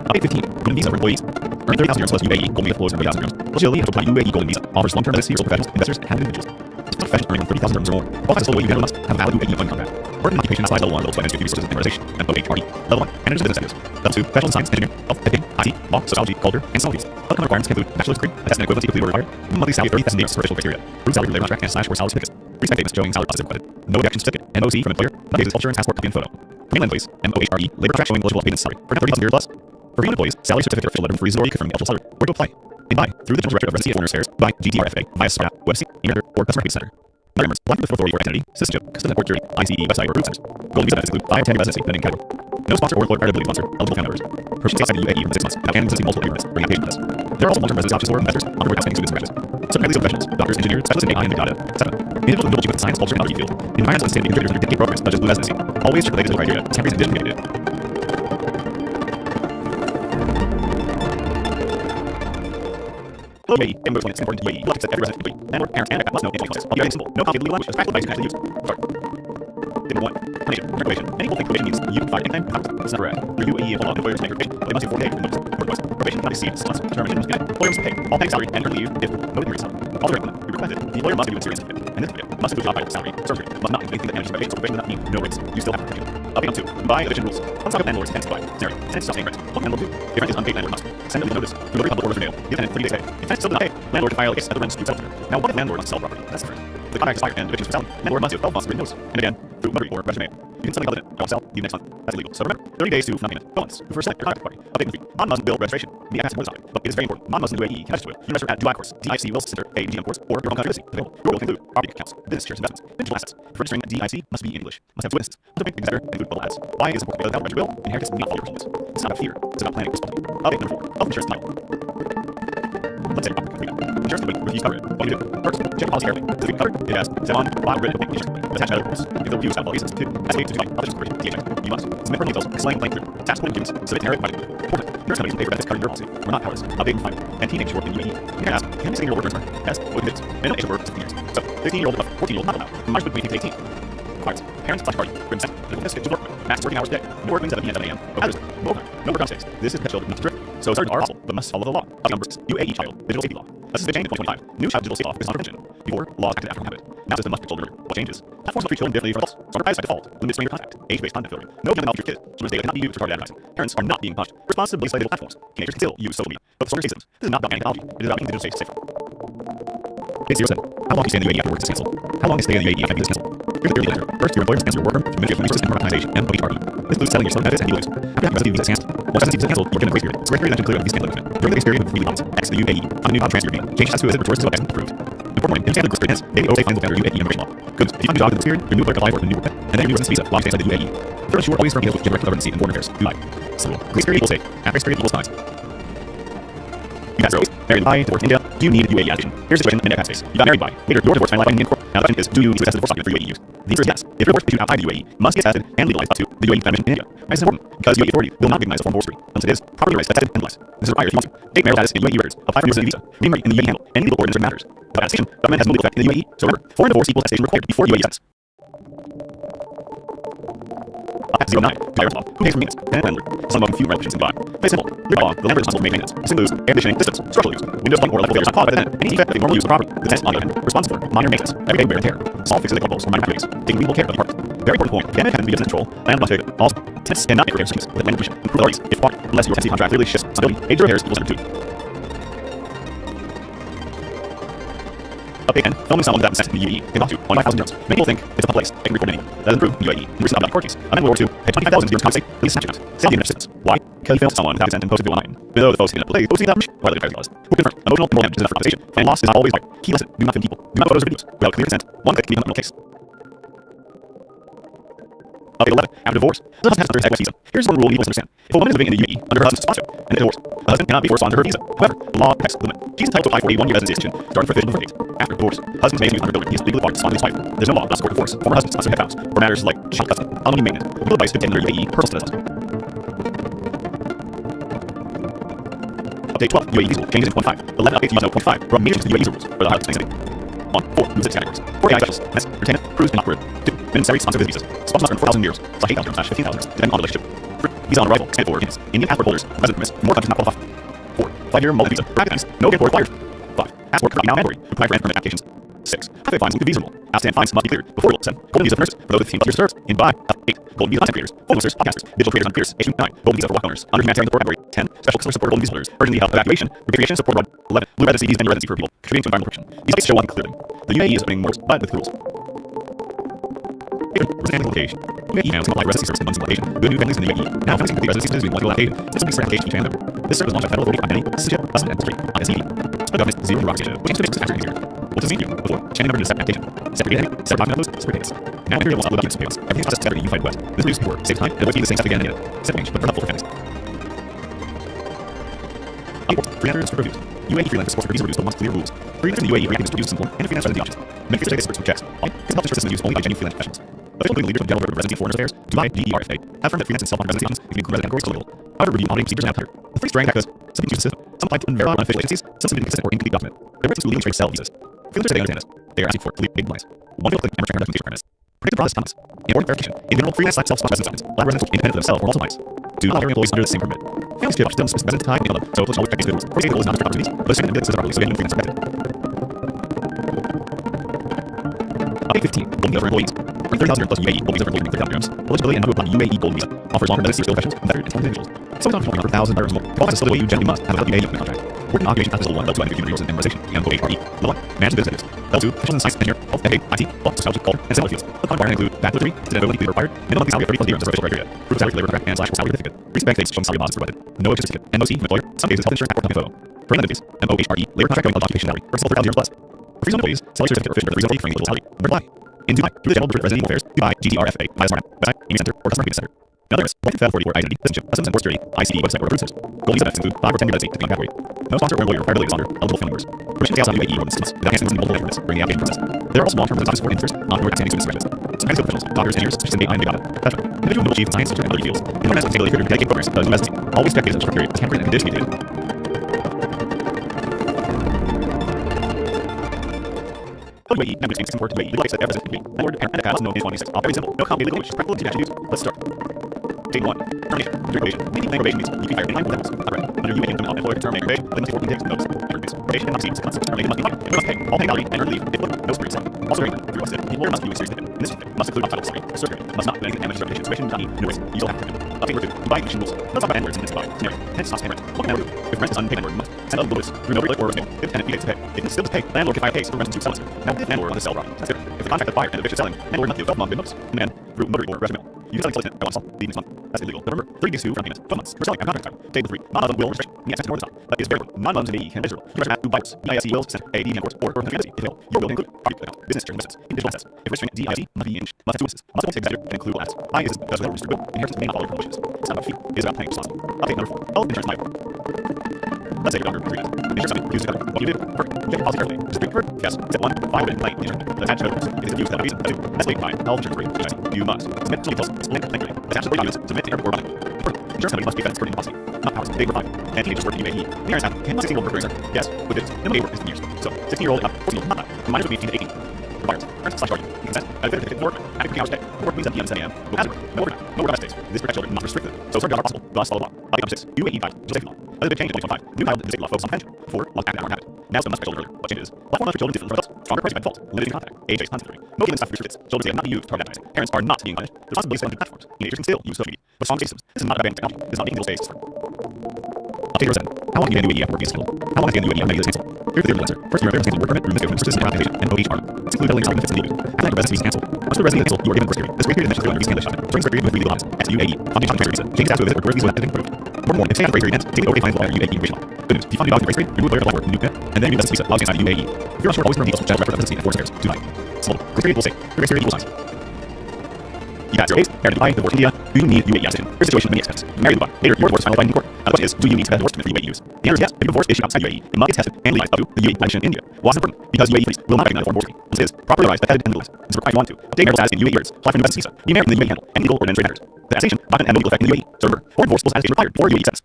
Update 15. Golden visa for employees. Earn 30,000 dirhams plus UAE golden visa flows for 30,000 dirhams. Plus UAE has applied UAE golden visa. Offers long-term residency for professionals, investors, and individuals. Professionals earning 30,000 dirhams or more. Qualifies as full UAE must have a valid UAE employment contract. Work in occupation outside level 1 level 2 financial resources and organization. And OHRE. Level 1. Managers and business sectors. Level 2. Professional science, engineering, health, editing, IT, law, sociology, culture, and some fields. Outcome requirements include bachelor's degree, a test and equivalency completed or required. Monthly salary 30,000 dirhams for official criteria. Root salary for labor contract and /or salary certificates. Three statements showing salary process requested. No objection certificate. NOC from employer. Not basis insurance passport copy and photo. For mainland employees, MOHRE. Labor contract showing eligible payments salary. For 30,000 dirhams plus. For foreign employees, salary certificate or official letter from reasonable confirming eligible salary. Where to apply? And buy through the General Directorate of Residency and Foreign Affairs by GTRFA via Sharjah, website, email, or customer service center. Other members, apply for the authority or identity, citizenship, customs and port security, ICE, website, or root centers. Golden visa benefits include 5 10 residency, pending category. No sponsor or employer ability sponsor, eligible family members. Persons outside the UAE for 6 months, without handling multiple immigrants, bring application with us. There are also long-term residency options for investors, underwork outstanding students and graduates. Certain families of professionals, doctors, engineers, specialists in AI and big data, etc. Individuals with achievement in science, culture, and other field. In finance and sustainability contributors under dedicated programs such as Blue Residency. Always check related to the criteria, temporary and digital. Hello, UAE. And most it's important to UAE. You must accept every resident employee. Landlord, parents, and must know English concepts. I'll be simple. No complicated legal language. As practical advice you can actually use. Start. Tip 1. Termination. Probation. Many people think probation means you can fire anytime. That's not correct. Your UAE and all employers make probation, but they must do 4 days notice. Probation cannot exceed 6 months. Termination must be paid. Employer must pay all paying salary and earn leave if no increase. Also recommended. Be requested. The employer must do a serious certificate. And this certificate must include job title, salary, surgery. Must not include anything that manages probation. So probation does not mean no rates. You still have to protect it. Update on 2. Buy eviction rules. Let's talk about landlords and supply. Scenario. Tenants stop paying rent. What landlord do? If rent is unpaid, landlord must send them a notice. Delivery public orders for mail. Give tenant 30 days pay. If tenant still does not pay, landlord can file a case at the rent dispute settlement. Now, what if landlord must sell property? That's different. If the contract is expired and evictions for selling, landlord must do a 12 months written notice. And again, through notary or register mail. You can sell the covenant. Don't sell. Leave next month. That's illegal. So remember, 30 days to non-payment. Bonus. Who first select your contract party. Update in 3. Non must bill registration. The access notice topic. But it is very important. Non must in the UAE can register with. You register at Dubai course, DIC Wills Center, AGM course, or your home country residency. Available. Your will can include property accounts, business shares, investments, digital assets. For registering at DIC must be in English. Must have witnesses. Must have executor and include bubble ads. Why is it important? Because without register will, inheritance will not follow your rules. It's not about fear. It's about planning responsibility. Update number 4. Health insurance title. Let's say your property company. Insurance company refuse cover it. What do you do? First, check your policy carefully. Does it cover? It has Sevon, file written insurance company. Attach other rules. If the review is policies, 2. Estimate to Dubai. Health insurance version. DHI. You must submit for details, explain claim through. Tax point documents. Submit narrative budget. Important. Insurance companies will pay for benefits covering your policy. We're not powerless. Update 5. And teenage work in UAE. You can ask, can you 16-year-old work return? Yes. What conditions? Minimum age of work is 15 years. So, 16-year-old above 14-year-old not allowed. Minors between 18 to 18. Requires parents/party, written consent, medical necessity to work with, max working hours per day, no work between 7 p.m. and 7 a.m. No others, no overtime, no work mistakes. This is the children not strict. So certain are possible, but must follow the law. Update number 6. UAE Child Digital Safety Law. This is the change in 2025. New child digital safety law is under revision. Before, laws acted after habit. Now system must be children. What changes? Platforms must treat children differently from adults. Stronger privacy by default. Limit stranger contact. Age-based content filtering. No young knowledge of your kid. Children's data cannot be used for targeted advertising. Parents are not being punished. Responsibility digital platforms. Teenagers can still use social media, but stronger systems. This is not about banning technology. It is about making digital space safer. Day 07. How long do you stay in the UAE after work is canceled? How long is stay in the UAE after business canceled? Here's the theory answer. First, your employer must answer your worker to Ministry of Resources and Privatization, MOHRE. This includes selling your selling benefits and dealings. After having residency visa canceled, once residency visa canceled, you're given a grace period. This grace period then includes visa cancellation. During the grace period with freely bonds, exit the UAE, find a new job transfer your name. Change status to visit retorts to exit approved. Important warning, understand the grace period ends. Daily OSA finds will counter UAE immigration law. Good. If you find a job in this period, your new employer can apply for a new work permit, and then your new residency visa while you stay inside the UAE. Third, ensure always firm deals with General Directorate of Residency and Foreign Affairs. Dubai. So, grace period equals stay. After grace period equals times. You got zeros. Married in Dubai, divorced in India. Do you need UAE application? Here's the situation in that space. You got married by. Later, your divorce finalized by Indian court. Now the question is, do you need to test the divorce document for UAE use? The answer is yes. If your divorce issued outside the UAE, must get tested and legalized up to the UAE convention in India. Why is this important? Because UAE authority will not recognize a foreign divorce decree unless it is properly raised, tested, and legalized. This is required if you want to. Take marital status in UAE records. Apply for your residency visa. Remain in the UAE handle any legal board in certain matters. Without attestation, government has no legal effect in the UAE. So remember, foreign divorce equals attestation required before UAE status. At 09, Direct law. Who pays for maintenance? Tenant landlord. Some of few regulations in Dubai. Very simple. By law, the landlord is responsible for maintenance. This includes air conditioning, systems, structural use, windows, plumbing, or electrical failures not caused by the tenant. Any defect that they normally use of the property, the tenant, on the other hand, responsible for minor maintenance, everyday wear and tear, small fixes that cause or minor activities, taking reasonable care of the apartment. Very important point. Damage can be business control. Land must take it. Also, tenants cannot make repairs with land permission. Improve authorities if bought, unless your tenancy contract clearly shifts responsibility. Age of repairs equals under 2. Update 10. Filming someone without consent in the UAE can cost you 25,000 dirhams. Many people think it's a public place. They can record anything. That doesn't prove in the UAE. In recent Abu Dhabi court case, a man in World War II paid 25,000 dirhams to compensate police snatching out. Sell the internet assistance. Why? Because he filmed someone without consent and posted it online. Below the folks in the play, posting without permission, violated privacy laws. Who confirmed? Emotional and moral damage is enough for compensation, and loss is not always right. Key lesson: do not film people. Do not photos or videos without clear consent. One click can become a criminal case. Update 11. After divorce, the husband has under his ex visa. Here's one rule you must understand. If a woman is living in the UAE under her husband's sponsorship and is divorced, the husband cannot be forced onto her visa. However, the law protects the woman. She's entitled to apply for a 1-year residency extension starting for official birth dates. After divorce, husbands may use under builder. He is legally barred to sponsor his wife. There's no law not support divorce. Former husbands sponsor head vows for matters like child custody, alimony maintenance, legal advice to obtain under UAE personal status. Update 12. UAE visa rule changes in 1.5. The 11 updates use note 0.5 brought major changes to UAE visa rules for the hub 2017. 1. 4. Moves 6 categories. 4 AI specialists. Mess, entertainment, cruise, and operate. 2. Minimum salary sponsor with visas. Sponsors earn 4,000 euros / 8,000 / 15,000 depending on the relationship. 3. Visa on arrival. Expanded for Indians. Indian passport holders. Resident permits. More countries not qualify. 4. 5-year multi visa. Private times. No import required. 5. Passport currently now mandatory. Apply for permit applications. 6. Halfway fines linked to visa rule. Outstanding fines must be cleared before rule. 7. Golden visa for nurses for those with 15+ years served. In Dubai. 8. Golden visa content creators, influencers, podcasters, digital creators, and peers. 9. Golden visa for walk owners under humanitarian support category. 10. Special customer support golden visa holders. Urgently help evacuation, repatriation support abroad. 11. Blue residency visas and residency for people contributing to environmental protection. These updates show one thing clearly. The UAE is opening more doors, but with rules. Residency application. UAE now is apply residency service in months application. Good new families in the UAE. Now families can complete residency service in one single application. This will be certification each family member. This service was launched by federal authority on many, citizenship, custom, and street on SED. The government zero bureaucracy, which aims to make service faster and easier. What does it mean? Before, channel member to separate application. Separate identity, separate document uploads, separate dates. Now Imperial will upload documents to payments. Everything's processed together in a unified web. This reduces work, saves time, and avoids being the same step again and again. Simple change, but they're helpful for families. Freelancers for reviews. UAE freelance supports for visa reviews but wants clear rules. Freelancers in the UAE react to reviews simple and freelance residency options. Many freelance experts with checks. This helps ensure system is used only by genuine freelance professionals. Official legal leaders of the General Residency Foreigners Affairs, Dubai DERFA, have affirmed that freelance and self-funded residency options can include resident categories illegal. However, review auditing procedures are now tighter. The three strand factors, some people use the system, some apply to unverified unofficial agencies, some submit inconsistent or incomplete document. There are 2 legally trained sell visas. Freelancers say they understand this. They are asking for clear big blinds. One field click and return documentation requirements. Predictive process timelines. Important verification. In general, freelance self-sponsored residence documents. Lab residents independent of themselves or also clients. Do not hire employees under the same permit. Families should still resident time and so let's always check these rules. For state goals, not just opportunities, but restricted businesses are always so getting freelance protected. Update 15. Golden visa for employees. Earn 30,000 plus UAE gold visa for employees earning 30,000 dirhams. Eligibility and who apply UAE gold visa. Offers longer residency skilled professionals, veteran and talented individuals. Some of for 1,000 dirhams more. Qualifies to the way you generally must have a UAE employment contract. Working occupation classes level 1, level 2, and human resources and memorization. And OHRE. Level 1. Management business activities. Level 2. Professionals in science, engineer, health, education, IT, law, sociology, culture, and similar fields. The requirements include bachelor degree, student ability required, minimum monthly salary of 30 plus dirhams as official criteria. Proof of salary for labor contract and / salary certificate. Recent bank statements showing salary bonds is provided. No age certificate. NOC from employer. Some cases health insurance passport company photo. For benefits, MOHRE, labor contract going occupation salary. Personal 30,000 euros plus. For freezone employees, salary certificate or official reasonable training legal salary. Apply. In Dubai, through the General Resident Affairs, Dubai, GTRFA, by Smart, website, email center, or customer service center. Now there is one Fed 44 identity, citizenship, customs and border security, ICD website or recruiters. Gold visa benefits include 5 or 10 year residency depending on category. No sponsor or employer requirability is under eligible family members. Permission to stay outside UAE more than 6 months without canceling multiple labor permits during the application process. There are also long-term residence support interest, non-work outstanding student specialists. Some medical professionals, doctors, engineers, such as AI and big data, etc. Individual middle chiefs in science, social, and other fields. Environmental and sustainability career dedicated programs does residency. Always check visas period, temporary and conditionally dated. UAE, members being support UAE, legal rights that ever resident UAE. Landlord and account no in 26. All very simple. No complicated legal language. Practical and use. Let's start. Date 1. Termination. During probation. Maybe playing probation means you can hire any line with levels. Alright. Under UAE employment, employer to terminate probation, they must take 14 days notice. Probation and obscene consequences. Terminated must be fined. Employer must pay all paying salary and earn leave. If no spirit salary. Also remember, through opposite, the employer must do a serious ticket. In this ticket must include outside salary. Surgery must not do anything damage to reputation. Situation does not need no risk. You still have to commit. Update number 2. Dubai eviction rules. Let's talk about landlords in this Dubai scenario. Tenants must pay rent. Look at number 2. If rent is unpaid, landlord must send a notice through notary or resident. If tenant refuses to pay, if it still does pay, landlord can file a case for rent to sell it. Now, if landlord wants to sell property, that's different. If the contract expired and eviction selling, landlord must do a 12-month notice. And through notary or resident. You can sell a tenant by 1 month, leave next month. That's illegal. But remember, 30 days to front payments, 12 months. For selling and contract time. Table 3. Non-Muslim will restriction. Need access to more than time. That is very important. Non-Muslims in AE can Israel. You must Dubai BISE wills, AD and course, or country entity. If available, your will include property account, business term license, in digital assets. If restricting DIZ must be in must have 2 instances. Must have 1 executive and include all assets. I is because without restricted inheritance may not follow from wishes. It's not about fee. It is about paying responsible. Update number 4. Health insurance life. Let's say your doctor agrees. Insurance company uses together. What do you do? Perfect. Check your policy carefully. Just be preferred. Yes. Step 1. File and claim insurance. Attach to notice. It is used without reason. Step 2. Escalate by health insurance rate. HIC. You must submit to details. Explain clearly. Attach to the documents. Submit to airport or money. Insurance company must be fed according to policy. Not powers. They provide. And teenagers work in UAE. The parents have 10 16-year-old workers. Yes. With this, minimum age work is 10 years. So 16-year-old up, 14-year-old not. Minors would be 15 to 18. Requires. Parents/guardian. Consent. Benefit for work. Adequate 15 hours a day. Work means 7 p.m. to 7 a.m. No hazard. No overtime. No overtime stays. This protects children. Must restrict them. So certain jobs are possible. Thus follow law. Update number 6. UAE guide. Just safety law. Another big change in 2025. New title in safety law focus on pension. 4. Lost active hour habit. Now so must protect children earlier. What changes? Platform for children different from adults. Stronger price by default. Limiting contact. Age-based content filtering. No given stuff restricted. Children say not be used. Target advertising. Parents are not being punished. The responsibility is on platforms. Teenagers can still use social media. But strong systems. This is not about banning technology. This is not being legal space. Update number 7. How long can you be in the UAE after work visa cancelled? How long can you be in the UAE after visa cancelled? Here's the answer. First year of cancelled work permit, room schedule, persistent application, and OHR. This includes billing benefits and leave. After your residency is cancelled. Once the residency is cancelled, you are given grace period. This grace period is mentioned under visa cancellation document. During this grace period with legal options. At UAE, funding shopping transfer visa. Changes out to a visit or direct visa without approved. More, if stay on the grace period ends, take the OA fines while under UAE immigration law. Good news. If you fund new document grace period, remove lawyer apply work, new PIN, and then your residency visa allows you inside the UAE. If you're unsure, always confirm details from general residency and foreign affairs. Dubai. Slow. Grace period equals safe. Grace period equals signs. You got 0 days. Married in Dubai, divorced in India. Do you need UAE as in? Here's a situation with many expenses. Married in Dubai. Later, your divorce final binding court. The question is, do you need to get divorced from the UAE use? The answer is yes. If you divorce issued outside UAE, it must be tested and legalized up to the UAE legislation in India. Why is it important? Because UAE police will not recognize foreign divorce. This is properly realized, vetted, and legalized. It's required you want to. Update marital status in UAE years. Apply for new residence visa. Be married in the UAE handle. And legal or administrative matters. The attestation document and no legal effect in the UAE. So remember, foreign divorce will attestation required for UAE status.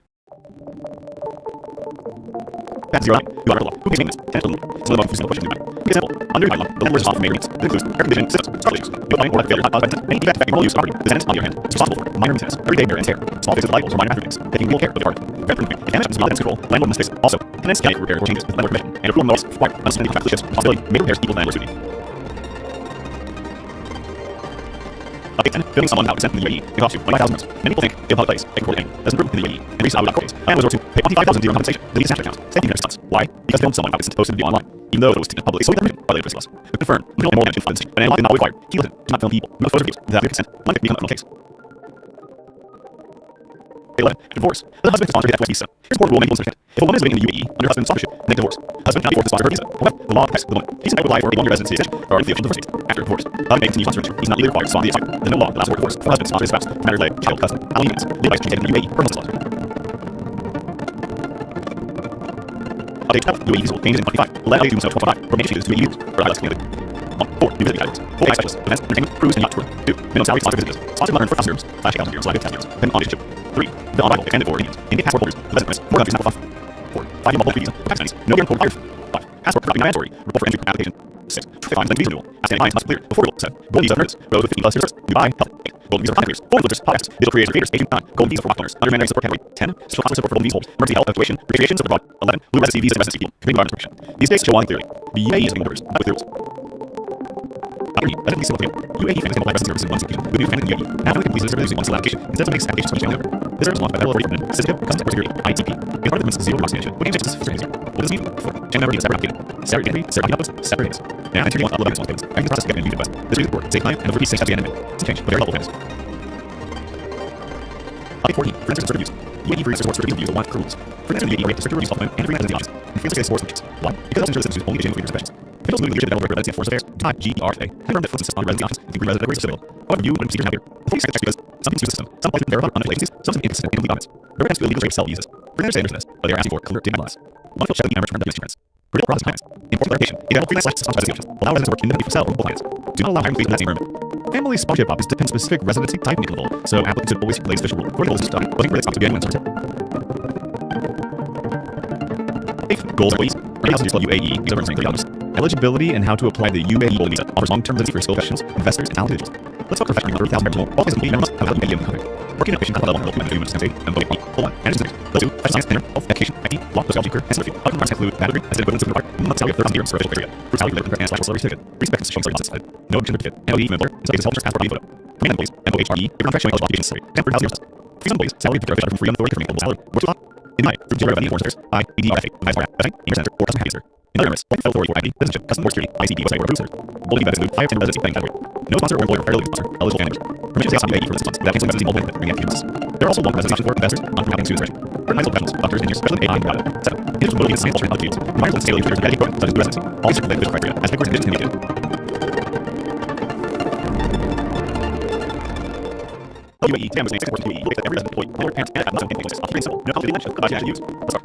That's 0 You are law. Who pays maintenance? Tenant some of the most simple questions you might. For example, under the law, the landlord is responsible for maintenance. This includes air conditioning systems, structural issues, building or failure caused by tenants, any defect affecting normal use of property. The tenant, on the other hand, is responsible for minor maintenance, everyday wear and tear, small fixes of light bulbs or minor bathroom things, taking legal care of the apartment. If damage is beyond tenant's control, the landlord must fix it. Also, tenants can make repair or changes with landlord permission, and approval notice required. Unsuspended contract shifts responsibility may repairs equal landlord's duty. Update 10. Filming someone without consent in the UAE can cost you 25,000 euros. Many people think in a public place, a court any, doesn't improve in the UAE, and reach out without court and resort to pay 25,000 dirham compensation. Delete Snapchat accounts. Save you next Why? Because they filmed someone without consent posted the video online. Even though it was taken publicly, so we permission by the police laws. But confirm, no more than influence, and analog did not require. He listened, do not film people, no photos or videos, without your consent. One could become a criminal case. 11. Divorce. The husband can sponsor the FOS visa. Here's a court rule many Muslims understand. If a woman is living in the UAE under husband's sponsorship, then divorce. Husband cannot be forced to sponsor her visa. However, the law protects the woman. He's entitled to apply for a longer residency extension or if the official divorce date. After divorce, husband may continue sponsoring. He's not legally required to sponsor the outside. There's no law that allows for divorce for husband to sponsor his spouse, no matter like child, cousin, aliments, legalized to be taken in the UAE per Muslim laws. Update 12. UAE visa changes in 25. Let us do so 25. Or make changes to UAE rules for IELTS community. 4. New visiting guidelines. 4 specialists. Events, entertainment, cruise, and yacht touring. 2. Minimum salary sponsor visitors. Sponsor learn for 1,000 dirhams. Flash 1,000 dirhams. Live 10 dirhams. Dependent on relationship. 3. The on-arrival, extended or Indians. Indian passport holders. Pleasant risk. More countries not for 4. 5 year multiple visa for Pakistanis. No guarantor required. 5. Passport copy not mandatory. Report for entry application. 6. Traffic fines and visa renewal. Outstanding fines must clear before renewal. 7. Golden visa for nurses. Road with 15 plus years. Dubai, health. 8. Golden visa for content creators. Golden visitors, podcasts, digital creators, agent 9. Golden visa for rock owners. Under mandatory support category. 10. Special consular support for golden visa holders. Emergency health, evacuation, repatriation, support abroad. 11. Blue residency visa and residency people. Community environment protection. These days show one clearly. The UAE is making borders, not with the rules. Opportunity. Let it be simple. UAE fans can apply residency services in one application. Good news, and in the UAE. Now only complete services using one single application instead of making applications for each other. This service is launched by Federal Authority of Permanent Citizenship, Customs and Security (ITP). It's part of the government's zero democracy initiative. What aims to is zero. What does this mean? Channel number is separate application. Separate identity, separate uploads, separate dates. Now enter your upload documents once payments. I can process getting a new request. This is the report. Save time and over safe at the end of it. Some change, but very helpful plans. Update 14. For instance, certain use. UAE free supports certain reviews of one rules. For instance, UAE rates stricter reviews of document and free residency options. And free case sports options. 1. Because health insurance is only issuing with professions. Officials moving leadership develop residency and force affairs. Time GERFA. Confirm that flips insist on residency options, including resident categories of civil. However, you and procedures have here. The police check because some use the system. Some apply to verify unofficial agencies. Some are inconsistent in documents. The residents feel illegal to sell visas. For their standards in this, but they are asking for clear data guidelines. One official check the average term documents. Real process plans. Important clarification. Example freelance/sponsor residency options. Allow residents to work independently for sale or multiple plans. Do not allow hiring completion in that same room. Family sponsorship options depend specific residency type and income level, so applicants should always relay official rule. For the goals of study, looking for this to be anyone's tip. Goals and ways. Right now, UAE visa for $30. Eligibility and how to apply the UAE golden visa offers long-term residency for skilled professionals, investors, and talented individuals. Let's talk professionally under 1,000 more. All these complete members have a UAE income coverage. Working in a patient level and local human sensei and voting hold on. Management centers. Let's do fashion science, dinner, health, education, IT, law, sociology, career, and safety. Other requirements include mandatory as an equivalent to required minimum salary of 30,000 dirhams for official criteria. Group salary related and slash salary certificate. Respect showing salary nonsense. No objection certificate. NOE from employer. In some cases, health insurance passport and photo. Command employees. MOHRE. If contract showing eligible application necessary. Temporary housing services. For some employees, salary picture official from free on authority for salary. Work to law. In the group general revenue foreign affairs. IEDRFA. Advisory. Aimers center or customer happy in other areas, like federal authority for ID, citizenship, customs or security, ICD website or approved centers. Golden visa include 5 10 residency planning category. No sponsor or employer or paralegal sponsor. Eligible family members. Permission to take UAE for business funds without canceling residency multiple bringing up business. There are also long residency options for investors, non-promoting students registration. For medical professionals, doctors, engineers, specialists, AI, and provider. 7. Individuals mobility and science alternate fields. Environmental and scaling triggers and programs such as residency. All strict official criteria as headquarters and individuals can UAE, TAM is named second UAE. Will take that every resident employee, landlord, parents, and have Muslim influences. It's pretty simple. No complicated mention. Goodbye to use. Let's start.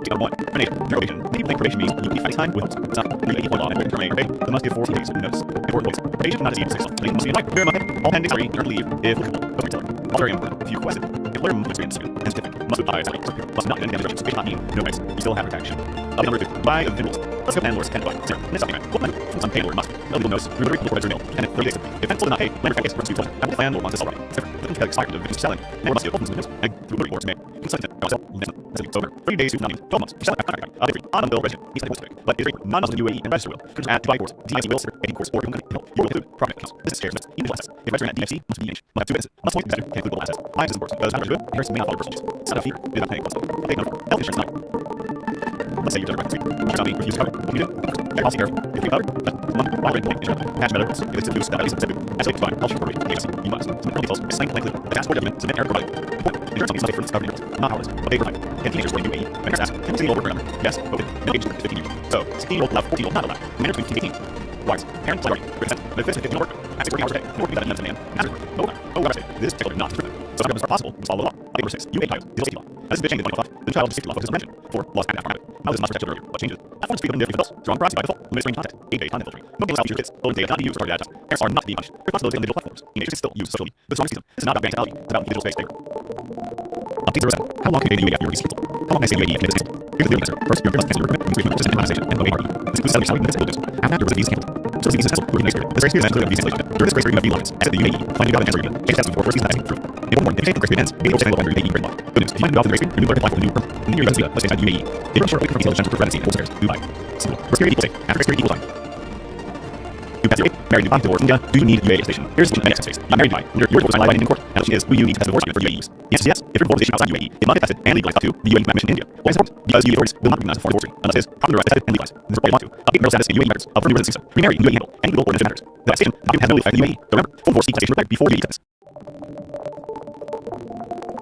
Number 1. Termination. Probation. Many people think probation means you keep fighting time with homes. It's not. Under UAE law, and terminate probation, there must give 14 days notice. Important points. Probation cannot exceed 6 months. Probation must be invited. Very much. All pending salary, earned leave, if applicable. Go to retailer. Also very important. If you request it, employer must experience and certificate. Must apply salary. Must not end instructions. Probation not mean no rights. You still have protection. Number 2. Buy of individuals. Let's go landlords can buy. 0. Next document. What money? From some paying landlord must. No legal notice. Through the local register mail. And 30 days. If tenants still did not pay, landlord can case runs to closure. After the landlord wants to sell property. 0. The contract expired of victims selling. Landlord must give opens to the and through the report to make. Consultant. Sell. Next over. 30 days to 12 months. Selling contract. They free. On the bill resident. He's like but it is free. Non-Muslim UAE and register will. Comes at Dubai courts. DIC will serve 18 courts or company. You will include profit accounts. This is shares. Even assets. If register at DFC must be changed. Must have 2 witnesses. Must point investor can include all assets. Lives is important. Those matters good. Harrison may not follow personal use. It's not a fear. You're not paying what's okay, number 4. Health insurance not. Let's say you're done right. Insurance company refuse to cover. What do you do? Get policy careful. If you cover, why would it insurance? Patch medical reports. If it's abuse, that at least it's as a fine. Health insurance DFC. You must. Some details. It's slightly likely. The passport document. Submit error provided. Insurance companies must pay for its covered individuals, not ours. But they provide. Can teenagers work in UAE? Vendors ask, can we see the old worker number? Yes, voted. No age 15 years. So, 16-year-old allowed, 14-year-old not allowed. Minor between 15 and 18. Wives. Parents, priority. Consent. But if it's a 15-year-old worker, active working hours a day. No working without a demand. Master work. follow the law. Update number 6. UAE child. Diesel safety law. As this is change in 2012, the child safety law focuses on prevention. 4. Laws and after habit. Now this is not protect children earlier. What changes? Platforms speed up in different adults. Strong privacy by default. Limited screen content. 8-day content filtering. Mobile allows future kids. Old data not be used or targeted ad tests. Parents are not to be punished. Responsibility on digital platforms. Teenagers can still use social media. The strongest system. This is not about bank technology. It's about digital space there. Update 07. How long can you stay in the UAE after your visa cancelled? How long can I stay in the UAE if it's canceled? Here's the deal answer. First, your must cancel your commitment between persistent monetization and OA party. This includes 70 salary minutes and wages. After your visa canceled. So the visa is canceled, grace period. This grace period ends with visa cancellation. During this grace period, you have visa limits. Exit the UAE. Find a new government agreement. Change status before first visa passing through. Important warning. If you change the grace period ends, you will stand under UAE law. Good news. If you find a new government grace period, you will apply for the new permit. In the year you visa, let's stay inside UAE. If you're unsure, wait for visa potential for residency and full affairs. Dubai. Simple. Grace period equals safe. After grace period equals time. You pass UAE, married Dubai, divorced India. Do you need UAE station? Here's the next phase. I'm married Dubai. Your divorce was in court. And the question is, will you need to test the divorce for UAE use? Yes, yes. If your divorce is issued outside UAE, it must be tested and legalized up to the UAE mission in India. Why is it important? Because UAE authorities will not recognize a foreign divorce unless it is properly tested and legalized. This is what you want to. Update marital status in UAE matters. Up for new residency visa. Remarry in UAE handle. Any legal or administrative matters. The station has no effect in UAE. So remember, full divorce station required before UAE test.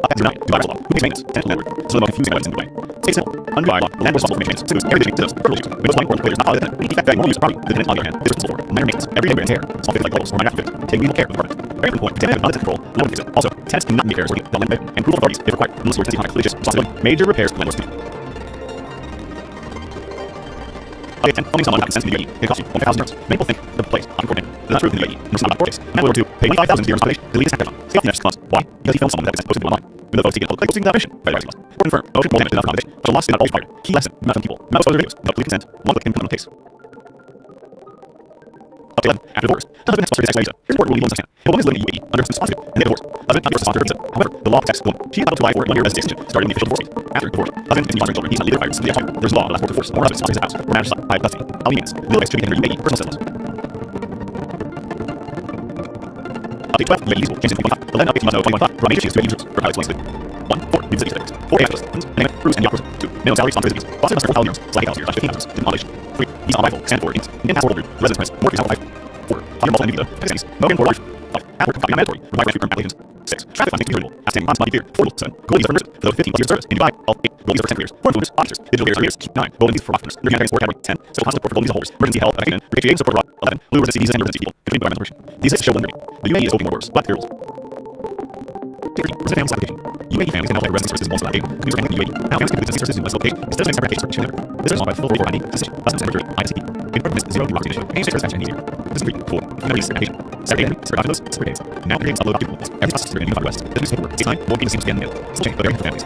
Update 9. Dubai law. Who makes maintenance? Tenant landlord. This is the most confusing evidence in Dubai. Stay simple. Under Dubai law, the landlord is responsible for maintenance. Citizens, every division, citizens, privileges. Windows 1 or players not follow the tenant. Any defect that won't use the property. The tenant, on the other hand, is responsible for minor maintenance. Everyday wear and tear. Small fixes like holes or minor accidents. Take legal care of the apartment. Very important point. Tenant have control. Landlord fix it. Also, tenants cannot be repairs working the landlord and approval authorities if required. Unless your tenancy contract litigious responsibility. Major repairs landlords to do. Update 10. Owning someone without consent in the UAE. It costs you €1,000. Many people think the place on court name. That's not true in the UAE. Most of the court case. Landlord to pay $25,000 to your accommodation. Delete this tax on. Stay off the next clause. Why? Because he filmed someone without consent posted online. Even though folks seeking posting without permission. Very wise. Or confirm. Motion will damage enough accommodation. But a loss is not always required. Key lesson. Not some people. Not exposure videos. Without complete consent. One click can put on a case. Update 11. After divorce. The husband has sponsored his ex visa. Here's important rule he wants to understand. If a woman is living in UAE under husband's sponsorship and they have divorced, husband not your sponsor her visa. However, the law protects the woman. She is entitled to apply for a 1-year residency extension starting in the official divorce date. After divorce, husband continues sponsoring children. He's not legally required to simply apply. There's law that allows court to force or husband sponsors his house or marriage by custody. How he means. Legal rights should be under UAE personal settlers. Update 12. UAE legal. Change in 2025. The land update must know 2025. From major changes to UAE users for highlights links. 1. 4. New city statistics. 4. AI lists. Name it. Cruise and yacht cruise. 2. Minimum salary sponsor visitors. Sponsor must earn €4,000. Slash €8,000. Slash €15,000. In accommodation. 3. Visa on arrival. Stand for Indians. Indian passport holder. Residence permits. More visa on arrival. 4. Fire multiple visa. Pakistanis. Mogan for life. 5. Passport copy not mandatory. Required to confirm applications. 6. Traffic funds need to be renewable. Outstanding bonds must be cleared. 4. 7. Gold visa for nurses. For those 15 plus years of service. In Dubai, all 8. Gold visa for 10 years. 4 influencers, officers. Digital barriers are leaders. 9. Golden visa for officers. Under humanitarian support category. 10. Civil constant support for golden visa holders. Emergency health evacuation. Repatriation support for 11. Blue residency visas and emergency people. Contributing environmental protection. These lists show one journey. The UAE is opening more doors. Black rules. Resident families application. UAE families can now apply for residency services once allowed. Communities are handling UAE. Now families can do residency services in less location instead of separate applications for each member. This is on by full 44 ID, decision, customs and recruitment, ICP. Improvement is zero bureaucracy initiative. Any satisfaction easier. This is 3. 4. Families application. Separate identity, separate documents, separate dates. Now creates upload documents. Every process is through a unified West. The news paperwork. It's time. Won't be the same scan mail. Still change, but very helpful families.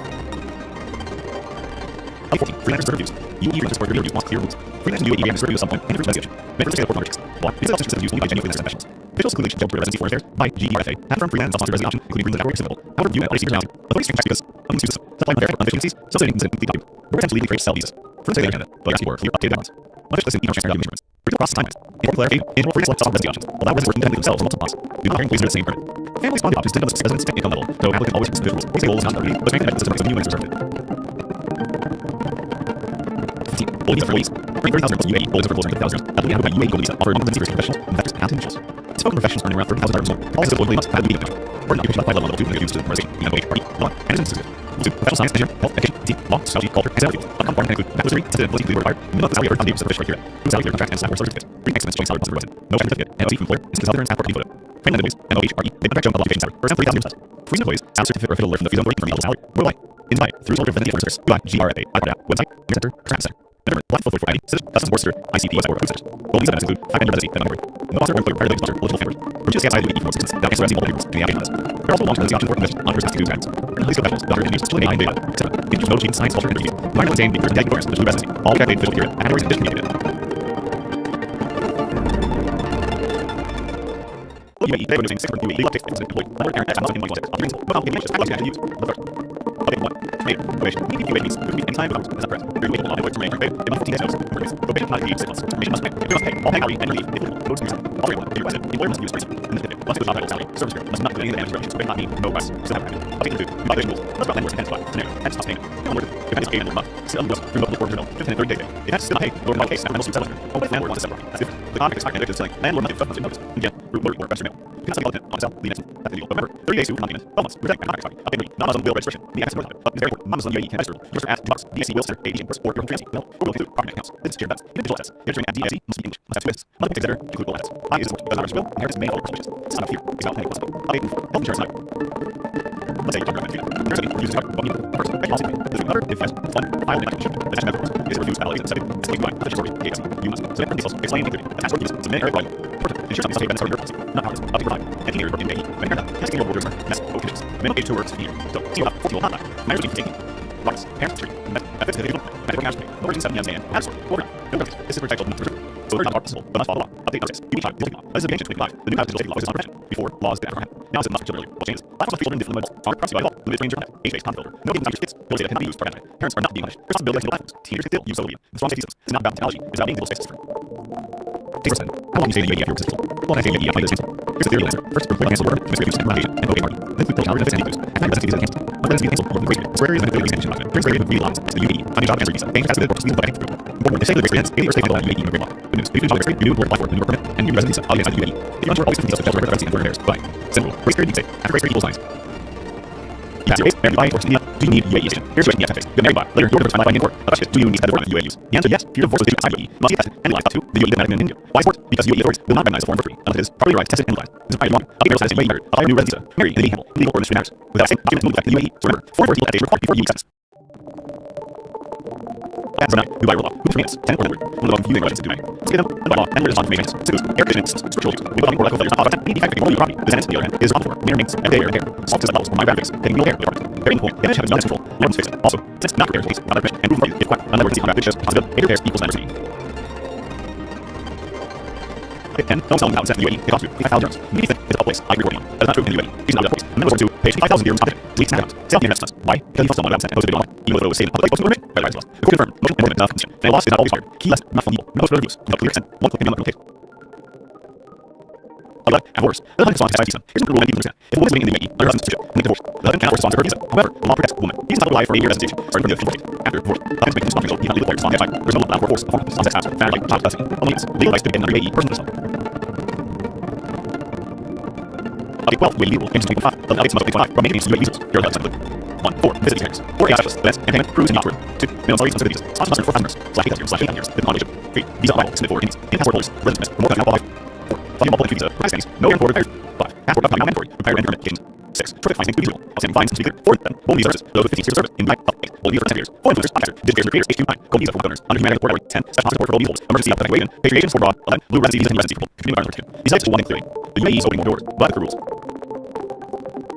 Update 14. Freelancers server reviews. UAE freelancers support review reviews wants clear rules. Freelancers in UAE may server reviews at some point and improve investigation. Members stay for projects. 1. These options are used only by genuine freelancers professionals. Officials include legislation for residency foreign affairs by GERFA. Have firm freelance sponsored residency option, including green network civil. However, you may seekers housing. Authorities change because of these uses. Supply unfair efficiencies, subsidizing consent complete document. We're attempting to legally create sell visas. Firms say they understand it, but asking for clear updated guidelines. Much listen, e-commerce transparent document insurance. Review process timelines. Important clarity, interval free select software residency options. Allow residents to work independently themselves on multiple plots. Do not hire employees under the same permit. Family bonded options depend on the resident's income level, though applicant always considers rules. Say goals is not already, but strengthen the system makes a new and conservative. 15. Gold visa for employees. Bring 30,000 plus UAE gold visa for gold visa 30,000. Applicant by UAE gold visa offer non-residency for professionals, investors, and individuals. Spoken professionals earning around $30,000 a month. All employees must have the UAE or an occupation by level 2 and use to the organization. UAE party, law, and business certificate. 2. Professional science, engineering, health, education, IT, law, sociology, culture, and sales fields. Outcome form can include bachelor's degree, sensitive ability to required. Minimum salary earned on the salary criteria. Minimum salary contract and staff certificate. Bring excellence joint salary responsible resident. No family certificate. NOC from employer. Instant salary and staff working photo. Train individuals. NOHRE. They contract joint publication salary. For example, $3,000 plus. Freeze employees. Salary certificate or affiliate alert from the freeze employee from the salary. Worldwide. In Dubai. Through soldier residency for service. Dubai. GRFA. iPad app. Website. Center. Craft center. Remember, black full for ID. Citizen. Customs support center. ICP. Website. Food centers. Gold visa benefits include 5 residency and category. No sponsor or employer prior to sponsor. Eligible families. Permission to stay outside the UAE for assistance. Without extra multiple rules. In the application list. There are also long-term residency options for investment on residency guidance. Police professionals. Doctor engineers. Discipline AI and data. Etc. Individuals know gene science, culture, and interviews. Environmental design, being person, awareness, digital residency. All calculated official period. Categories and district communicated. UAE, they were using 6 different UAE legal updates for employee. Landlord, parent, tax, and in 1.6. Operating simple. No complications. Just practice and use. The first. Update 1. Terminated. Probation. UAE means could be anytime without rules. Is that correct? Your UAE law avoids terminating paid. It must 15 days notice. Emergency. Probation cannot exceed 6 months. Termination must pay. You must pay. All pay hourly and leave. If legal. Notice to yourself. All regular. If you're resident, the employer must use reason. In this pivot, must do not vital salary. Service period. Must not include any of the damage restrictions. May not mean no requests. Still have practice. Update 2. New violation rules. Must about landlords and tenants. Scenario. Tenants must pay. No more. If that is paid and month. Still on the books. Remote report renewal. 15 and 30 day. If that's still not paid, or in my case, I must use settlement. Or if landlord wants to settle. That's different. The contract is hard and it's selling. Landlord must give 12 months in notice. Again. Root or register mail. You cannot sell on sale, leave next that's illegal. But remember, 30 days to non-payment, 12 months, protect and contract expiry. Update non-Muslim will registration. The access to but it's very important. Non-Muslim UAE can register. Register as Dux, DSC will center, AD imports, or your transit, mail, or will include property accounts. This is shared bets. Even digital assets. Registering at DSC must be English, must have two lists. Must be considered include all assets. I is important. Does not register will, inheritance may follow suspicious. It's not a fear. It's not planning possible. Update health insurance night. Let's say you're talking about it. First, refuses to cover 1 year. First, make policy. This is another if yes, fund, file an application. The next method is refuse validation. Second, it's by the story. DSC. You must. So details explain including attached documents. Submit area volume. Important. Ensure something must have been started your policy. Not ours. Update provide. Engineer report in AE. When you're done, testing your borders are mess. Conditions. Minimum age 2 works here. So, see what 40 will not die. Minors need to take rights. Parents 3. Methods to the medical cash pay. No reason 7 years and add sort. Order. No countries. This is protected. So it's not possible, but must follow law. Update notice. UAE child. This is a change to 25. The new digital safety law is on correction. Before, laws did not have. Now it's not children earlier. What changes? Last month's children different limits. Stronger privacy by law. Limited range internet. Age-based content filter. No games on your kids. Real data cannot be used for anime. Parents are not being punished. Responsibility to platforms. Teenagers can still use social media. The strong safety systems. It's not about technology. It's about being able to stay system. How long do you stay in the UAE after your visit? Well, I stay in the UAE after this cancel. Here's the theory answer. First, report cancel order. Administrative use and rotation. And voting party. Then food calendar benefits and views. After residency visa cancelled. When residency visa cancelled, more than the grace period. Square areas and benefit visa cancellation document. During square area of to the UAE. Finding job answer visa. Paying taxes or proceeding by any group. Important. If stay the grace period ends, 80 or stay handled on UAE immigrant law. Good news. If you do job grace period, renew or apply for the new work permit and new resident visa. I'll get inside the UAE. If you unsure, always visa such as residency and foreign affairs. Bye. Simple. Grace period needs after grace period equals lines. Pass your race, married by, or India. Do you need UAE station? Here's what you have to face. Get married by. Later, your divorce by in court. A question: do you need to have a UAE use? The answer yes. If your divorce was due outside UAE, must be tested and analyzed. 2. The UAE diplomatic in India. Why support? Because UAE authorities will not recognize the foreign for free unless it is properly right, tested and analyzed. This is probably wrong. I'll be status in UAE married. Apply a new residence visa. Marry and handle legal or administrative matters. Without saying documents will affect the UAE. So remember, foreign legal application required before UAE status. As of now, Dubai rule law. Who determines 10 or word? One of the most viewing residents in Dubai. Let's get them. Dubai law and religious information. 6. Air conditioning systems. Structural use. We will or failures not any defect in property. The tenant, on the other hand, is responsible for. Mirror makes everyday air repair. Soft system levels for my graphics. Getting real air department. Very important. Damage has no control. Alarms fix it. Also, since not repairs please, without permission and proof of if quite another emergency combat, which is positive. 8 repairs equals diversity. 10. Don't sell them out in the UAE. It costs you 25,000 dirhams. Maybe think it's a place I agree on. That is not true in the UAE. These are not place. Amendment 2. Page 5,000 dirhams content. Delete snapshots. Sell the internet stuff. Why? Because you felt someone about and posted a video online. Even though it was saved in public, most people by the rights laws. The court confirmed motion and enough condition. And a loss is not always hard. Key lesson, not from evil. No further reviews. No clear consent. One click and no case. 11. At worst. The husband responds to visa. Here's the rule many people understand. If a woman is living in the UAE under husband's citizenship and divorced, the husband cannot respond to her visa. However, the law protects the woman. He is entitled to life for 8 years residency, starting from the official date. After divorce, the husband makes responsible. He cannot legally respond to outside. There's no law for force. A form of sex acts, family, child custody. Only means legal rights to begin under UAE person to self. Update 12. UAE legal. Games 25. The updates must be 25. From making UAE visas. Here are the updates. 1. 4. Visit visas. 4. AI specialists. Events and payment. Cruise and yacht tourism. 2. Minimum salary considered visas. Sponsors must for 5 years. /8 years. With non-issue. 3. Visa arrival. Submit for Indians. And passport holders. Residence permits. For more than qualified. 4. Flying multiple entry visa. Price studies. No airport repairs. 5. Passport upcoming mandatory. Repair and permit applications. 6. Traffic fines include usual. Outstanding fines speaker. 4. Home visa services. Those with 15 years of service. In Dubai. Update. Home visa for 10 years. 4 influencers. Officer. Digital creators. H2 9. Gold visa for donors. Under humanitarian support. 10. Special support for gold visa holders. Emergency evacuation. Patriation for abroad. 11. Blue residency visa and residency for people. Community environment protection. These sites will one thing clearly. The UAE is opening more doors. But the rules.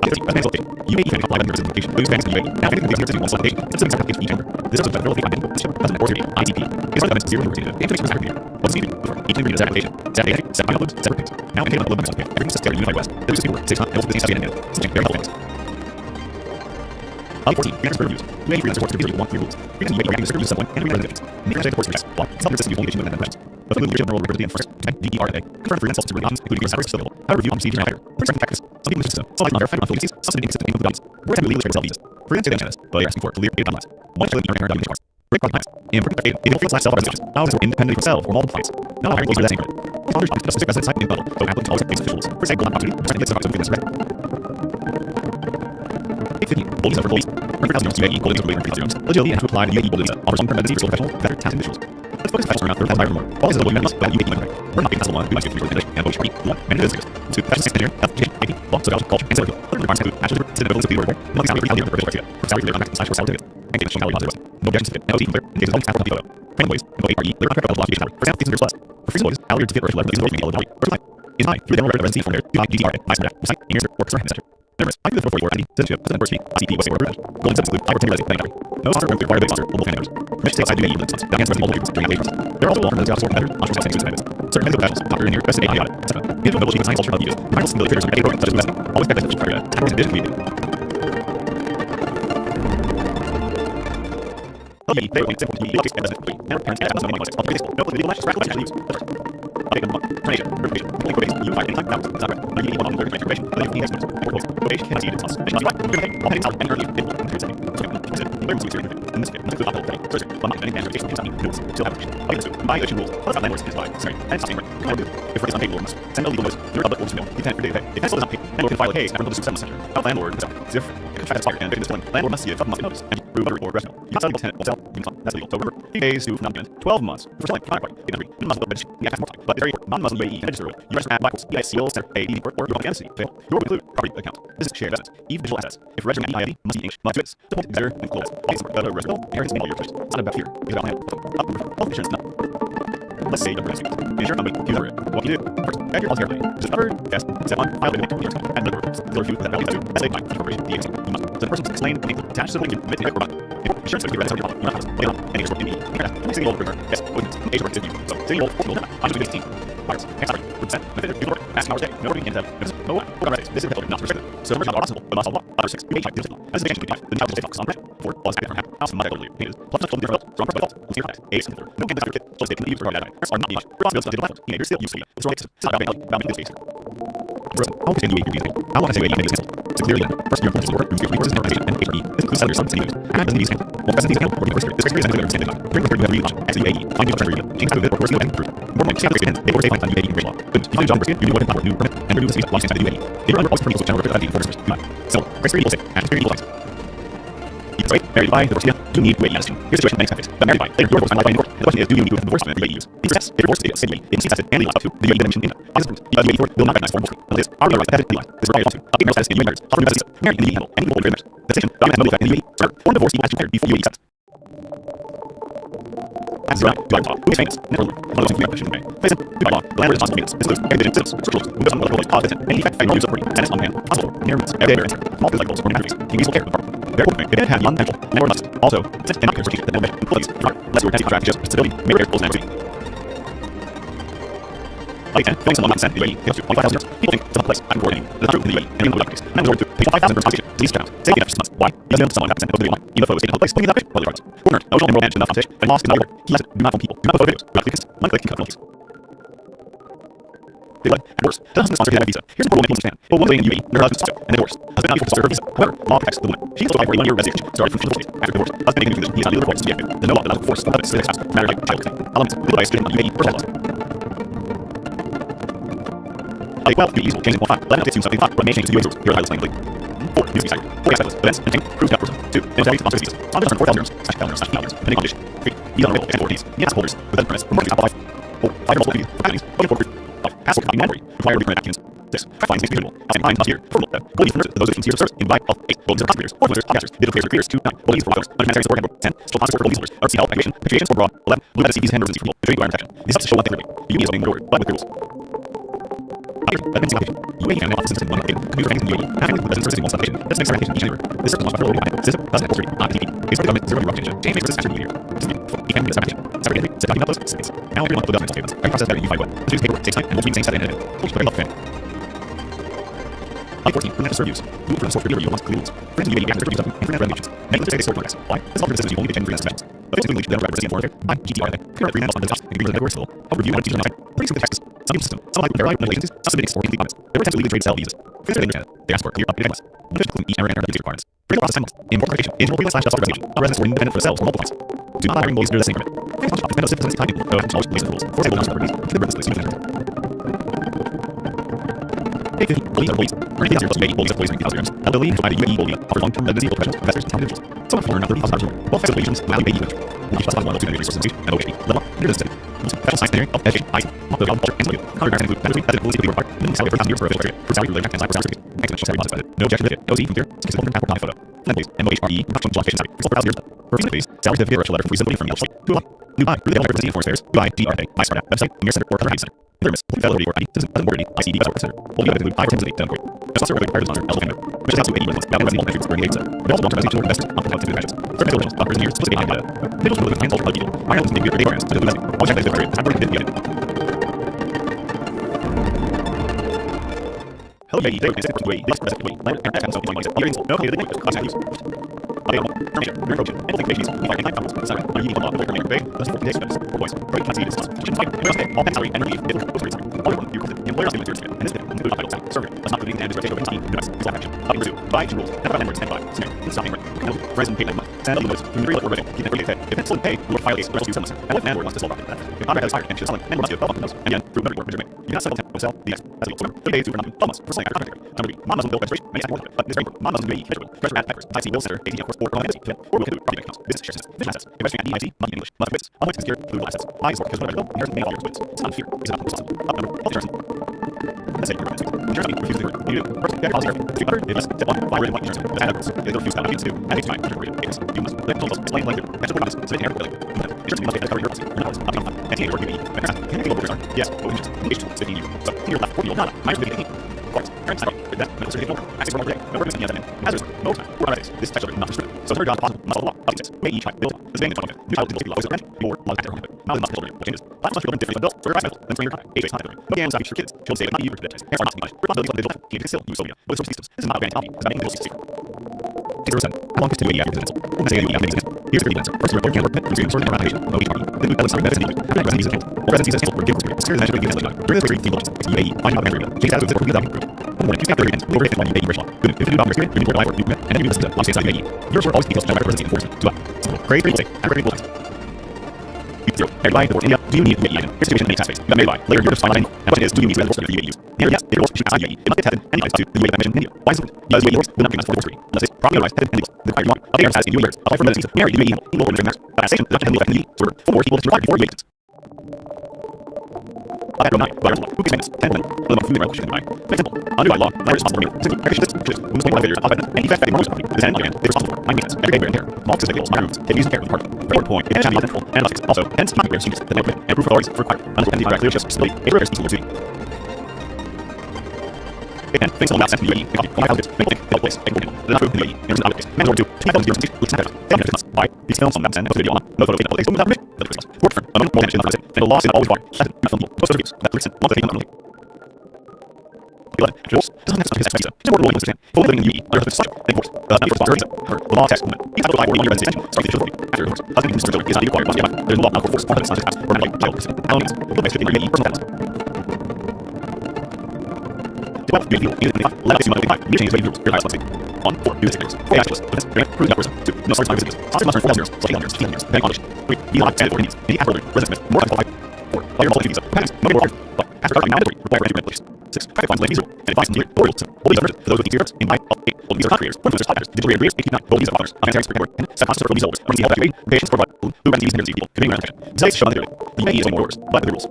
Residential location. UAE can apply residence location. Those banks in the UAE. Now, anything that takes one solicitation. It's a application for each member. This is a federal identity. This doesn't or ITP. These are the zero university. The information is aggregated. What's needed before each member needs application. Saturday, 7 uploads, separate things. Now, in upload members okay. Everything is together in unified west. There is people 6 and also the same study and something very helpful. Update 14. Freelancers for reviews. UAE freelance reports to the 1 3 rules. Freelance UAE ranking reviews someone and representatives. Make reports for requests. 1. Some system using and questions. But the leadership role record and first. DDRFA. Confirm freelance self-supervision options, including salaries still available. How review on procedure and factor. First practice. Some people system. Some like unverified vacancies. Some sitting inconsistent income values. We're attempting legally self visas. Freelance data channels. But you're asking for clear data timelines. One challenge in your current benchmarks. Break plans. Important data. If you self representations. How is it independently for self or multiple clients? Not all hiring goes to the same credit. If others want to specific resident site in level, so applicants always take officials. For example, opportunity. Percent index of business record. 815. Gold visa for gold visa. Remember housing UAE gold visa for gold visa. Eligibility and to apply to UAE gold visa offers long-term residency for professional, better talented individuals. Let's focus on around 30,000 or more. All is eligible must UAE money. We're not being possible one. We must get through English and Polish party. 1. Manage business. 2. Fashion engineering, health, education, IT, law, sociology, culture, and civil. Other requirements include bachelor's degree, citizen ability, report, multi-salary reality of professional criteria. For salary clear contract / for salary ticket. And national salary positive. No objection certificate. NOT clear. In cases only staff will not be photo. Train employees, employee RE, labor contract obligation salary. For example, 15 years plus. For free employees, salary certificate or 11 days employee eligibility. First time. Is high. Through the demo residency form there. Do DDRA, nice for that. Site, in years, work, and etc. Numbers. I do the 444 ID, citizenship, president, birth speed, ICP, West Order, golden citizens include 5 or 10 residents, planning no sponsor or required big sponsor, multiple family members. Permission to take outside UAE with sponsor. Down against multiple people during application process. There are also long-term residency officer competitors, entrepreneurs, and users and certain medical professionals, doctor, engineer, best AI audit, etc. Individual nobility and science culture of users. Practical skill traders and educated programs such as investing. Always expect that criteria. Tackles and vision community. UAE, they remain simple to UAE, and resident UAE. And parents and no legal matches, practical matches use. Update number 1. Termination. Verification. Complete quotation. You find anytime balance. It's not right. Under UAE 1 on the information. Whether you need experience. Quotation cannot see it. It's not. Quotation. All pending out and early. It will include setting. So, There must be serious in this case. Must include alcohol, petty, surgery, but not any damage, reputation, something, rules, still have action. By the by issue rules, plus landlords is by, sorry, and it's not saying if rent is unpaid, landlord must send a legal notice to your public or to mail. The tenant for day to pay. If tenant still is not paid, landlord can file a case after the settlement center. Now landlord himself is different. If contract expired and vacant is landlord must see a 12 month notice and prove other or rest note. You cannot sell legal tenant will sell. You can that's illegal. So remember, 3 days to non-payment, 12 months for selling. Contract party, get you must register the act more time. But it's very important. Non-Muslim UAE can register you register at Bibles, EIS, seal, center, AED, or your own entity. Fail. Your will include property account. This is shared assets. Even digital assets. If registering at EID must be English, must do this. The point is better and close. Always the residential inheritance in all your choices. It's not about fear. It's about land. So, health insurance, no. Let's say the risk. Insure company, use it. What you do? First, add your healthcare plan. Just cover, yes, set on, file the next year. Add the reports. The review that value to SA by corporation, the agency. You must. So the person must explain and attach to the link to or not. Insurance is the your policy. You're not house. Play on. And age in the. Single old river. Yes, witness. Age work is you. So, single old, I'm just 18. Virus. Next sorry. Percent. Benefit. You work. Ask hours a day. No working in them. No one. Program rights. This is not restricted. So numbers not possible, but must law. Other 6. You make type. As the extension the child is on rent. 4 plus after half. House and mother totally paid. Plus not totally developed. Strong default. Let's hear that. Age similar. No can your kid. So they can use for hard data. Are not much. Responsibilities of digital teenagers still use it. It's right. It's not about this case. How can you use it? I want to say anything simple. To clearly first year courses work, review courses, organization, and HRE. This includes other subsidies. And doesn't use it. Well, doesn't use it. Or first year. This criteria is under standard. Bring the third level at UAE. Find your treasury. Change to the course and improve. More than 6 years. They will stay on UAE English law. Good. If you job first year, you do work in power, new permit, and renew the visa once inside the UAE. They run always permit to general record for first year. So, criteria will say, and criteria will say. Right? Married by divorced, yeah. Do you need UAE attitude? Here's the situation, many but married by, later, your divorce, finalized by in court. The question is, do you need to divorce when UAE use? These are tests. If divorce is CDA, agency tested, and legal up to the UAE dimension in it. As approved, because UAE court will not recognize foreign divorce. That is, our legal rights that is legalized. This is required to update marital status in UAE marriage. Offer visa, married in the UAE handle, and people will be marriage. The decision, documents no effect in the UAE. Start, foreign divorce equal as required before UAE accepts. As zero, do I talk? Who is famous? Never learn. One of those things we should obey. Place him, do by law. The landlord is responsible for this. This includes every digit, systems, structurals, windows on the cause, any effect, and use of property. Tenants on hand, possible, near roots, every day, answer. Small things like goals, or matters. Can useful care of the property. Therefore, if it had young potential, landlord must also set and market that no measure employees, unless your tenancy contract just stability, may repair goals and activity. Like 10, filling someone not consent in the UAE, goes to 25,000 euros. People think it's not a place, I'm coordinating. That's not true in the UAE, and in the case. And I'm resort to pay 5,000 for compensation to these jobs. Saving after 6 months. Why? Because they don't someone got consent over the online. Even though it's in a public place, plenty of that fish, probably regardless. Ordinary, original enrollment managed enough compensation, and loss is not reward. Key lesson, do not phone people. Do not photo videos. Do not click one click can cut penalties. They led, and worse, the husband sponsor a visa. Here's important woman understand. Well, one thing in UAE, and her husband's sponsor, and they divorced. Husband not able to sponsor her visa. However, law protects the woman. She can still apply for a 1-year residence starting from the state. After divorce, husband making a condition, he is not legally required to be active. The no law allows force of evidence to the house. Matter like child consent. Elements, legal by a student of UAE, personal laws. Well, UAE will change in 1.5. 11 updates to something 5, but may change to UAE rules. Here are the highlights plainly. 4. News site. 4 gas events, entertainment, cruise tourism. 2. Inventory sponsor visas. Sponsors earn 4,000 euros, /$1,000, depending on condition. 3. Visa unavailable, and 4 Ds. Yes, holders, with other permits, from mortgage Apple 5. 4. 5 multiple visas, for companies, voting for 5. Passport copy mandatory, required permit applicants. 6. Fines needs to be minimal. Outstanding fines must hear. 4. Gold for nurses, those who years of service, in by health. 8. Gold for prosecutors, 4 officers, podcasters, digital creators, creators, 2. 9. Gold for followers, humanitarian support handbook. 10. Still sponsor for gold holders, overseas health, activation, patriations for abroad. 11. Blue medicine, hand residency for gold, training environment protection. These steps show one thing clearly. The UAE is opening the door, but with rules. Advancing application. UAE family offices in one location. Computer things in UAE. Having with resident services in one sublocation. That's next application each and everywhere. This service must follow the system doesn't upholstery on PTP. It's for the government, zero new rock change. Change makes after year. Even this application. Separate entry. Set document uploads. Space. Now you're on the documents statements. Every process better you find what. Choose paperwork. Takes time and will be same set and edit. Hold very love fan. 14. Prevent serve use. Do for the sort review once clear rules. Friends in UAE after reviews of internet regulations. Many of the say they sort products. Why? This offers systems you only get 10 freelance events. But it's including the record and foreign affairs. GTR event. Current freelance on the jobs. And agreement networks will help review and teach them outside. Pretty simple texts. Some system. Some like verify with agencies. Some submitting for complete comments. They were attempts to legally trade sell visas. Freelance on the internet. They ask for clear updated advice. Which include each and every requirements. Bring the process 10 months. Import qualification. Internal freelance /job resolution. All residents were independent for themselves for multiple clients. Do not hiring lawyers under the same permit. Things on top. Depend on citizens time people. Go ahead and knowledge police and rules. For example, non properties. To the business police. Pay 50. Police and police. Earning 8,000 plus UAE police employees in house rooms. Eligibility and provided UAE police offers long-term residency for professionals, investors, and talented individuals. Some have another $30,000 more. Well, flexible wages, value UAE country. We teach plus 1 to resources and OHP. Level up. Leader study. Professional science engineering, health, education, IT, multiple job, culture, and social. Contract include mandatory, that's ability to be required. Minimum salary for 1,000 euros for official career. For salary related tax and cyber certificate. Excellent salary deposit. No objection to it. OC from here. 6 is passport photo. Then please. MOHRE. Production job patient salary. For 4,000 years. For visa fees. Salary certificate or letter for reasonably from the website. New I. Really representing foreign affairs. UI. DRA. My Sharjah. Website. Near center or cover center. Thermos. Fidelity or ID. Doesn't work. ICD. Passport center. Only have to include 5 or 10 done for it. A sponsor with required sponsor. Eligible member. Which is also 80 months. Value resident metrics for 88 cents. But also long-term residential investors. Often help to the graduates. Certain medical bills. Doctors and years. Supposed to be high data. Digital will handle other people. I know this may be a great programs. But the investing. I'll check that it's I'm going to get it. Hello, UAE. They are UAE. This is UAE. Land and access something like this. No, they didn't class use. Available. Permission. Your approach. And applications. We find 9 problems. Sorry. On UAE law. The Premier Bay. That's 14 days. 4 points. Great class is. Kitchen fight. Employers pay. All pen salary and relief. It will go through. All one. You the employer has materials. And this bit includes title. Survey. Let's not include and is rotated over 15. Device. Exact action. Up in Brazil. By rules. And landlords 10 5. Snare. Stopping rent. Present payment month. Send the notice from the real estate. Keep it free. If it's still pay, you will file a case. Or else you sell and what landlord wants to sell property. If contract is hired and she's selling, landlord must give 12 months notice. And again, through another report, you cannot settle temp or sell the ex. As a legal swimmer, 3 days to for 12 months for selling after contract. Number 3, non-Muslim bill registration may more but this framework, non-Muslim UAE treasury bill, treasurer at backers, IC bill center, AT of course, or online entity, or will include property bank accounts, business shares, digital assets, investing at DIT, money in English, must wits, unlike secure, fluid assets. I is because whatever bill, inheritance may all your wits. It's not fear, it's not responsible. Up number, health insurance. Let's say you're going to insurance company refuses to work. You do. First, get policy therapy. If you utter, it must step 1, file written one insurance. The standard rules. They refuse that to and it's fine. You must. Let controls explain like it. That's what promise. So they inherit the billing. Insurance company must pay cover your policy. Your policy. Up on NTA or UAE. Can you global return? Yes. Open interest. Engaged. 15 euros. So to your left, 40 nada. Minus 15. Quarters. Current salary. With that, middle certificate over. Access for more day. No purpose in the other. Hazardous. No time. 4 hours. This text is not restricted. So third job possible. Must follow law. Up to 6. UAE child. Build. This bank is one of it. New child will law. Is it or law after home. Now the must children. What changes? Last month children different adults. For advice then for your time. Age 8 time. No games for kids. Children say not you for the days. Parents are not to be punished. Responsibilities on digital. Changes still use social media. With social systems. This is not organic copy. It's about making digital systems. 0%. How long is to UAE after this insult? Let's say UAE after this insult. Here's the answer. First, your report can't work. Resume source and application. No each party. Then we balance something that is needed. How many residencies account? All residencies account were given to serious measure of the during this period, team launches. UAE. Finding out the country. Change status of the document group. One morning, Tuesday after the weekend. Over 51 UAE British law. Good. If you do document experience, you report live work, you commit, and then you listen to launch inside UAE. Your report always details general residency enforcement. 2 up. Simple. Grade 3 will say. And grade 3 will say. 0. Everybody divorce India. Do you need UAE item? Here's situation in the tax space. You got made by. Later, you're just finding. And what it is, do you need to enforce the UAE use? The answer yes. If divorce should outside UAE, it must get tested and utilized to the UAE that mentioned in India. Why is it? Does UAE divorce? The number is for divorce free. Unless it's properly utilized, tested and legal. The required one. Other status in UAE. Apply for residency. Marry UAE. Equal or matters. Taxation. The document in the UAE. So 4 equal to 5 before UAE. Row 9. Buyer's law. Who can this? 10 minutes. The most food and question defined. Very simple. Under by law, lender is responsible for meal. Simply, when the failures of any effect affecting mortgage property, the tenant on the end is responsible for mind maintenance, everyday wear and tear, small specific goals, minor moves, take use and care of the partner. Very important point. It can be control and elastic. Also, hence keeping great changes that never commit and proof authorities for required. Unless and the clear just stability, a reverse to duty. Again, things on the outside of the UAE, the copy, houses, make think, the place, make the not true in the UAE, there's an outlet case. Man, order 2, 2,000 which is not why? These films on the outside and video on, no photo, no place, without permission, the response. Work for, among more attention, not and the law is always required. That's it, film, most of the reviews, that listen, one thing, not only. 11. Jules doesn't have to his expensive. It's important to understand. Full living in the UAE, under the subject, they force. Not for sponsor, the law text woman. He's not relying on your residence extension. Starting the children. After divorce. Husband in Mr. is not required. Must be about. There's no law now for force. Part of it's not just past. Or not child person. How means. It makes it in UAE personal balance. 12. UAE legal. Unit 25. Let us see monthly 5. New changes ready rules. Your highest policy. 1. 4. Use 6 figures. 4. Ask list. Defense. Grant. Prove the upwards. 2. No starts by residues. Hostage must earn 4,000 euros. So 8,000 euros. 15 years. Depending on condition. 3. Be allowed to for Indians. Any after residence. More than qualified. 4. Player multi visa. Patents. No more. But after card mandatory. Require entry rent. 6. Private funds feasible. And advice from the or rules. All these are to those with experience in by 8. All these are creators. One of those digital creators. 8. 9. Gold visa partners. Unsanitary support. And set costs for visa holders. Emergency health activity. Patients for what? Who rent these people. Committing renovation. Besides, show another. The UAE is only orders. But the rules.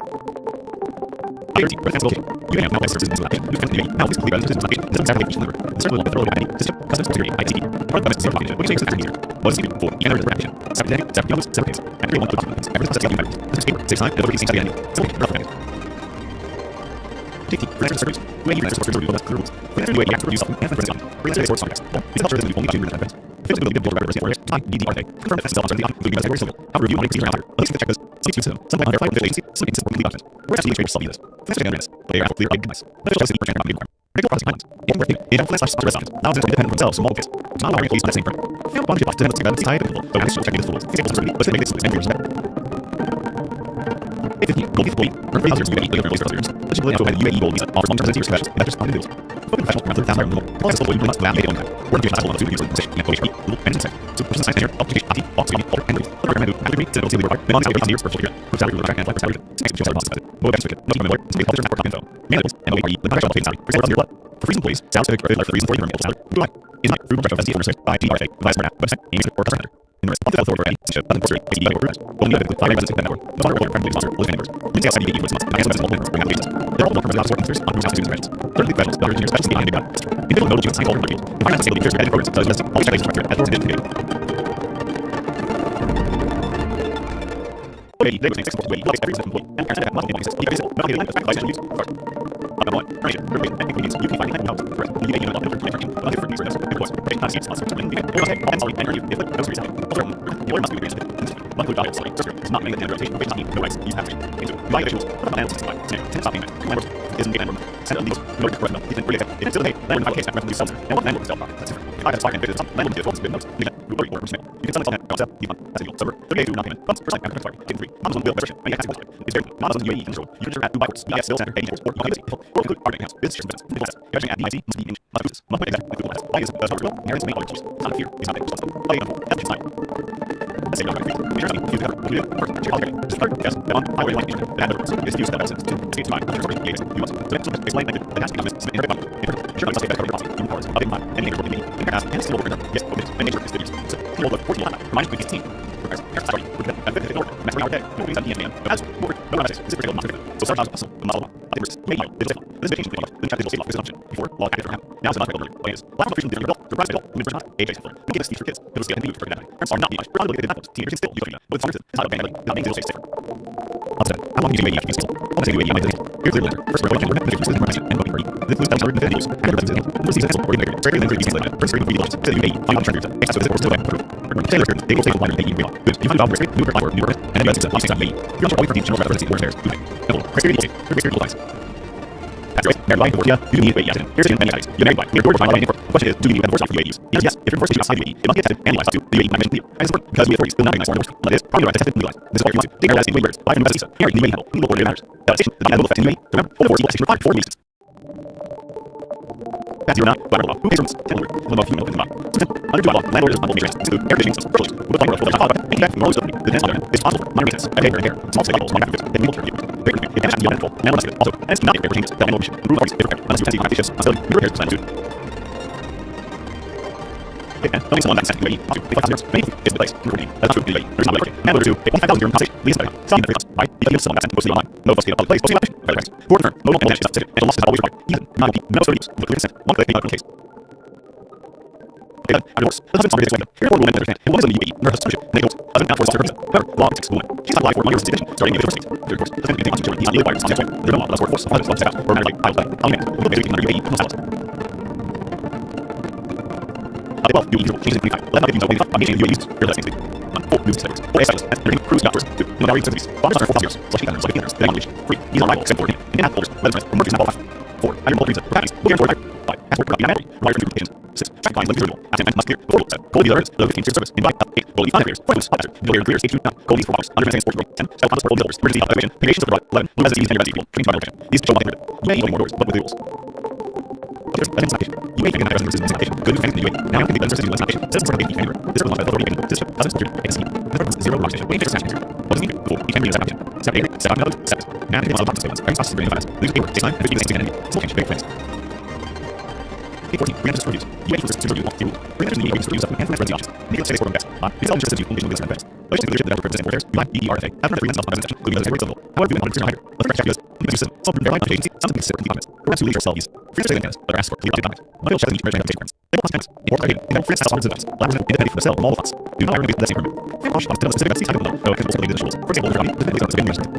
13. Residential location. You can have no services in this application. You can continue. Now, please complete residence application. This is exactly each number. The circle will throw ID. System. Customs security. ICT. Part of the zero application. Which takes an easier. What is it? 4. You enter the application. Separate identity. Separate youngest. Separate case. And 3 1 2 2 Every process taking matters. This is paper. 6 9. Delivery. 6 identity. Separate. Relevant. 15. Register service. UAE register service review. That's clear rules. When UAE acts review something and residence on. Register source context. Is not sure that we only do residence. If it's ability to build a record receipt or time DDRA. Confirm that that's uncertainty on the US civil. How review on procedure after. Let's check this. See to some point unverified with the agency. Some inconsistent legal documents. We're actually traders solving this. Let's check this. But they are clear and nice. Let's just see for transfer on predictable processing timelines. In working, it influences slash software residence. Now it's independent from themselves, so multiple case. It's not allowing police on the same front. Failed bond to off to them to type and but I'm still checking this fluids. Examples of but they make this and years better. 15. Gold employee. Earn 3,000 UAE with your service. This is into a UAE gold visa. Offers long-term residency specials. Investors on individuals. Focus professional around 30,000 removal. All accessible you must allow on time. Work with your on 2 years in position and coach people and insight. So person science engineer, application, IT, box, baby, alter, and the program menu, activity, citizen, civil required, minimum salary 15 years per full year. With salary track and flight salary. 6 extra salary process. Mobile certificate. No human lawyer. Simply publish network info. Manuals and OE the contract salary. For example, your blood. For freeze employees, sales for the reason for your salary. Who do I? Is not through professional residency administrated by DRFA, advised for website, aiming or customer. In the rest of the authority, citizenship, unenforced, ACD, or organized. Only available 5 residents in the network. No longer or friendly sponsor, live members. Links outside UAE months. I answer multiple members bring applications. There are all from residents sponsors on groups students and thirdly, professionals, other engineers, specialists, and data. Individual notable students, all reviews. Environmental stability features, programs, such as all check structure as well as individual. UAE, they was 6 UAE, every employee, and parents that must be 6. Because no getting the fact by use. Number 1, information, inconvenience. You can find it out. Correct. The UAE unit of information. But for these reasons, of course, rate not seats, also when you get and sorry, and you if it no reason. The lawyer must be agreed to one who died sorry. Is not making the rotation, which not need no rights. Use have to into violations. And 65. Tenant stopping it. Landlord isn't getting landlord. Send a legal no correct. You can really get it. It's still a landlord in case that reference sells. And what landlord sells property. That's different. If I have a and some landlord deals been notes. You can or personal. You can sell it on sell the fund. That's a deal. Server. 38 do not payment. Funds first time after sorry. Getting free. Non-Muslim bill membership. It's very non-Muslim UAE control. You can at Dubai ports. ES still center 80 ports or include party accounts. Business business. Everything at DIT must be English. Must use this. Must put exactly. Why is the software bill? Inheritance may always use. It's not a fear. It's not a responsible. Example. time. Let's say no right. Make sure you cover. You do first. Check all the just cover. Yes. Then on. I would like to that other words. Is use that essence to say to mind. Sorry. Yes. You must. So explain like it has to become this in every one. Sure. I say that cover the policy. You powers. Of mind. And nature. In past and still working. Yes. Okay. And nature is studies. So still look 40 minus 15. Sorry. We're good. And 50 order. Master hour day. No reason PM. That's more. No matter. This is pretty much. So start muscle. Muscle. This is change between the chat digital this option before log active for now is not available. Is last option did result the price bill when first not age for we give this for kids it was getting for that are not much probably they did teenagers still you but it's not okay like not being zero safer also how long you may have to almost UAE might here's the later first we're going to the first and going ready this was done in videos and the first season or the very then these like first reading videos to UAE I'm not sure it's so this was still Taylor they will take one day you good you find out where new or new and then that's a you're not only for the general reference where there's that's right. They're lying for you. You need UAE accident. Here's again many guys. You may buy. We're going to find out the question is, do you need the worst for UAEs? Yes. If you're forced to outside UAE, it must get tested and legalized to the UAE mentioned you. And support because we authorities will not recognize foreign workers. But it is probably right to test it and legalize. This is all you want to. Take care of that in waivers. Live from Visa. Here you may handle. Legal order matters. The station does not have legal effect in UAE. Remember, all the force legal required 4 weeks. That's you're not. Whatever law. Who pays rooms? Tell the law of human open law. Under Dubai law, landlord is responsible for maintenance. Include air conditioning systems, virtually. With a plan for the top any back from normal stability. The next other is responsible for minor maintenance. At air, small state levels, long factors, and legal care views. Bigger than it has to be control. Landlord must also, and it's not air changes. The landlord mission. Improve parties, if unless you fancy shifts, hostility, new repairs, plan to. And only someone that sent UAE to pay 5,000 many is the place. That's true. UAE. There's not working. And order to pay 1,500 dirham compensation. Lease by some of the costs. Right? If someone got sent mostly online, no post public place, mostly election. Better practice. For the mobile and is substitute, and losses always required. Even not no study use. With clear consent. One click, in case. Divorce. The husband's mom did here for women understand. It was in the UAE, and her husband and they husband now forced her visa. However, law protects the woman. She's not alive for 1 year of situation, starting in the first state. Through divorce, the husband can children. He's not legally required. There's no law allows for force. Husband's step out or married by common. Legal basically under UAE must follow. Well, you need changes in 25. Let not give you no way to talk. I'm getting UAE used. Here, let's see. 4 news sectors. 4 SIS. And learning cruise doctors. 2. No dowry subsidies. Bonders are 4 years. Slash 800. Slash 800. Then knowledge. 3. He's on rival. 7. 4. And app holders. Weather friends. Emergency not all 5. 4. Iron bolt reason. Patties. Book for 5. Passport cannot be unmarried. Wire for notifications. 6. Track lines like visual. Absent must clear. 4. Gold dealers. Low 15 service. Invite up. 8. Gold 5 years. 4 months. Officer. Gold clears. 8. 9. Gold for hours. Under sport. 10. Spell sport. Gold dealers. Emergency evaluation. Patients of the 11. Blue messages and people. Training by location. These show like you may open more doors, but with the rules. You may think that versus application. Good defense in the UAE. Now can be done versus US application. Citizens are paid anywhere. This is one of the authority this ship doesn't secure ASC. The purpose is 0 rock station. Wait for station. What does it mean? 4. You can be in application. Step 8. Step 9. Step 7. Now can be on statements. Bring sauces to bring the finance. Lose paper. 6 9. 15 16 enemy. Small change. Big plans. 14. We have to reviews. UAE forces to review. Bring the UAE to reviews and transparency options. Make it for best. These all interested in condition with best. Legislation leadership that represents affairs. UI EDRFA. After the reasons of presentation, including those areas of however, we want to higher. Let's check this. Some verify agency. Some consider documents. Programs to lead yourself use. Free to say that but ask for clear documents. Michael Shepard measure and difference. They will cost important writing. And free access to advice. Labs independent for the cell. All thoughts. Do not renovate the same room. Free wash on specific FCC type of law. No, it can also lead to the rules. For example, the Dhabi depends on the spending measurement.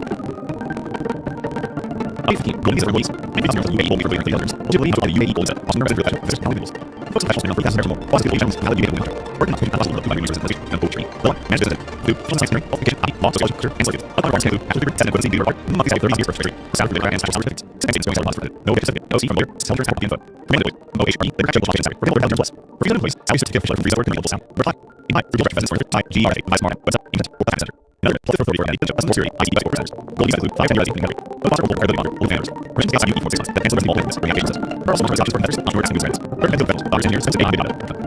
15. Gold visa release. Maybe it's UAE will be for the others. Will you believe the UAE gold is Austin resident real fashion. This is county rules. Folks special and 3,000 more. Possible agents. How do you get winter? Working on the possible of resources and boat training. The one managed business. Do full science training. Qualification. Law, social culture, and circuits. Other parts can do. Actually, set and equity be required. Monthly salary 30 years for training. Salary for the and special certificates. Second is going to for no certificate. No C from lawyer. Self-certified property info. Permanent OHRE. Labor check salary. For health plus. For visa employees. Salary certificate official from visa work and legal sound. Reply. In my for direct business for type GRA. My smart website. Internet. Or tax center. Another plus for 30 for any customer security. IT for centers. Gold visa include 5 10 resident memory. No possible for credibility model. Only fans. Permission to get you for 6 months. That cancels all business. Bring applications. There are also options for investors. Entrepreneurs and news Recommended federals. Doctors, engineers, sensitive data.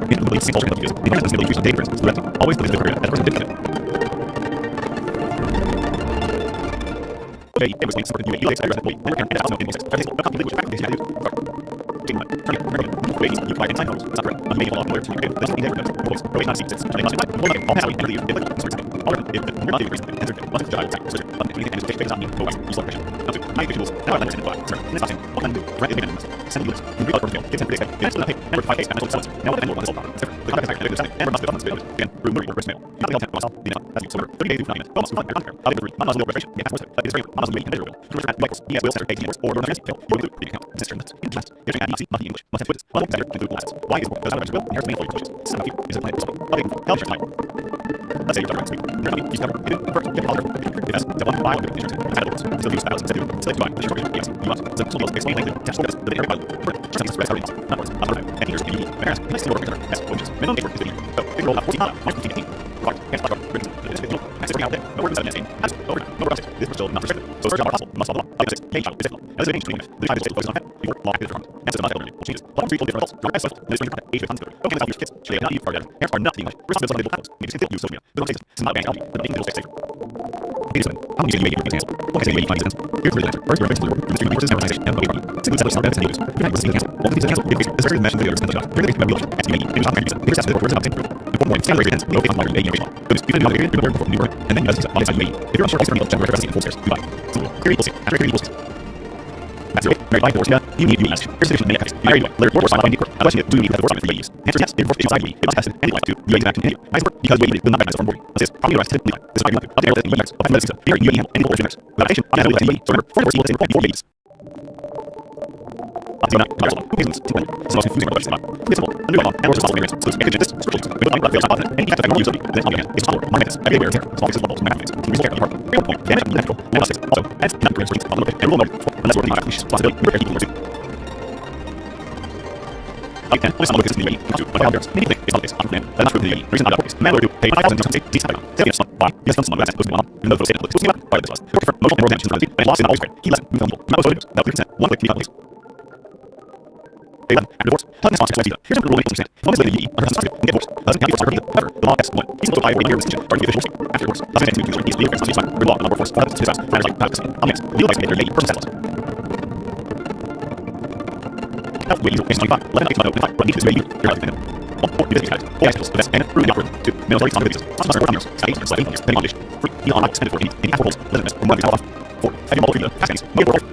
In the belief, single and views. The inherent use of data principles. Directing. Always believe the career as a person dictated. Okay, it was linked to the UAE. UAE resident employee. And also in the no company which practice you ways you apply and sign photos. It's not correct. Made law lawyer to you. This is never knows. Probation not secrets. They must all have to leave. If the not even reason enter once the job site search button anything and just take on you. No wise. You select Now to my visuals. Now I understand why. Sir, this is what can do. Right in the send you and real for kids and big. It's not pay. Never 5 days and so now what one is all problem. The contract is never must be done. Again, remove your voicemail. Not the content you know. That's so 30 days to 9 minutes. Almost not your contract. I'll be not registration. Yeah, that's it is very not wait and visual. Michaels. Yes, will center page or don't transfer. You will do the account. Sister interest. If you have not English, must have All better can do classes. Why is because otherwise will here's the main point choices. Some of you is a plan possible. Help your time. Let's say you're talking speak. You're not use cover. First, get all your that's the one file with insurance. Instead still use files instead of select by the short version. Yes, you must. The tool will explain later. Test for the very file. Just express our inputs. Not words. Other and here's the parents. Nice to work together. That's which minimum effort is the so if you roll out 14 15 right. Can't start with this is that's it out there. No words 17. That's over. No process. This is still not restricted. So search out possible. Must follow. Like this. Page out is difficult. As a change between the time is focus on that before log active front. Answer not available. Changes. Bottom 3 different results. Direct self. This is your content. Age with content. Okay, that's how your kids. They cannot use far data. Parents are not being punished. Responsible for individual flows. Maybe they use social media. The conversation is not a bank but making individuals safer. How many UAE cancel? What can UAE find citizens? Here's the answer. First, you're a the industry resources advertisation and local party. Simply establish our benefits and news. You're not listening to cancel. What can cancel? This is mentioned video response job. Here they can be as UAE. It is not going to be bigger steps to the words about the improvement. Important point. Scan raise your hands. Local on UAE information. Good. You can do it before new work. And then you guys on UAE. If you're unsure, please turn the reference in full stairs. Goodbye. So, query equals after query equals. That's it. Married by divorce. You need UAE. Here's the definition of main activities. Married by. Letter divorce on the court. Question is, do you need to have divorce on the UAE? Answer yes. If divorce is outside UAE, it must test and like to UAE back continue. I support because UAE will not recognize foreign boarding. This is probably the rest of the This is why you have to update the UAE of the system. Here UAE handle any divorce matters. Without action, I have to UAE. So remember, foreign divorce equals before UAE. Who pays this? This is most confusing about this. It's simple. Under law, and also immigrants. So it's this structural system. We don't like fails on it. And you have to have more use of it. Then on the other hand, it's power. My methods. Every layer is here. Small cases level to my methods. Can resolve care of the heart. Real point. Damage and natural. And also, that's not great strength. On the and rule motive. Unless we're the responsibility. We're people more soon. I can only some locations in the UAE. To my parents. Many think it's not the case. I'm from that's not true in the UAE. Reason not the man will do pay 5,000 to these have taken some why yes some less than on even though the state of the system part of this was for emotional and moral damage to the and loss in always great he less moving on not was that 3% one click to police they then after divorce talking response to here's a rule to understand if one is living in the UAE or has something to divorce doesn't have to be however the law is one he's supposed to buy a year restriction or the official after divorce doesn't have to be legal against the law on workforce for others to spouse for like practice yes legal rights to get their personal status now we use 25 11 25 what needs to be your life or business types. All skills, the best and proven operator. 2. Military responsibilities. Sponsor for years. Studies, study, years, depending on condition. 3. The online extended for any after roles, residence, or money off. 4. Have your model for the past studies. Media work.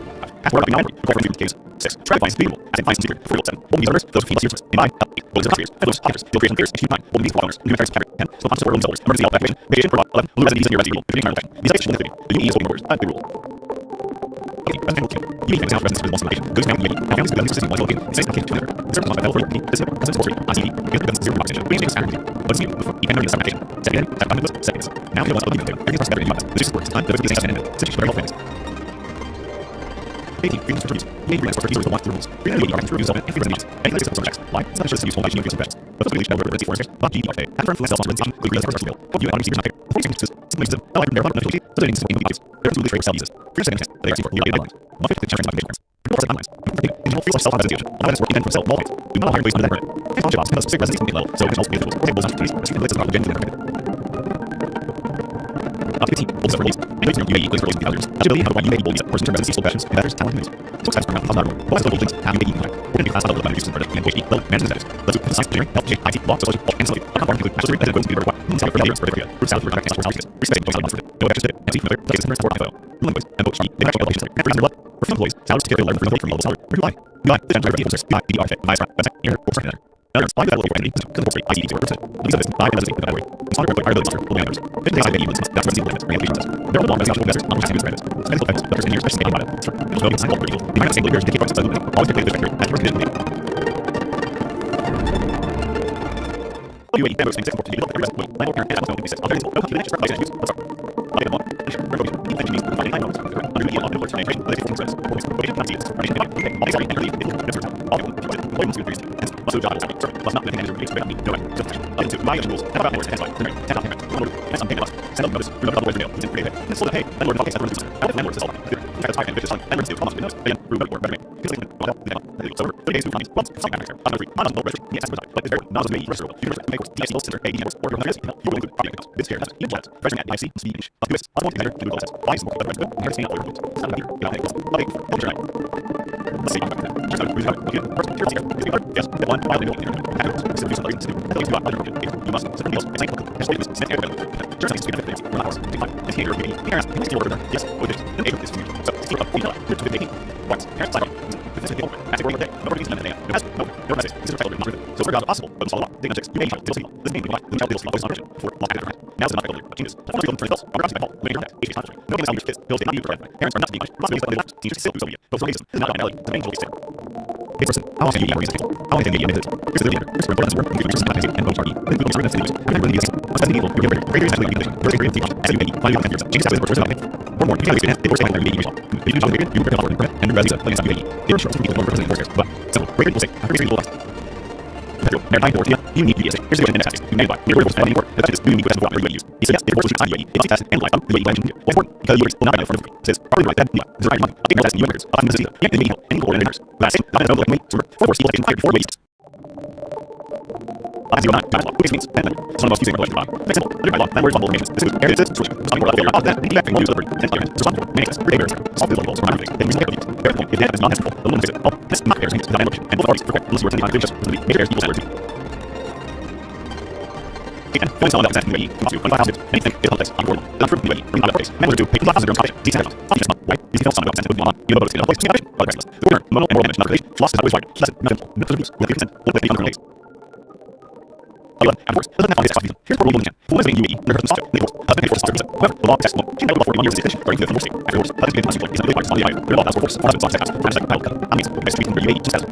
Passport of 9. Record from cases. 6. Track finds feasible. Asset finds secret. 4. 7. Holding these orders. Those who feed us in 9. Buildings of fears. Federals, operators, field creation fears. Achieve 9. Holding these owners. Human affairs cabinet. 10. So conscious order themselves. Emergency health evacuation. Radiation for 11. Blue residencies in your residence. If internal protection. These actions should be. The UAE is holding orders. The rule. Okay, resident rule 2. UAE famous house residence with location. Goes down UAE. And families with system was located. It says located to another. This is not available for your this is residence for free. On TV. Because zero population. We change standard. What's new? You can learn the second seconds. Now we don't want to leave it there. Everything's better in the This is works. Time. Those are the same and situation for families. 18. Freedom for reviews. UAE freedom for reviews. The rules. Freedom of the reviews of it. And freedom of needs. Any places of subjects. Why? It's not just useful by using subjects. But also leadership over residency foresters. Bob G. D. After influence self-sovereignty. We agree as a bill. What you and receivers not care. The 46 simply uses allied from their level of neutrality. So they need to be values. There are two trade self uses. Freedom second but they are for related lines. 150 chance of difference. Reports and timelines. Individual free self-representation. All evidence work even from self all we know how to waste under that credit. And all jobs can have specific residency level. So it also be individuals. Tables and trees. Restricted lists of the gender credit. Up to 15. Also for release. And rates your UAE plays for release with others. Eligibility and how to why UAE will use person term residency questions and matters talent and news. So steps from $1,000. What is the links have UAE impact? We're going to be class level of uses for and PhD level management status. Let's do science engineering, health, IT, law, sociology, and society. A combined include master's degree and going to be required. Salary for years for area. Group salary for direct and sports salary. Respecting joint salary. No extra fit. Empty familiar. Places and support info. Language and book sheet. The actual application salary. And love. For employees, salaries to get learn from level salary. Where do I? The gender of the users. DDR fit. Vice website. Here. Works for another. Others, by the level of identity, because of ICD to 1%. These are this by residency category. Installer report higher level holding others. Vision design ID limits, that's residency limits, reapplication test. There are long residential investors, not residency investors. Medical factors, doctors, engineers, specialists, and biotics. There's no design for legal. The environment same years, decay process, always take the factory, as your condition. UAE members and second to develop every resident with landlord parent and also no alternative no computer for license use. Let's start. Okay, one. Revolution. Even engineers provide 9 moments. Under the law of import and but if it's process. Performance. Probation. Not serious. Probation. Okay. All these are interleaved. All one. Employment to increase. Hence, must do job sorry. Must not make manager release straight up. No right. Just up to my rules. Have about members. Hence why. Turn. 10 out of 10. Order. And something else. Send out notice. Through the way mail. It's in free. It's full of pay. Landlord in all cases. Landlord is all. Check the time and vicious time. Landlord is almost windows. Again, through or better. Consider well. So 30 days to find once some factor. I'm free. I'm not registry. Yes, like this very not as many registrable. You make DIC center AD numbers or your help. You will include property accounts. This care has you want. Pressing at IC must be English. Of US. I want to better do process. Why some other good. Here see other good. Some here. You know. Okay. Culture. Let's see. Here's how we have it. Okay. First, here's here. Is the other? Yes. The one file in the internet. So do something to do. At least you got other good. You must send deals. It's like that's what it is. Send everything. Just like speaking of it. We're not hours. Take 5. It's here. Parents. It's still order. Yes. What it is. Then 8 is for you. So it's still up. We know. You're to be making. Once. Parents like this is the over. That's a working day. Nobody needs to know. No has no message. This is a title not written. So for God possible, but it's all along. They can you may try signal. This name we like. The child deals focus on vision for long period of time. Now it's not like a genius. One freedom for adults. On the by Paul. Later contact. Age is not no one is how you kids. Bills did not be provided. Parents are not to be punished. Responsibilities that they left. Teachers still do so. But for racism, this is not a melody. The main goal is safe. Hey person, how often do you eat reason? How often do you eat it? Here's the leader. Here's the important work. Include resources and and OHRE. Then Google research and news. I'm really using. What's that evil? You're getting greater recycling English. Greater great teachers. As you may find out yourself. Change status with resources about it. Or more. You can experience it. They force like UAE. You do something you prepare for it. And the visa plans on UAE. They are sure to be the one representing forces. But so great will say after research will last. Maritime board, you need UAE. Here's the next aspect. You may buy. Your rules and any work. That's just do need to have UAE use. He says the rules on UAE. It's tested and like the UAE language. What's important because UAE will not be in front of you. Says probably right that yeah. This is right money. I think that's the records. I'm the city. Yeah, they need help. Any goal and nurse. Last thing, I don't know like me. So for people that can hire before waste. 509, dialogue, who means, and some of us using related by. Next symbol, under by law, landlords, vulnerable nations. This is area situation. Responding more level, that, and feedback, use liberty, and clearance. Respond for, many respond for, solve the goals, or non-moving, and reason capabilities. Bear the point, if the is non-sensible, the woman visit, all, this not pairs, without emotion, and both parties, for unless you are sending on just, major areas equals energy. And when someone else is in the UAE, who wants to, when five houses, many think it's complex, on board, not true in the UAE, bring out place, men will do, pay classes during competition, decent headlines, often just not, white, these females, some of them, would be on, even though it's in a place, other priceless. The winner, moral and moral damage, not relation, philosophy is always right, lesson, not simple, myths of abuse, with consent, one way to be on the 11. Afterwards, doesn't have obvious explanation. Here's what we're looking at. Who is in UAE, under her husband's subject, legal, husband, and forces, however, the law tests one. She never got 41 years of decision, starting to the state. Afterwards, husband began to constitute, he's not really on the island. Their law allows for forces, for husbands, on sex house, for second child, amazing, the best treatment for UAE, just as.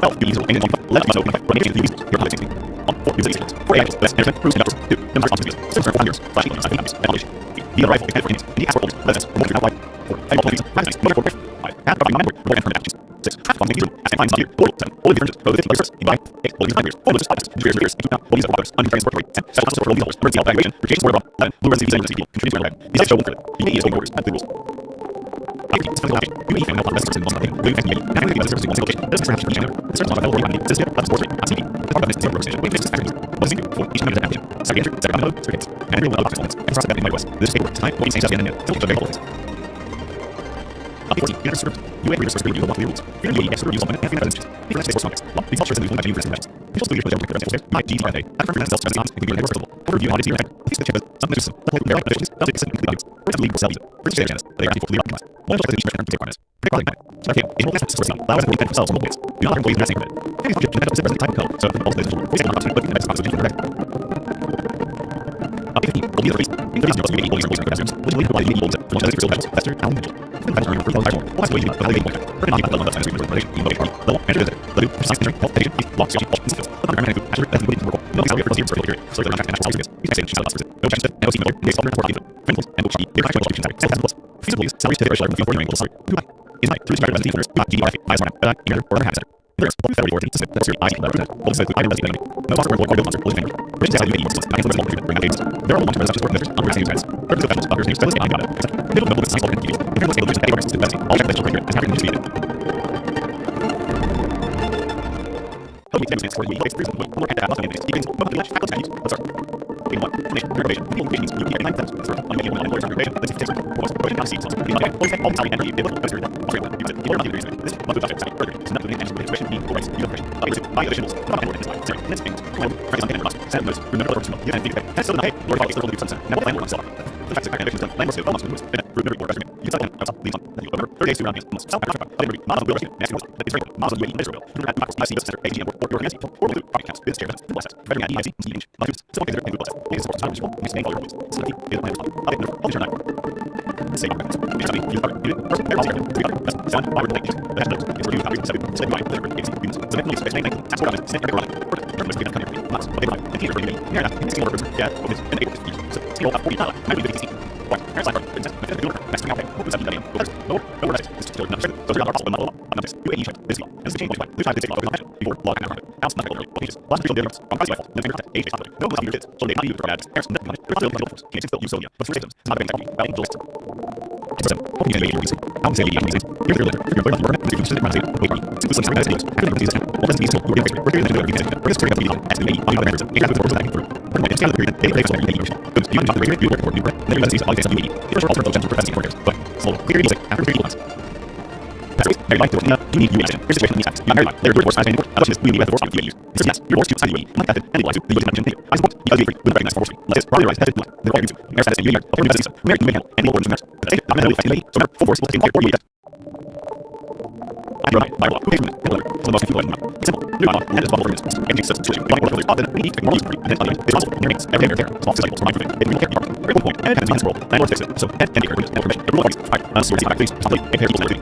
Well, UAE is and it's 1. Let us know, from nations to UAE, your politics. 4. Use these 4 angles, best entertainment, proofs, and numbers. 2. Numbers responsibilities. 6. 4 years, flashing, and families, and foundation. Be on arrival, and for innings, and the export holders, residents, or more outright. 4. And all police, residents, motor for 5. Have property non-memory, report and permit actions. 6. Half on things, as and fines, not here. 4. 7. All of the differences, go to the 50 first, in by. 8. All of these 9 years, 4 losers, 5 years, 2 years, 2 now, all these are others, untransport rate. 10. Special counsel for all these holders, emergency health evaluation, rejection order 11. Blue residency visa people, contribute to our contributing to our these show one credit. UAE is going orders, and the rules. UAE family health residents in Muslim UAE family UAE. Now, UAE services in one single location. This is for Sharjah. This is available on the system of sports rate. CB. The part of this is representation. Wait, this is factors. What is it for each member of the application? Second entry, second download, second. And every one of the boxes and process that in my West. This is paperwork. Tonight, what you say just in the minute. Filter available things. 14. United Service. UAE readers first review of monthly rules. Freedom UAE extra reviews on and freedom residence. Freedom space context. These all shirts in the by universal measures. Official studios with the residence. My G by day. After freedom self service it can be very versatile. Overview on the effect. Please check some measures. The whole very officials. Does it include audience. For example, legal sell visa. British standards. They are fully optimized. One of the each return to take partners. Predict running time. So again, in all aspects of source allow us to defend ourselves on both ways. We all have employees addressing credit. Any function can have a type of code. So all the we say not but in the next concept for direct. 15. Gold visa release. In the reason UAE all these are classrooms, which will provide UAE for launch for levels faster and mental. The are for large more. All has to be the value point. For not even the time relation in the level manager visit. The precise entering health education blocks all skills. The program manager actually has been work. No salary for the year period. So the contract national service. These extensions have lots of no change and no senior based on their people. Friends and which the actual education type. Sense plus. Feasible use salary to the regular for your salary. Is my through the resident owners. GDRF IS1 but either or other habit. There's one fairly working system that's your IT represent. All this include item resident enemy. No software or build sponsor. Bridges out UAE systems. I can limit more bring out data. There are long-term residential support measures on resident users. Purpose of professionals, doctors, and studies and data. Middle of business cycle and entities. The principal scale of any references to investing. All technical criteria is having to be needed. Public exams for UAE based reason with more and lots of entities. Evenings, most of the lecture faculty studies. Let's start. Game 1. Nation. Renovation. People meetings. UAE 9,000. Third. On the medium and more renovation. Let's see tips. Proposed. Proposed. County seats. All the salary and energy. Biblical. Obscure. Australia. Use it. You are not even using it. This is not the object. Study. Further. It's not doing intention with integration. Being for rights. Use of pressure. By additionals. Not and more in this life. Sorry. Next thing. Practice on payment costs. Set notes. Remember the first. You can think that's still not hey. Lord Bobby still will do something. Now what landlord myself. The fact that conditions done. Landlord still almost moves. Remember more restroom. You can tell them outside. Leave on. Then you over. 30 days to round hands. Almost. South Africa. Other Miles will rescue. Next month. It's regular. Miles will UAE. Israel. At Michael's. I see the center. AGM or your hands. Or blue. Property counts. Business care. Bless us. Better than EIC. Change. Not use. Someone consider and bless us. It is for time. Mix name all your rules. It's not the plan. I never. I'll turn that. Say my friends. It's something you are. You are. Very awesome. 300. Best. Sound. Power. Relations. That's notes. It's for you. Copy. 7. Select by. Deliver. AC. Units. Select police. Explain 19. Task force. Snap. Regular. Order. Terminus. Give them country. Lots. What they like. And here for you. Near enough. It's more person. Yeah. Focus. And able to speak. So. Skill up. 40. Dollar. I will be 50. What? Parents like her. Princess. My favorite. Next thing. Okay. Focus. 7. Go first. Go. Go. This is still not straight. So $3 possible. I'm not this. UAE check. This law. This is change multiply. This time this law goes on before law and after. House not regular. Pages. Lots of visual difference. On price level. Then contact. Age. No one your kids. So they not use for ads. Parents not going. They're still force. Can't still use Sonia. But for systems. It's not a technology. Well, angels. So, what you UAE using? I would say UAE using. Here's your letter. Your learner. This is just running. Wait. Simply some service videos. After the disease. What does these do? We're going to we're going to do it. We're just going to be as the UAE. On the members. It has to work through. We're going to scan the period. They play for UAE. Good. You can talk to the radio report. Then you see all the UAE. Here's all sorts of professing workers. But slow. Clear music. After 3 months. Very like the you need UAE. Here's situation in these facts. You are very like. They're good force as any other is we need the force of UAE. It's yes. You're forced to sign UAE. Like that. And like to the UAE mentioned. I support. You agree. We recognize force. Let's probably right. That's it. The quality of air status in UAE. Upon universities. American UAE. And global international. I'm not really UAE. So full force will take more UAE. I know by law. Who pays me? So the most people know. Simple. New law. And it's one for instance. And it's a situation. You want to often we need to take more use for and then it's possible. Your needs. Every day there. Small cycles for my food. If we don't care. Very point. And it's this role. Landlord fix it. So and be careful. And permission. The rule of right. Seriously back please. Probably and careful to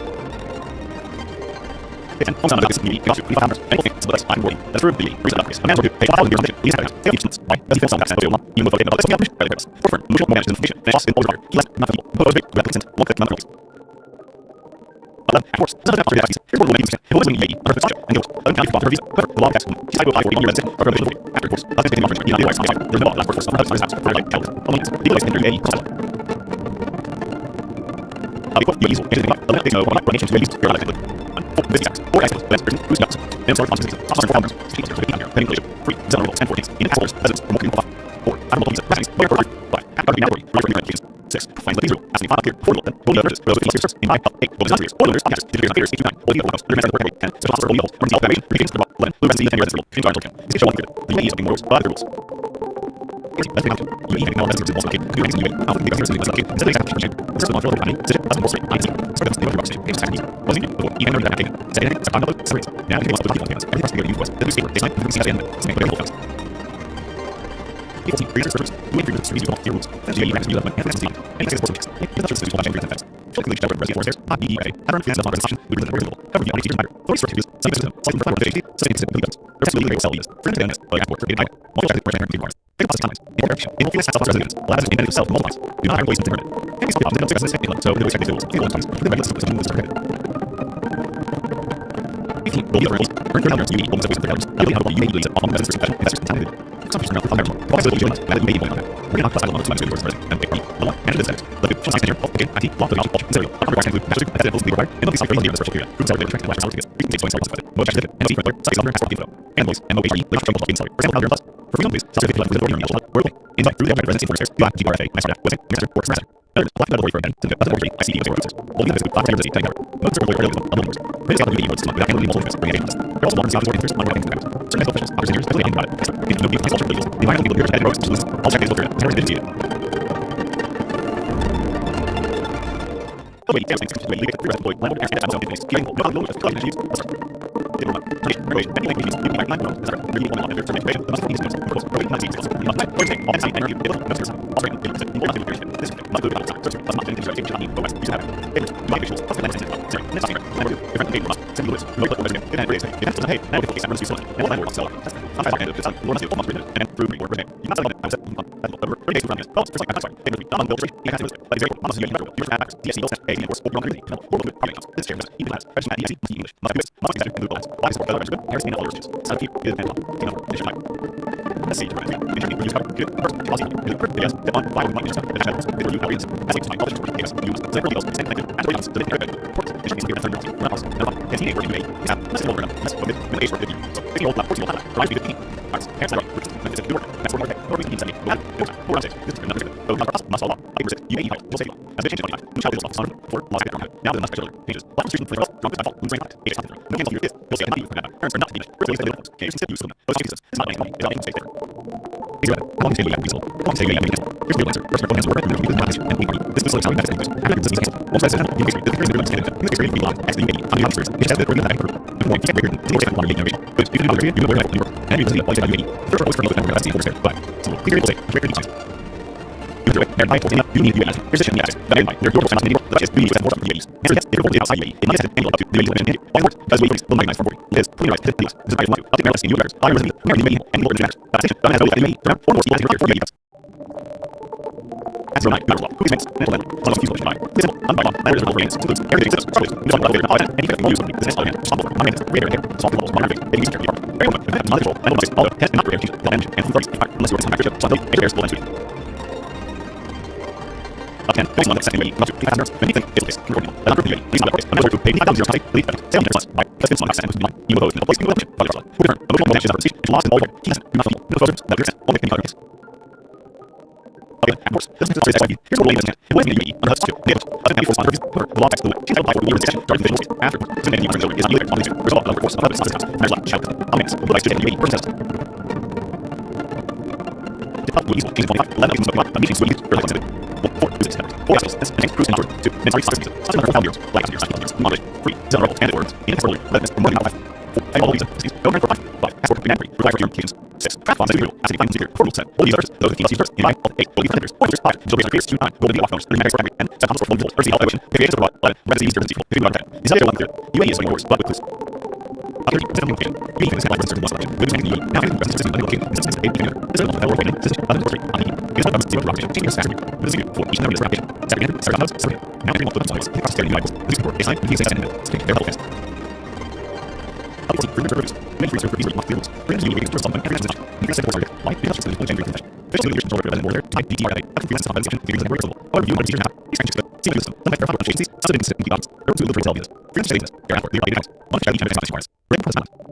it's an on this UAE. Got to 25 hours. And think it's the best I'm working. That's true. The reason is a man will pay 1,000 years on these items. Take each month. Why? Does he feel some access to the even though they know this is not really purpose. For emotional management information. And lost in older water. He left not people. Pose big. Web consent. One click none release. Of course, some of the opportunities. Here's what we're going to use. Who is in UAE under the subject and goes. Uncounted for her visa. However, the law text. She's able to apply for 1 year resident or permanent residency. After course, of this being opportunity, not the other side. There's no law for force. Some of the house for like towels. Only means legalized in UAE. UAE is the limit. The limit is no one nation to UAE. You're not likely. Business tax or access. Less prison. Who's nuts? Here's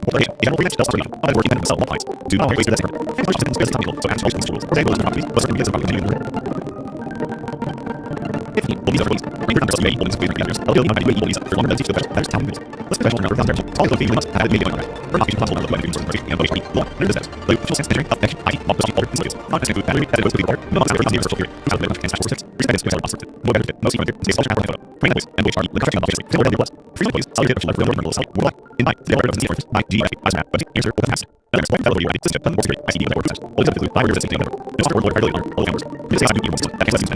Probation. A general agreement does also not working men themselves applies. Do not waste that secret. And social systems is technical, so add social rules. For example, as properties, but certain means of property. 15. Police are police. Reader numbers of UAE holdings with regulators. Eligibility on UAE holdings for longer than 6 to the that is town news. List professional number of thousand all the fees must have a medium contract. For occupation possible number of domain source and police law. Under business. The official sense measuring of action, IT, mob, order, and skills. Not necessarily that it goes to the board. No months after the social period. Without the and special systems. Respect is to our no benefit. No secret. Stay social and photo. Train voice and HR. The construction of office. Still W plus. Free police. Solid official for the site. Worldwide. In mind. The order of the first. By GFA. As map. But answer with the past. Another point fellow ready. System. More security. ICD with the work. All except the 5 years of safety number. No software world order. All members. This is how you system. That can less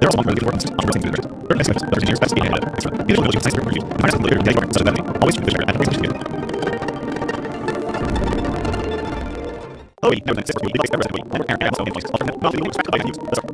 there are also more important systems of working with the there are experts, but engineers, best data, extra. Usually knowledge of science review. The minus later data such as that. Always choose the sugar at the research together. Oh, wait, never mind. Six, we like everything. And we're also in place. Alternate, not the expect by use. That's all.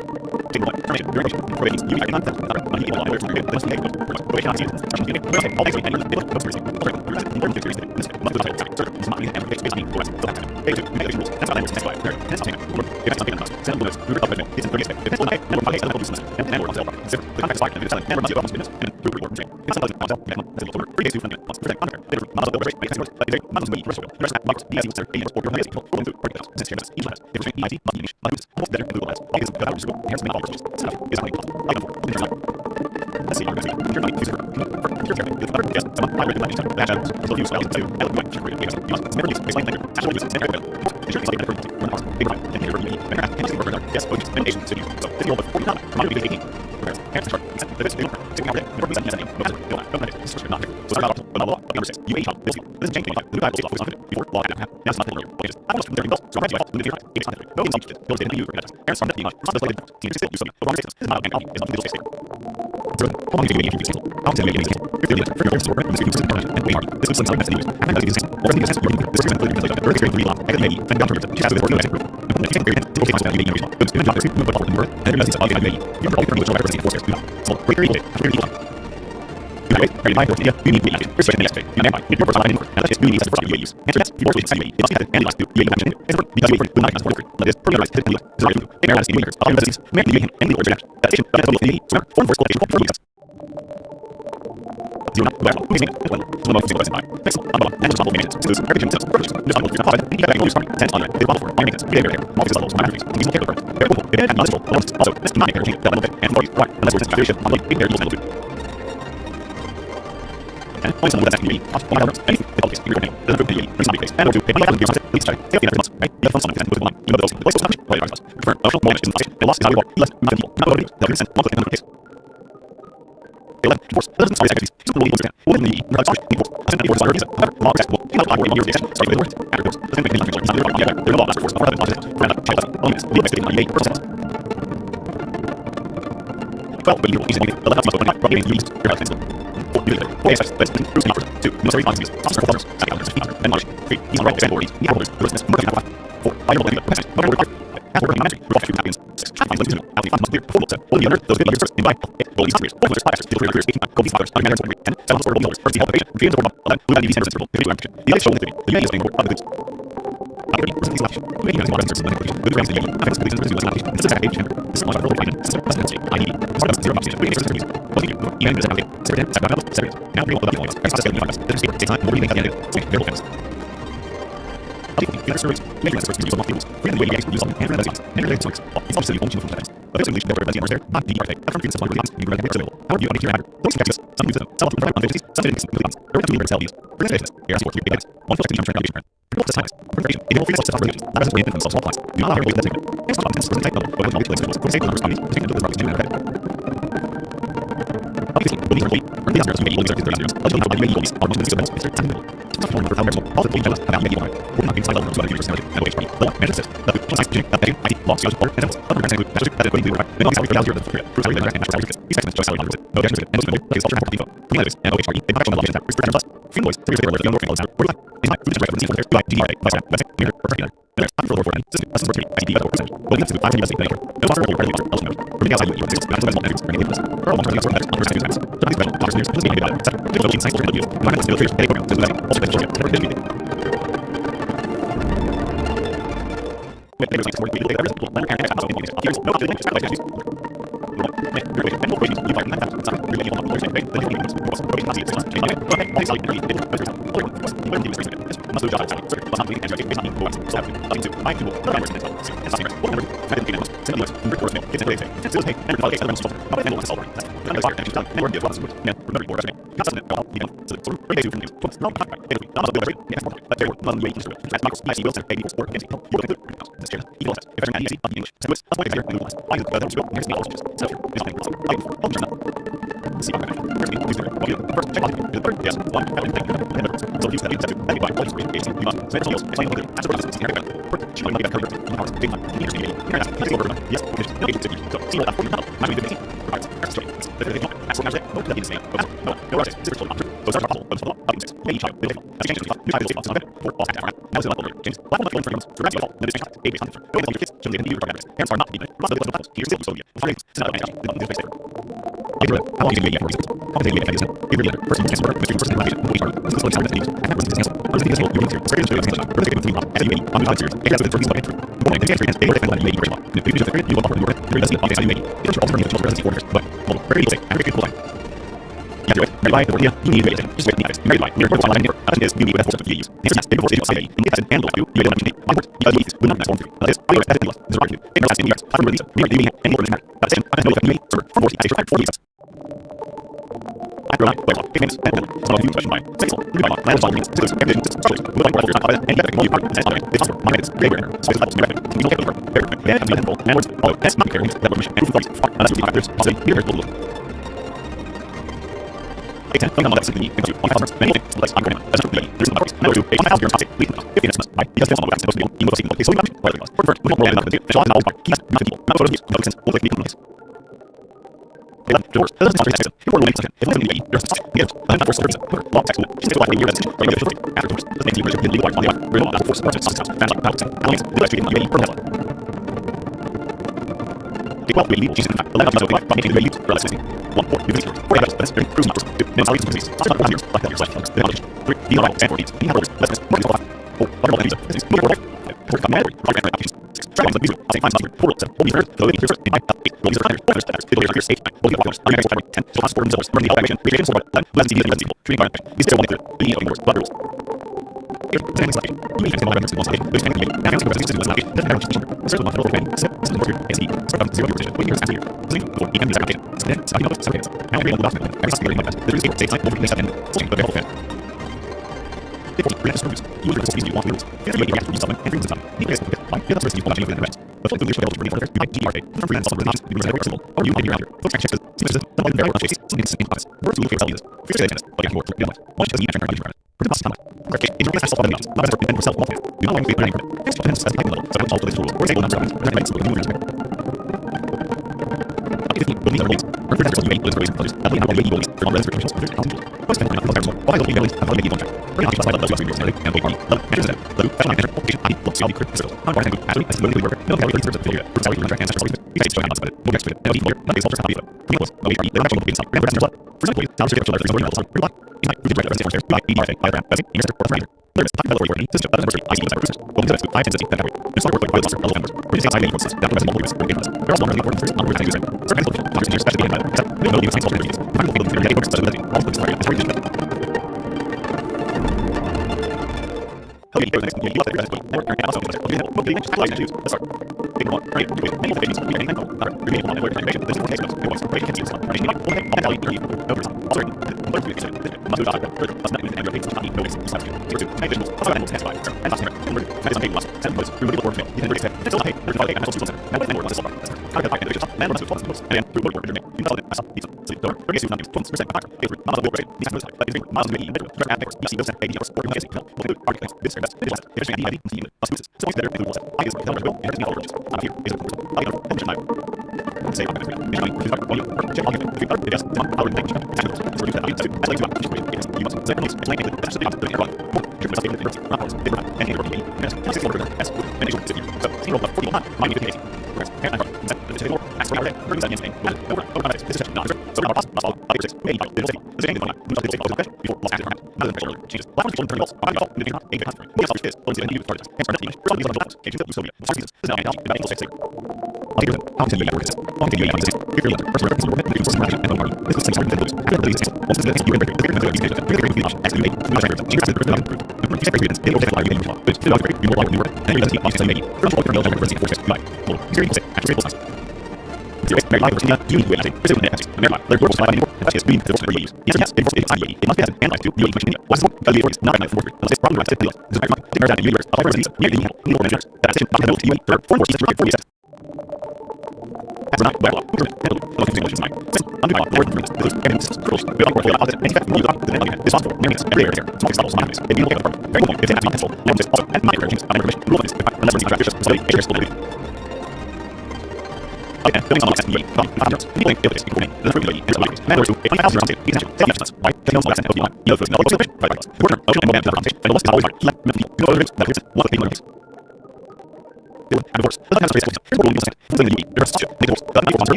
Table 1. Permission. Duration. Probating. You are not that. Not equal. Anywhere from here. This is the probation on season. Discussion unit. All things like any little seriously. Alternate. Important to seriously. This must be the type. Sir, this is not and based on the so that's it. Phase 2. Make rules. That's how that works. That's why. Third. That's something. If that's something that must. Send bonus. Rubric of business. It's in 30 days. If it's one night, never mind. Never mind. And we're on sale. Zip. The contract is fine. And it's selling. Never mind. Almost business. And through report. It's not on sale. Minimum. That's a little 3 days to 1 month. Protect contract. Later. Model build rate. Make sense. But it's not the rest of it. The rest of that box. BSC sir. AS or your highest equal. Going through 40 since here. Each has. If it's IT, must be niche. Must use. Almost better. Google has. All is better. Usable. Enhance make all purchases. Set up. Is not possible. Item 4. Open your let's see. Your money. User. Your chairman. With other. Yes. Someone. I read the language. That has. Still use. Value 2. Element 1. Generated. Data. You must never use. Baseline language. Actual use. Never available. It should be slightly better. Run cost. Big run. And here. And here. Yes. Focus. And Asian cities. So this is all but 40 not. Commodity 18. Progress. Hands chart. The best thing. 6 hours. Never reason. Yes. No. No. No. This is not. So start off. But law. Number 6. UAE shop. This is change 25. The new guy will stay off before law and a half. Now it's not earlier. Okay. I almost from 30 belts. So I'm ready to limited your time. It's not no insight. No data. You for that. Hands from that being on. Responsibility. Team is still use something. But wrong systems. Is not and copy. Is not legal space. So how long do you make it? How to make it? If you for your store, this is and we are. This is something that's used. And that's the system. Or the system. This is something that's like a very law. I can maybe and down to it. Just with the example. And if you can to okay possible you know. But in the office, move forward more. And there's something like you are all pretty much over the forces. So very good. Very good. Very high for you need to be research the aspect. You never need purpose line and that's you need to for you use. Answer that before we say it must have and last do you action. It's because we do not ask for it. That is prioritize hit the design. It matters in years. All the disease make you and the order reaction. That is the form for quotation for you. Do not well. Who's in it? Well, so the most is by. Next, and responsible maintenance. So this everything sells. Just not for 5 and you start 10 on it. They follow for maintenance. They are office levels on batteries. These will take over. They're cool. It and not also let's not make change that level and for why unless we're situation on the big air level 2. And only someone that's actually on our anything the policies you're going to the UAE reason base and or to pay by the business please try take the months right you have someone with one you know those voice so much why are for social management is the loss is how you less not people not only the consent not the case 11 force doesn't always actually so really understand what the not sorry equals and the force are visa however law is well you know what you're saying sorry the word after those doesn't make any difference it's not yeah there are laws for force rather than positive for that chance elements the best thing on 8%. Well, but you will use it the left muscle when probably use your health pencil. Yes, let's Bruce and offers. 2. Military policies. Officer for farmers. Second officers. And knowledge. 3. He's on right extend authorities. The holders. The business. Murder. 4. Final language. Passage. Murder. After working management. Report to happens. 6. Finds like 2. Out the funds clear. Before look. All the other. Those good leaders. In by. 8. Goalies. Operators. Officers. 5. Steel careers. 18. Goalies. Fathers. Other manners. 10. 7. Sort of goalies. First. Health patient. Dreams of 11. Blue and centers. Interval. Individual action. The other show. The UAE is being more of the goods.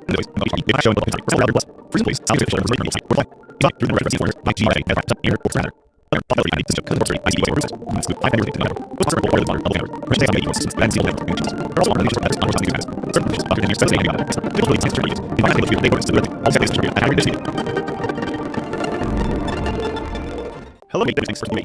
This Hello, thanks for being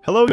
Hello,